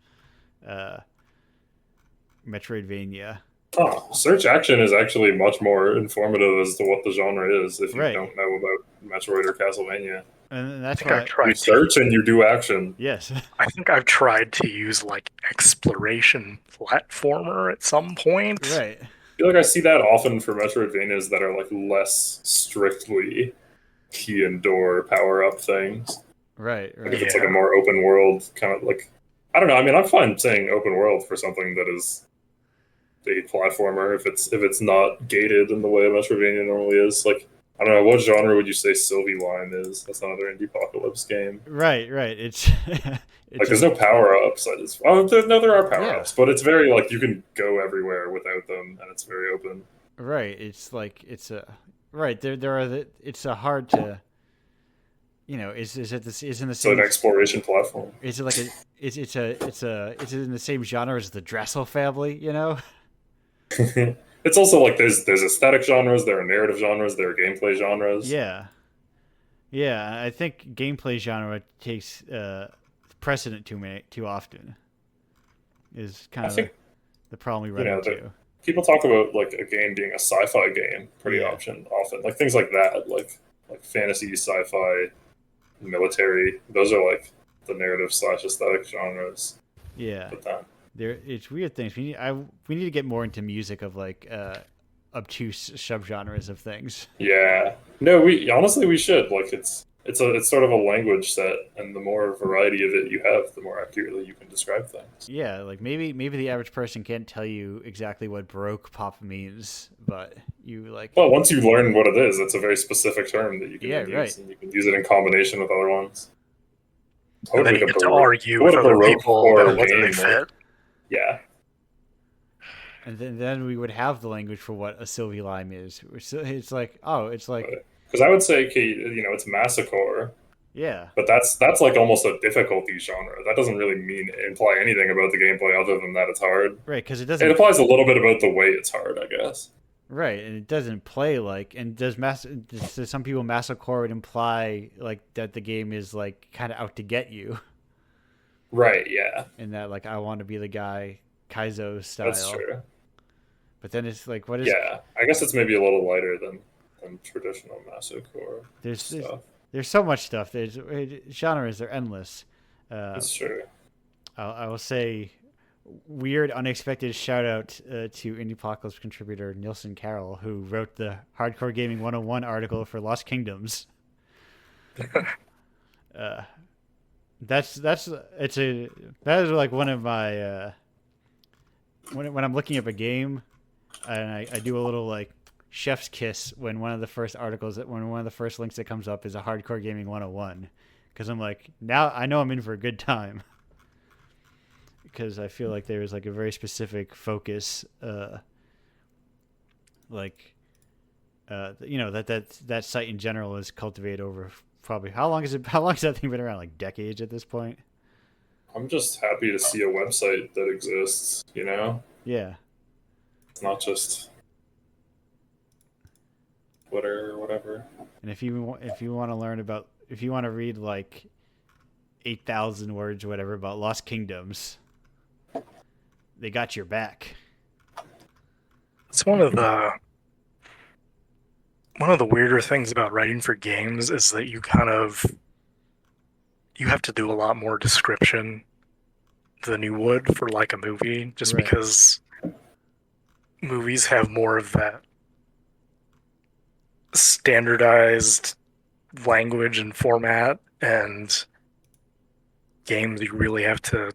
Metroidvania. Oh, search action is actually much more informative as to what the genre is if you don't know about Metroid or Castlevania. And that's why you search and you do action. Yes. I think I've tried to use like exploration platformer at some point. Right. I feel like I see that often for Metroidvanias that are like less strictly key and door power up things. Right. Like if it's like a more open world kind of like, I don't know. I mean, I'm fine saying open world for something that is a platformer if it's not gated in the way a Metroidvania normally is. Like, I don't know, what genre would you say Sylvie Lime is? That's another Indiepocalypse game. Right. It's like there's no power ups. There are power ups, but it's very like you can go everywhere without them, and it's very open. Right. It's like it's a it's a hard to. Is it in the same? It's an exploration platform. Is it like it's in the same genre as the Dressel family? It's also like there's aesthetic genres, there are narrative genres, there are gameplay genres. Yeah. I think gameplay genre takes precedent too often. Is kind of the problem we run into. People talk about like a game being a sci-fi game pretty often, like things like that, like fantasy, sci-fi, military. Those are like the narrative / aesthetic genres. Yeah. But then it's weird things. We need to get more into music of like obtuse subgenres of things. Yeah. No, we should. Like it's sort of a language set, and the more variety of it you have, the more accurately you can describe things. Yeah, like maybe the average person can't tell you exactly what Baroque pop means, but you like. Well, once you learn what it is, it's a very specific term that you can use, and you can use it in combination with other ones. And then you get to argue with other people about whether they fit. Yeah. And then we would have the language for what a Sylvie Lime is. It's like, because I would say, it's masocore. Yeah. But that's like almost a difficulty genre. That doesn't really imply anything about the gameplay other than that it's hard. Right, because it doesn't. It implies a little bit about the way it's hard, I guess. Right, and it doesn't play like. And does some people masocore would imply like that the game is like kind of out to get you. Right. Yeah. And that like I want to be the guy, Kaizo style. That's true. But then it's like, what is? Yeah, I guess it's maybe a little lighter than traditional masocore. There's so much stuff. There's genres are endless. That's true. I will say, weird, unexpected shout out to Indiepocalypse contributor Nielsen Carroll, who wrote the Hardcore Gaming 101 article for Lost Kingdoms. That is like one of my when I'm looking up a game, and I do a little like chef's kiss when one of the first links that comes up is a Hardcore Gaming 101, because I'm like, now I know I'm in for a good time, because I feel like there is like a very specific focus, that site in general is cultivated over probably how long has that thing been around? Like decades at this point. I'm just happy to see a website that exists, Yeah. It's not just Twitter or whatever. And if you want to learn about, if you want to read like 8,000 words or whatever about Lost Kingdoms, they got your back. It's one of the one of the weirder things about writing for games is that you have to do a lot more description than you would for like a movie, just because movies have more of that standardized language and format, and games you really have to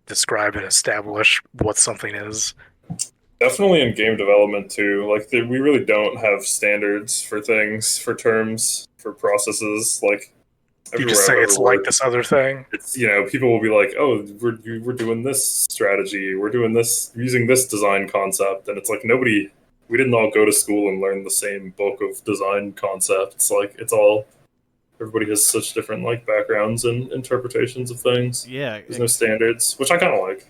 describe and establish what something is. Definitely in game development too. Like we really don't have standards for things, for terms, for processes. Like you just say it's like this other thing. It's, you know, people will be like, "Oh, we're doing this strategy. We're doing this using this design concept," and it's like we didn't all go to school and learn the same book of design concepts. Like everybody has such different like backgrounds and interpretations of things. Yeah, there's no standards, which I kind of like.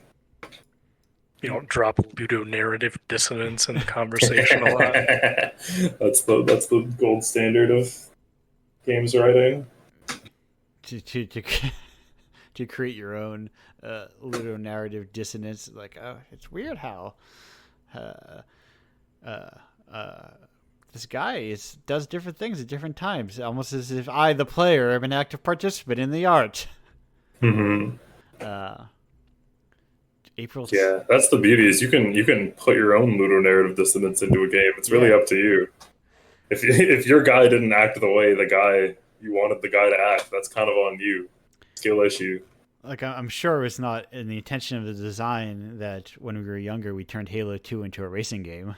You don't drop ludonarrative dissonance in the conversation a lot. That's the gold standard of games writing. To create your own ludonarrative dissonance, like, oh, it's weird how this guy does different things at different times, almost as if I, the player, am an active participant in the art. Mm-hmm. April. Yeah, that's the beauty, is you can put your own ludonarrative dissonance into a game. It's really up to you. If your guy didn't act the way you wanted the guy to act, that's kind of on you. Skill issue. Like, I'm sure it's not in the intention of the design that when we were younger we turned Halo 2 into a racing game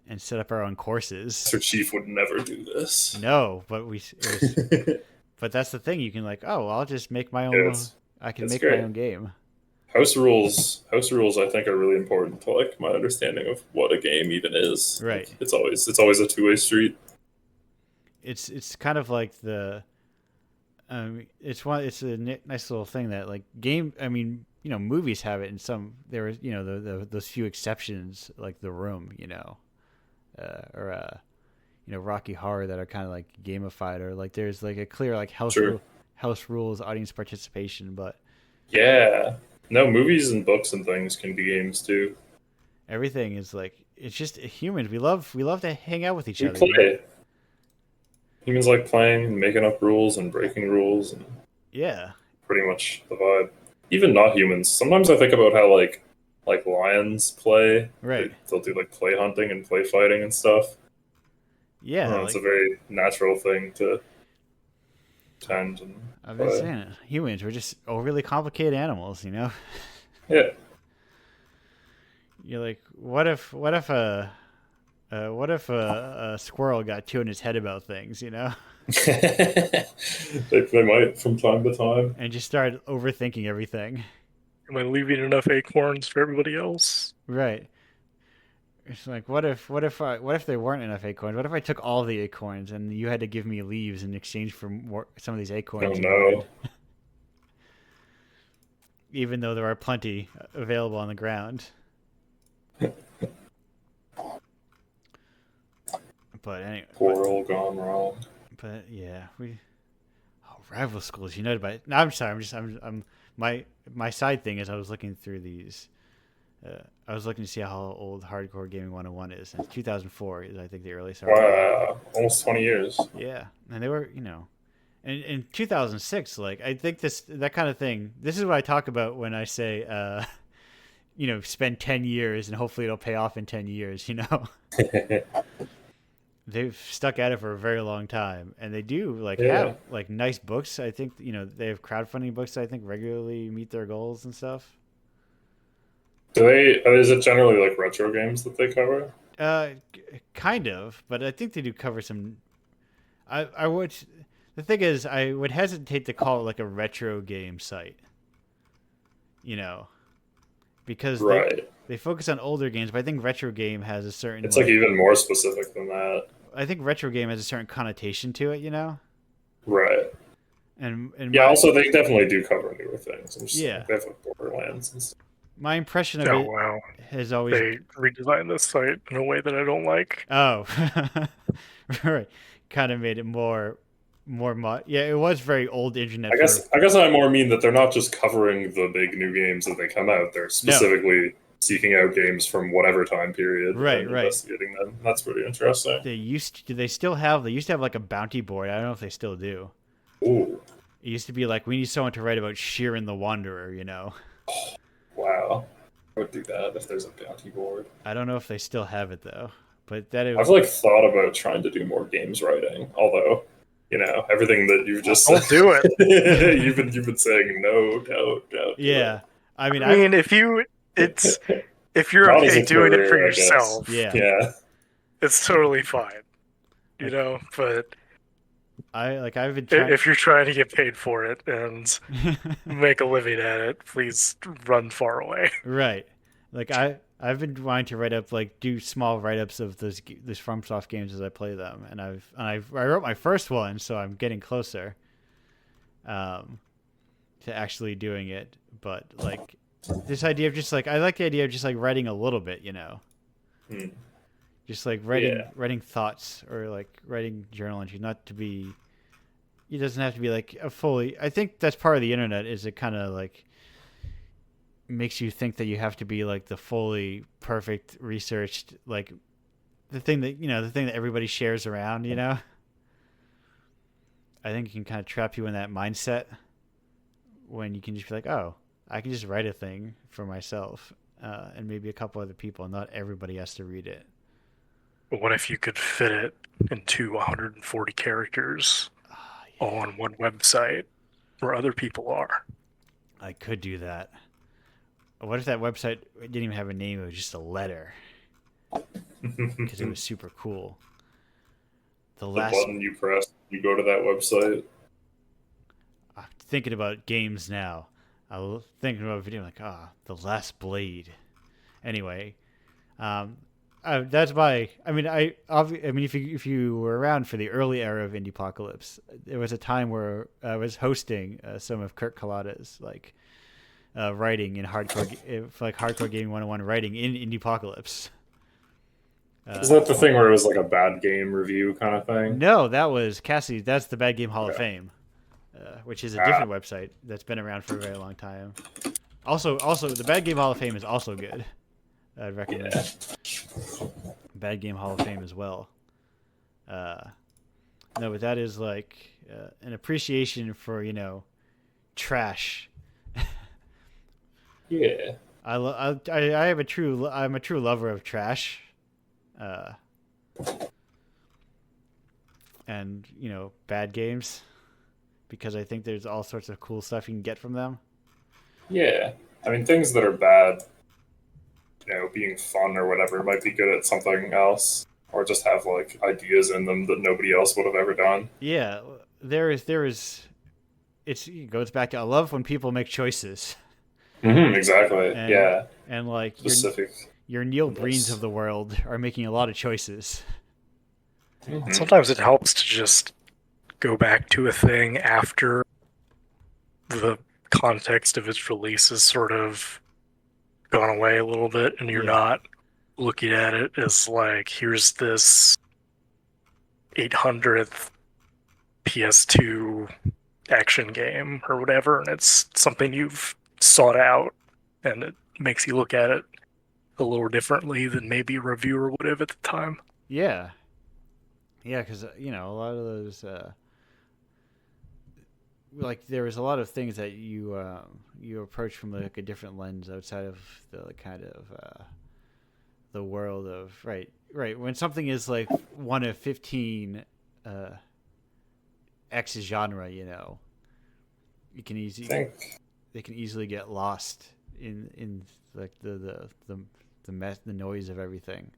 and set up our own courses. Sir Chief would never do this. No, but but that's the thing. You can I'll just make my own. I can make my own game. House rules, I think, are really important to my understanding of what a game even is. Right. It's always a two-way street. It's kind of like the. It's a nice little thing that game. I mean, movies have it in some. There was those few exceptions like The Room, or Rocky Horror that are kind of gamified, or there's a clear house rules, audience participation, but no, movies and books and things can be games too. Everything is it's just humans. We love to hang out with each other. Play. Humans like playing and making up rules and breaking rules, and pretty much the vibe. Even not humans. Sometimes I think about how like lions play. Right. They'll do play hunting and play fighting and stuff. Yeah, it's a very natural thing to tend. And I've been saying it. Humans, we're just overly complicated animals, Yeah. You're like, what if a squirrel got two in his head about things, they might from time to time, and just start overthinking everything. Am I leaving enough acorns for everybody else? Right. It's like, what if there weren't enough acorns? What if I took all the acorns and you had to give me leaves in exchange for some of these acorns? Oh no! Even though there are plenty available on the ground. But anyway, Coral gone wrong. But rival schools united by. No, I'm sorry. My side thing is I was looking through these. I was looking to see how old Hardcore Gaming 101 is. And 2004 is, I think, the earliest. Wow, almost 20 years. Yeah, and they were, in 2006. I think that kind of thing. This is what I talk about when I say, spend 10 years and hopefully it'll pay off in 10 years. They've stuck at it for a very long time, and they do have nice books. I think they have crowdfunding books that I think regularly meet their goals and stuff. Is it generally retro games that they cover? Kind of, but I think they do cover some. I would. The thing is, I would hesitate to call it a retro game site. Because they focus on older games, but I think retro game has a certain. It's even more specific than that. I think retro game has a certain connotation to it, Right. And also they definitely do cover newer things. They have Borderlands and stuff. My impression of it has always... They redesigned this site in a way that I don't like. Oh. Right. Kind of made it more it was very old internet. I guess I more mean that they're not just covering the big new games that they come out. They're specifically seeking out games from whatever time period and Right. investigating them. That's pretty interesting. They used to have like a bounty board. I don't know if they still do. Ooh. It used to be like, we need someone to write about Sheeran the Wanderer, you know? Wow. I would do that if there's a bounty board. I don't know if they still have it, though. But I've like thought about trying to do more games writing, although, you know, everything that you've just Don't do it. you've been saying no, don't. Yeah. I mean, if you're okay doing it for yourself, yeah, it's totally fine. You know, but I've been trying... if you're trying to get paid for it and make a living at it, please run far away. Right. Like I've been wanting to write up, like, do small write-ups of those FromSoft games as I play them, and I wrote my first one, so I'm getting closer to actually doing it. But like this idea of just like, I like the idea of just like writing a little bit, you know, just like writing thoughts or like writing journal entries, not to be. It doesn't have to be like a fully. I think that's part of the internet, is it kind of like makes you think that you have to be like the fully perfect researched, like the thing that everybody shares around, you know. I think it can kind of trap you in that mindset when you can just be like, oh, I can just write a thing for myself and maybe a couple other people, and not everybody has to read it. But what if you could fit it into 140 characters all on one website where other people are? I could do that. What if that website didn't even have a name? It was just a letter. Because it was super cool. The button you press, you go to that website. I'm thinking about games now. I was thinking about a video like, The Last Blade. Anyway, that's my. I mean, if you were around for the early era of Indiepocalypse, there was a time where I was hosting some of Kurt Kalada's writing in hardcore gaming 101 writing in Indiepocalypse. Is that the thing where it was like a bad game review kind of thing? No, that was Cassie. That's the Bad Game Hall of Fame, which is a different website that's been around for a very long time. Also, the Bad Game Hall of Fame is also good. I'd recommend Bad Game Hall of Fame as well. No, but that is like an appreciation for, trash. Yeah. I'm a true lover of trash. And bad games, because I think there's all sorts of cool stuff you can get from them. Yeah, I mean, things that are bad, being fun or whatever, might be good at something else, or just have like ideas in them that nobody else would have ever done. Yeah, there is. It goes back to, I love when people make choices. Exactly. And like specific. Your Neil Breens of the world are making a lot of choices. Sometimes it helps to just go back to a thing after the context of its release has sort of gone away a little bit, and you're not looking at it as like, here's this 800th PS2 action game or whatever, and it's something you've sought out, and it makes you look at it a little differently than maybe a reviewer would have at the time. Yeah, because a lot of those, like, there was a lot of things that you approach from like a different lens outside of the kind of the world of right. When something is like one of 15 X genre, you can they can easily get lost in like the mess, the noise of everything.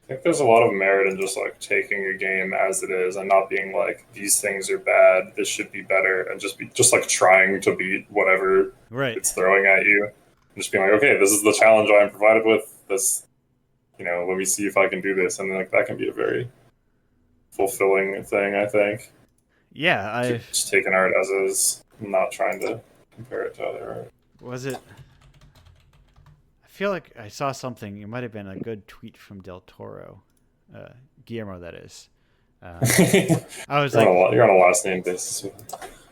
I think there's a lot of merit in just like taking a game as it is and not being like, these things are bad, this should be better, and just like trying to beat whatever it's throwing at you. And just being like, okay, this is the challenge I'm provided with. This, let me see if I can do this, and like that can be a very fulfilling thing, I think. Yeah, just taking art as is, not trying to compare it to other art. Was it? I feel like I saw something. It might have been a good tweet from Del Toro, Guillermo, that is. I was you're on a last name basis.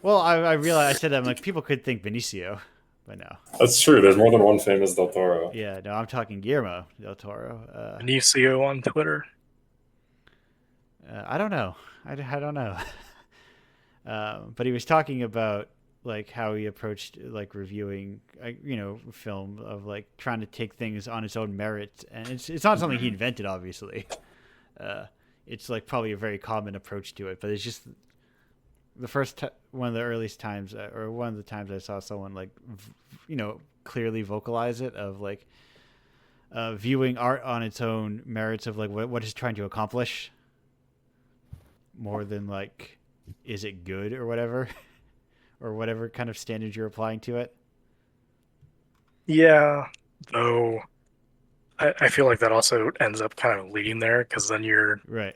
Well, I realized I said that, I'm like, people could think Benicio, But no. That's true. There's more than one famous Del Toro. Yeah, no, I'm talking Guillermo del Toro. Benicio on Twitter. I don't know. I don't know. But he was talking about like how he approached like reviewing, film, of like trying to take things on its own merit, and it's not something he invented, obviously. It's like probably a very common approach to it, but it's just the one of the earliest times, or one of the times I saw someone like, clearly vocalize it, of like viewing art on its own merits of like what it's trying to accomplish, more than like, is it good or whatever, or whatever kind of standards you're applying to it. Yeah, though I feel like that also ends up kind of leading there, because then you're right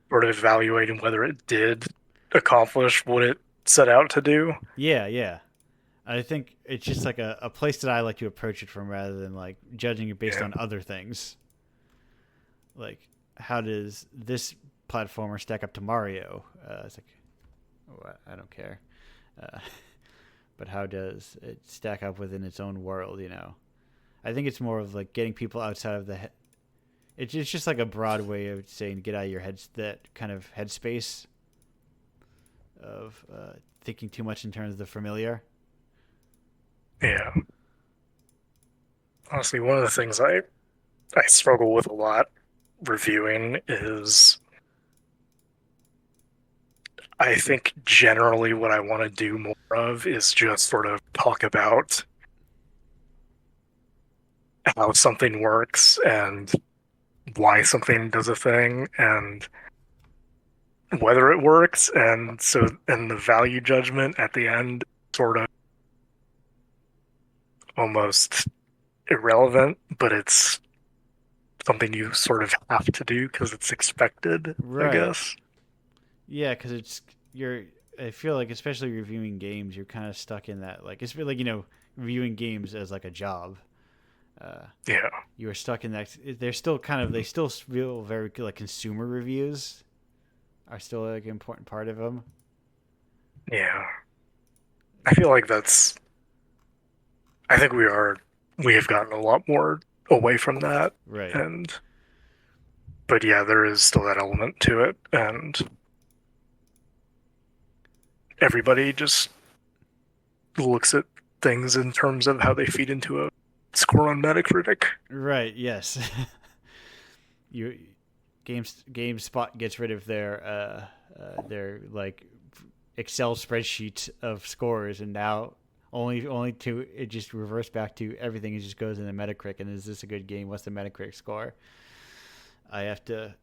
sort of evaluating whether it did accomplish what it set out to do. Yeah. I think it's just like a place that I like to approach it from, rather than like judging it based on other things. Like, how does this platformer stack up to Mario? It's like, I don't care. But how does it stack up within its own world, I think it's more of like getting people outside of the it's just like a broad way of saying get out of your heads, that kind of headspace of thinking too much in terms of the familiar. Yeah. Honestly, one of the things I struggle with a lot reviewing is, I think generally what I want to do more of is just sort of talk about how something works and why something does a thing and whether it works, and the value judgment at the end sort of almost irrelevant, but it's something you sort of have to do because it's expected, right. I guess. Yeah, because I feel like, especially reviewing games, you're kind of stuck in that, like, it's like, reviewing games as like a job. Yeah. You are stuck in that. They still feel very like consumer reviews are still like an important part of them. Yeah. I feel like I think we have gotten a lot more away from that. Right. But yeah, there is still that element to it, and everybody just looks at things in terms of how they feed into a score on Metacritic. Right. Yes. GameSpot gets rid of their like Excel spreadsheet of scores, and now it just reverts back to everything. It just goes into Metacritic, and is this a good game? What's the Metacritic score? I have to.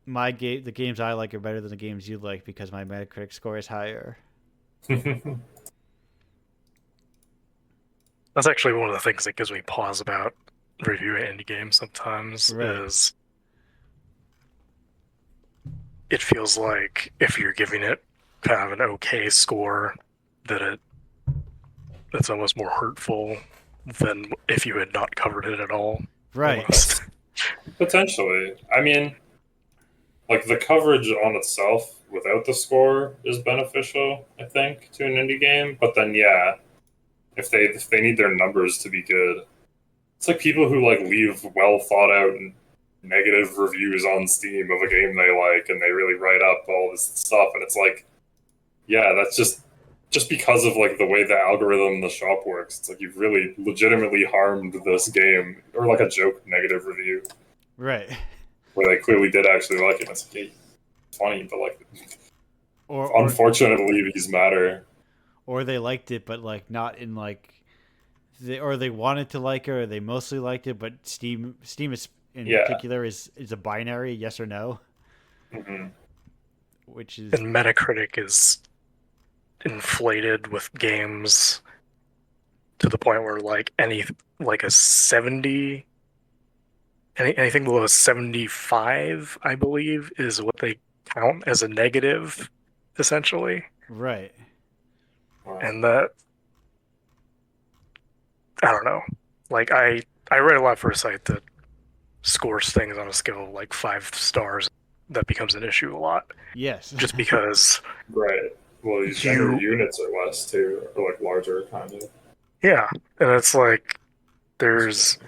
The games I like are better than the games you like because my Metacritic score is higher. That's actually one of the things that gives me pause about reviewing indie games sometimes, right. Is it feels like if you're giving it kind of an okay score, that it's almost more hurtful than if you had not covered it at all. Right. Potentially. I mean, like, the coverage on itself without the score is beneficial, I think, to an indie game. But then, yeah, if they need their numbers to be good, it's like people who like leave well thought out negative reviews on Steam of a game they like, and they really write up all this stuff, and it's like, yeah, that's just because of like the way the algorithm in the shop works. It's like you've really legitimately harmed this game, or like a joke negative review, right? Where they clearly did actually like it. It's like, hey, funny, but like, unfortunately, these matter. Or they liked it, but like not in like, they wanted to like it, or they mostly liked it, but Steam is in particular is a binary, yes or no. Mm-hmm. Which is, and Metacritic is inflated with games to the point where like a 70, anything below a 75, I believe, is what they count as a negative, essentially. Right. And that, I don't know. Like, I write a lot for a site that scores things on a scale of like 5 stars. That becomes an issue a lot. Yes. Just because. Right. Well, these units are less too, or like larger, kind of. Yeah, and it's like there's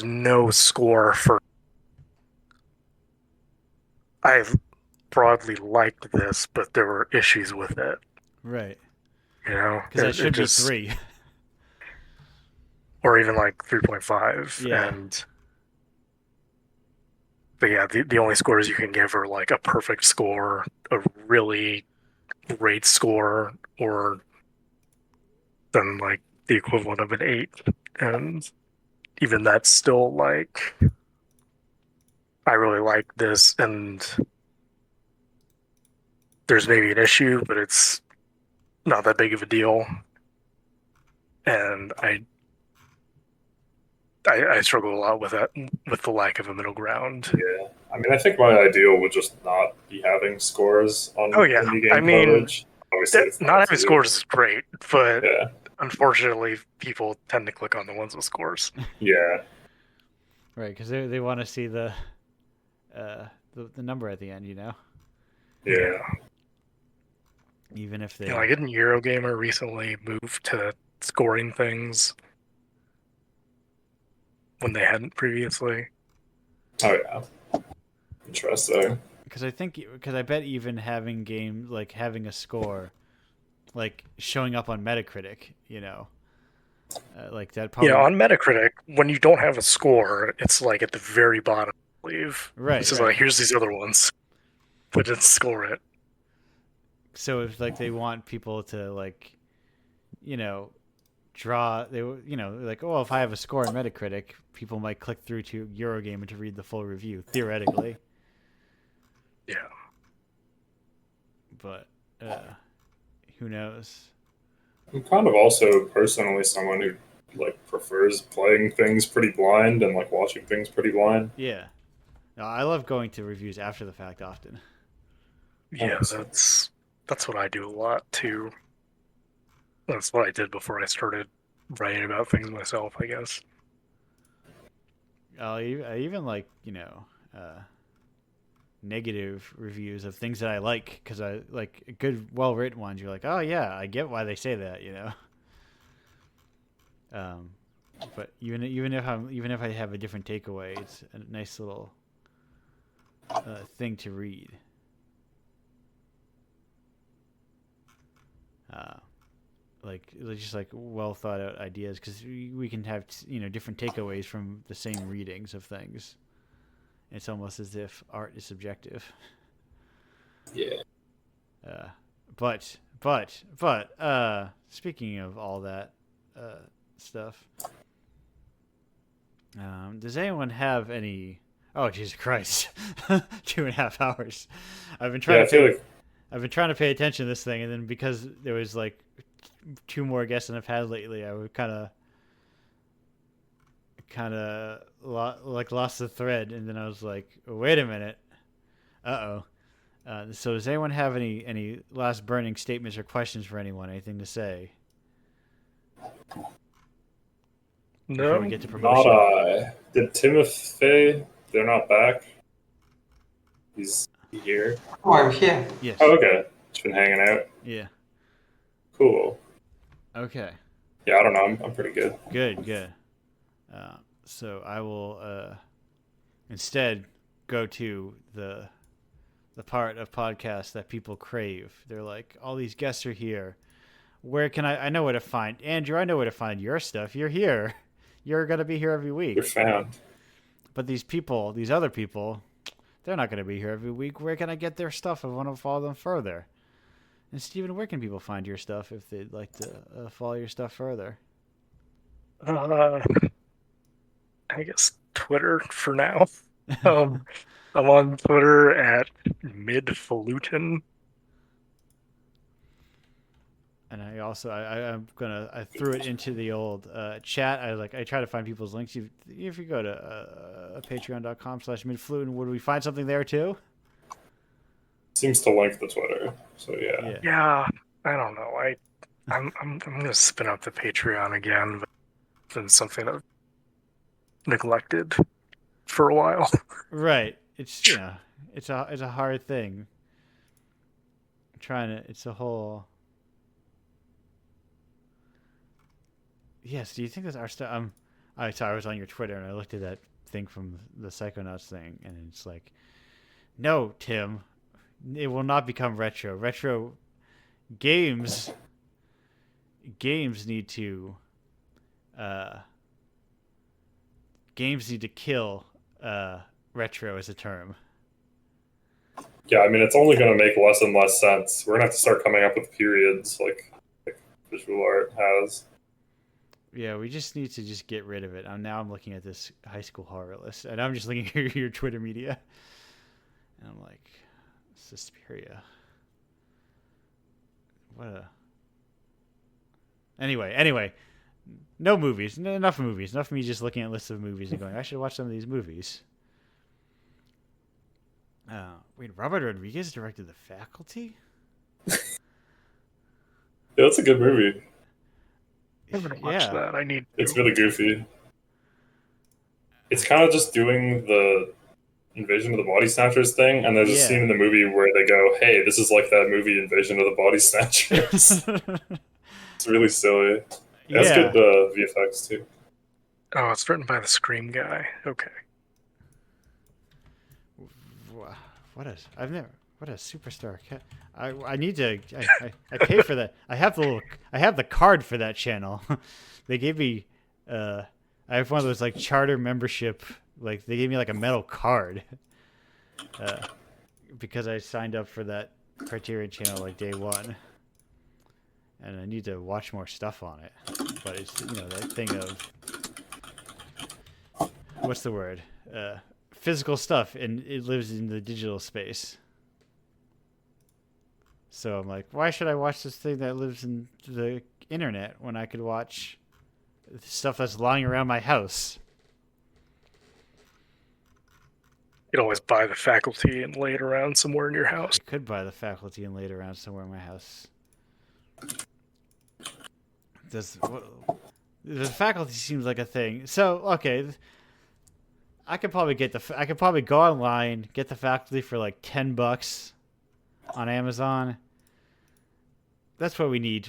no score for I broadly liked this, but there were issues with it. Right. You know, Because that should be just 3. or even like 3.5. Yeah. But yeah, the only scores you can give are like a perfect score, a really great score, or then like the equivalent of an 8. And even that's still like, I really like this, and there's maybe an issue, but it's not that big of a deal. And I struggle a lot with that, with the lack of a middle ground. Yeah, I mean, I think my ideal would just not be having scores on indie game coverage. Obviously, it's not having scores is great, but yeah, unfortunately, people tend to click on the ones with scores. Yeah. Right, because they want to see the number at the end, you know? Yeah. Even if they... You know, like, didn't Eurogamer recently move to scoring things when they hadn't previously? Oh, yeah. Interesting. Because I bet even having games, like, having a score, like, showing up on Metacritic, you know, like that probably... Yeah, on Metacritic, when you don't have a score, it's, like, at the very bottom, I believe. Right, It's just right. like, here's these other ones, but didn't score it. So if, like, they want people to, like, you know, like, oh, if I have a score on Metacritic, people might click through to Eurogamer to read the full review, theoretically. Yeah. But who knows? I'm kind of also personally someone who like prefers playing things pretty blind and like watching things pretty blind. Yeah. No, I love going to reviews after the fact often. Yeah, that's what I do a lot too. That's what I did before I started writing about things myself, I guess. I even like, you know, negative reviews of things that I like, because I like good, well-written ones. You're like, oh yeah, I get why they say that, you know. But even if I have a different takeaway, it's a nice little thing to read. Like just like well thought out ideas, because we can have, you know, different takeaways from the same readings of things. It's almost as if art is subjective. Yeah. But speaking of all that stuff, does anyone have any? Oh, Jesus Christ! 2.5 hours. I've been trying to pay attention to this thing, and then because there was like 2 more guests than I've had lately, I would kind of lost the thread, and then I was like, wait a minute, so does anyone have any last burning statements or questions for anyone? Anything to say? No, before we get to promotion? Not I. Did Timothy? They're not back. He's here. Oh, I'm here. Yes. Oh, okay. Just been hanging out. Yeah. Cool. Okay. Yeah, I don't know. I'm pretty good. Good. So I will instead go to the part of podcasts that people crave. They're like, all these guests are here. Where can I know where to find Andrew? I know where to find your stuff. You're here. You're gonna be here every week. You're found. But these other people, they're not gonna be here every week. Where can I get their stuff if I want to follow them further? And Steven, where can people find your stuff if they'd like to follow your stuff further? I guess Twitter for now. I'm on Twitter at midfalutin. And I also I threw it into the old chat. I try to find people's links. If you go to patreon.com/midflutin, would we find something there too? Seems to link the Twitter. So yeah. Yeah, I don't know. I'm gonna spin up the Patreon again, but it's been something I've neglected for a while. Right. It's it's a hard thing. It's a whole Yes. Do you think that's our stuff? I sorry, I was on your Twitter and I looked at that thing from the Psychonauts thing, and it's like, no, Tim, it will not become retro. Retro games need to kill retro as a term. Yeah, I mean, it's only going to make less and less sense. We're going to have to start coming up with periods like visual art has. Yeah, we just need to just get rid of it. Now I'm looking at this high school horror list, and I'm just looking at your Twitter media, and I'm like, Suspiria. What a... Anyway, no movies. Enough movies. Enough of me just looking at lists of movies and going, I should watch some of these movies. Wait, Robert Rodriguez directed The Faculty? Yeah, that's a good movie. I haven't watched that. I need. It's really goofy. It's kind of just doing the Invasion of the Body Snatchers thing, and there's a scene in the movie where they go, "Hey, this is like that movie Invasion of the Body Snatchers." It's really silly. It has good VFX too. Oh, it's written by the Scream guy. Okay. What a superstar. I need to. I pay for that. I have the card for that channel. They gave me. I have one of those like charter membership. Like they gave me like a metal card. Because I signed up for that Criterion channel like day one. And I need to watch more stuff on it. But it's that thing of what's the word? Physical stuff, and it lives in the digital space. So I'm like, why should I watch this thing that lives in the internet when I could watch stuff that's lying around my house? You could always buy The Faculty and lay it around somewhere in your house. I could buy The Faculty and lay it around somewhere in my house. The Faculty seems like a thing. So okay, I could probably go online, get The Faculty for like $10 on Amazon. That's what we need.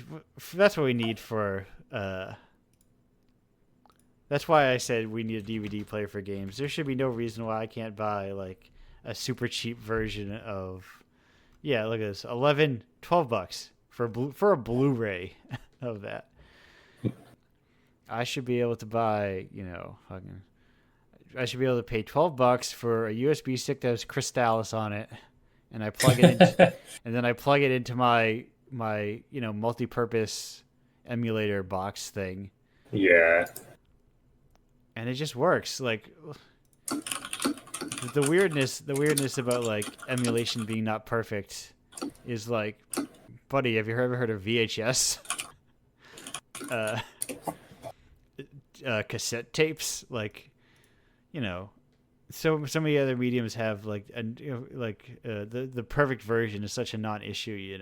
That's what we need for. That's why I said we need a DVD player for games. There should be no reason why I can't buy like a super cheap version of. Yeah, look at this. $12 for a Blu-ray of that. I should be able to buy, I should be able to pay $12 for a USB stick that has Crystallis on it, and I plug it in, and then I plug it into my multi-purpose emulator box thing. Yeah. And it just works. Like the weirdness about like emulation being not perfect is like, buddy, have you ever heard of VHS? Cassette tapes, like, so many other mediums have like the perfect version is such a non-issue,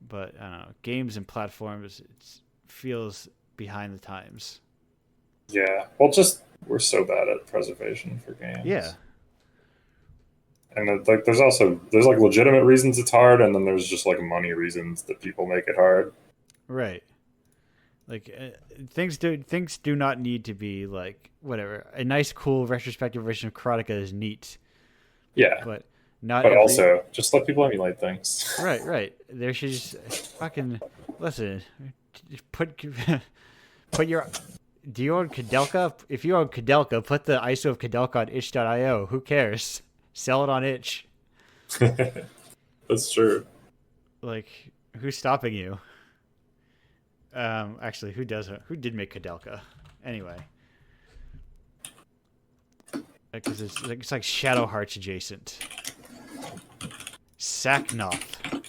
but I don't know, games and platforms, it feels behind the times. Yeah, well, we're so bad at preservation for games. Yeah, and like there's like legitimate reasons it's hard, and then there's just like money reasons that people make it hard. Right. Like things do not need to be like whatever. A nice, cool retrospective version of Karateka is neat. Yeah, but not. But also, just let people emulate things. Right. There should just fucking listen. Put your. Do you own Kadelka? If you own Kadelka, put the ISO of Kadelka on itch.io. Who cares? Sell it on itch. That's true. Like, who's stopping you? Actually, who did make Kadelka? Anyway. Because it's like Shadow Hearts adjacent. Saknoth.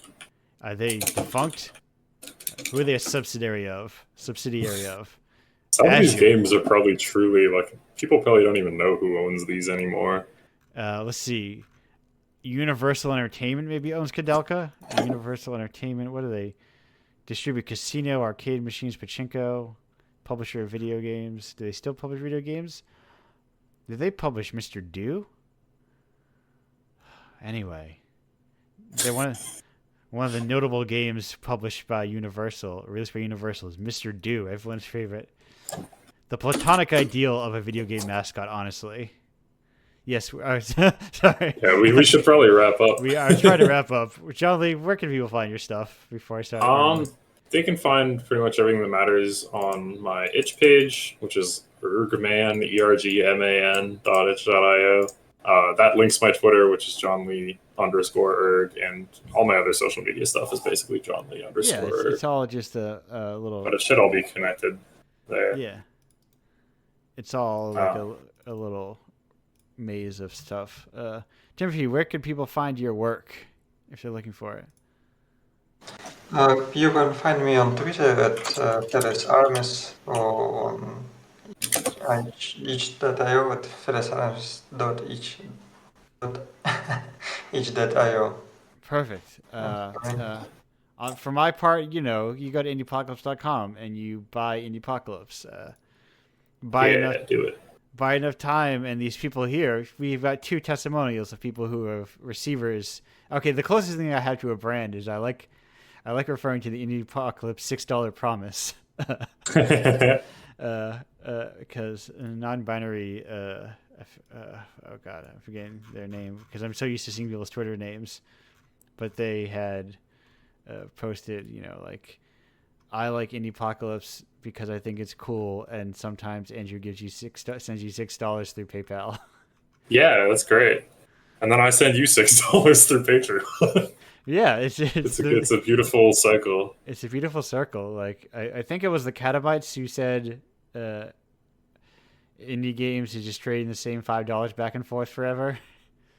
Are they defunct? Who are they a subsidiary of? Some of these games are probably truly, like, people probably don't even know who owns these anymore. Let's see. Universal Entertainment maybe owns Kadelka. Universal Entertainment, what do they distribute? Casino, arcade machines, pachinko, publisher of video games. Do they still publish video games? Did they publish Mr. Do? Anyway, they're one One of the notable games published by Universal, released by Universal, is Mr. Do, everyone's favorite. The platonic ideal of a video game mascot, honestly. Yes, sorry. Yeah, we should probably wrap up. We are trying to wrap up. John Lee, where can people find your stuff before I start? They can find pretty much everything that matters on my itch page, which is ergman, ERGMAN.itch.io. That links my Twitter, which is John Lee _erg, and all my other social media stuff is basically John Lee _erg. Yeah, it's all just a little... But it should all be connected there. Yeah. It's all like a little maze of stuff. Timothy, where can people find your work if they're looking for it? You can find me on Twitter at FedesArmis or on itch.io at fedesarmis.itch.io. Perfect. For my part, you go to indiepocalypse.com and you buy Indiepocalypse. Do it. Buy enough time, and these people here, we've got 2 testimonials of people who are receivers. Okay, the closest thing I have to a brand is I like referring to the Indiepocalypse $6 promise. Because non-binary, oh god, I'm forgetting their name because I'm so used to seeing people's Twitter names, but they had posted, like, I like Indiepocalypse because I think it's cool, and sometimes Andrew sends you $6 through PayPal. Yeah, that's great. And then I send you $6 through Patreon. Yeah, it's a beautiful cycle. It's a beautiful circle. Like I think it was the Catabytes who said indie games is just trading the same $5 back and forth forever.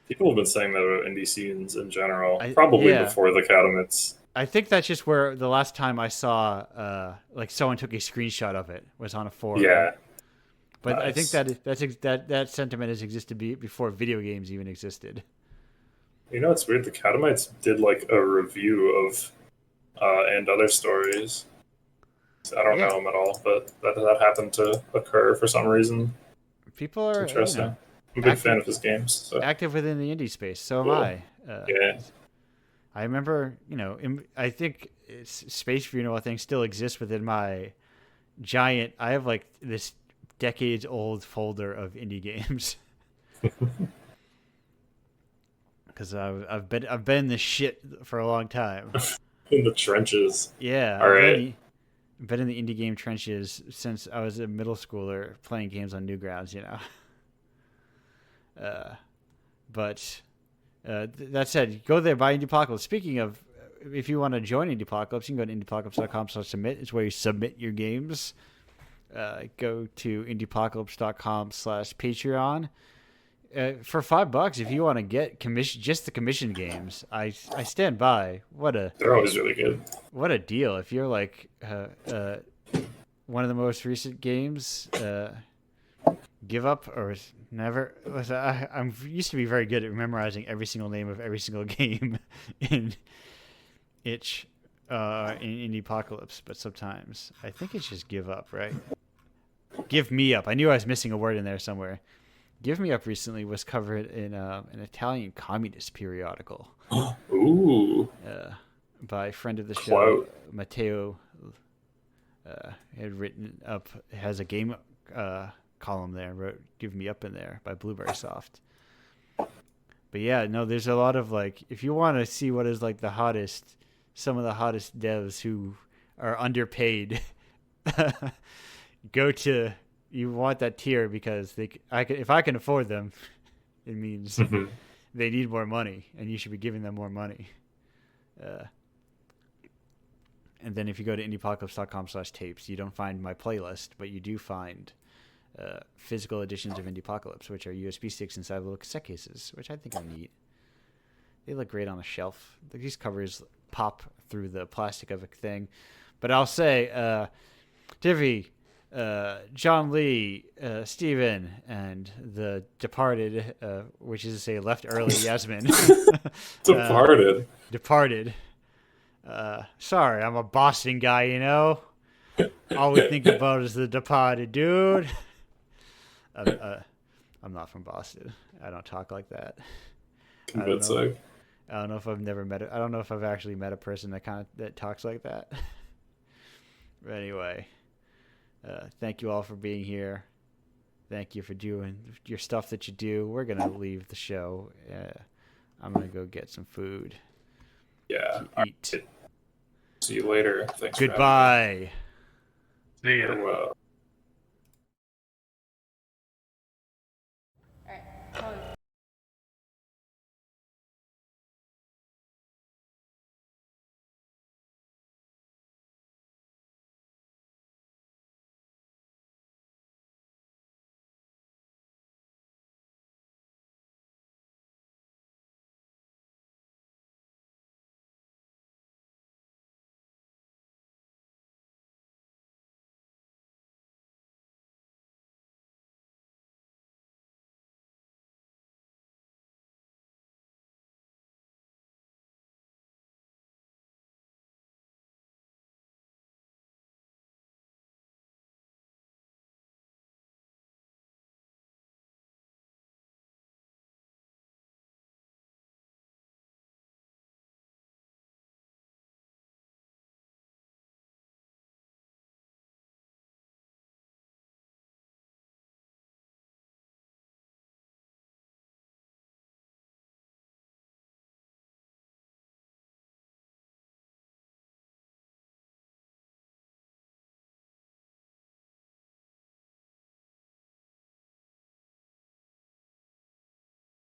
People have been saying that about indie scenes in general, probably before the Catabytes. I think that's just where the last time I saw like someone took a screenshot of it was on a forum. Yeah. But nice. I think that sentiment has existed before video games even existed. It's weird. The Catamites did like a review of And Other Stories. I don't know them at all, but that happened to occur for some reason. People are interesting. I'm a big fan of his games. So. Active within the indie space. So am I. Yeah. I remember, I think Space Funeral thing still exists within my giant. I have like this decades-old folder of indie games. Because I've been this shit for a long time. In the trenches. Yeah. All right. I've been in the indie game trenches since I was a middle schooler playing games on Newgrounds, But that said, go there, buy Indiepocalypse. Speaking of, if you want to join Indiepocalypse, you can go to indiepocalypse.com/submit. It's where you submit your games. Go to indiepocalypse.com/Patreon. For $5, if you want to get just the commission games, I stand by. They're always really good. What a deal! If you're like one of the most recent games, Give Up or Never. I'm used to be very good at memorizing every single name of every single game in Itch, in Indiepocalypse, but sometimes I think it's just Give Up, right? Give Me Up. I knew I was missing a word in there somewhere. Give Me Up recently was covered in an Italian communist periodical. Ooh. By a friend of the show, Matteo. Had written up, has a game column there, wrote Give Me Up in there by Blueberry Soft. But yeah, no, there's a lot of like, if you want to see what is like some of the hottest devs who are underpaid, you want that tier because if I can afford them, it means they need more money, and you should be giving them more money. And then if you go to indiepocalypse.com/tapes, you don't find my playlist, but you do find physical editions of Indiepocalypse, which are USB sticks inside little cassette cases, which I think are neat. They look great on a shelf. These covers pop through the plastic of a thing. But I'll say, Divi, John Lee, Steven, and the departed, which is to say left early Yasmin. Departed. Sorry, I'm a Boston guy, All we think about is the departed, dude. I'm not from Boston. I don't talk like that. Convincing. I don't know if I don't know if I've actually met a person that talks like that. But anyway, thank you all for being here. Thank you for doing your stuff that you do. We're gonna leave the show. I'm gonna go get some food. Yeah. To eat. See you later. Thanks. Goodbye. See ya. Farewell.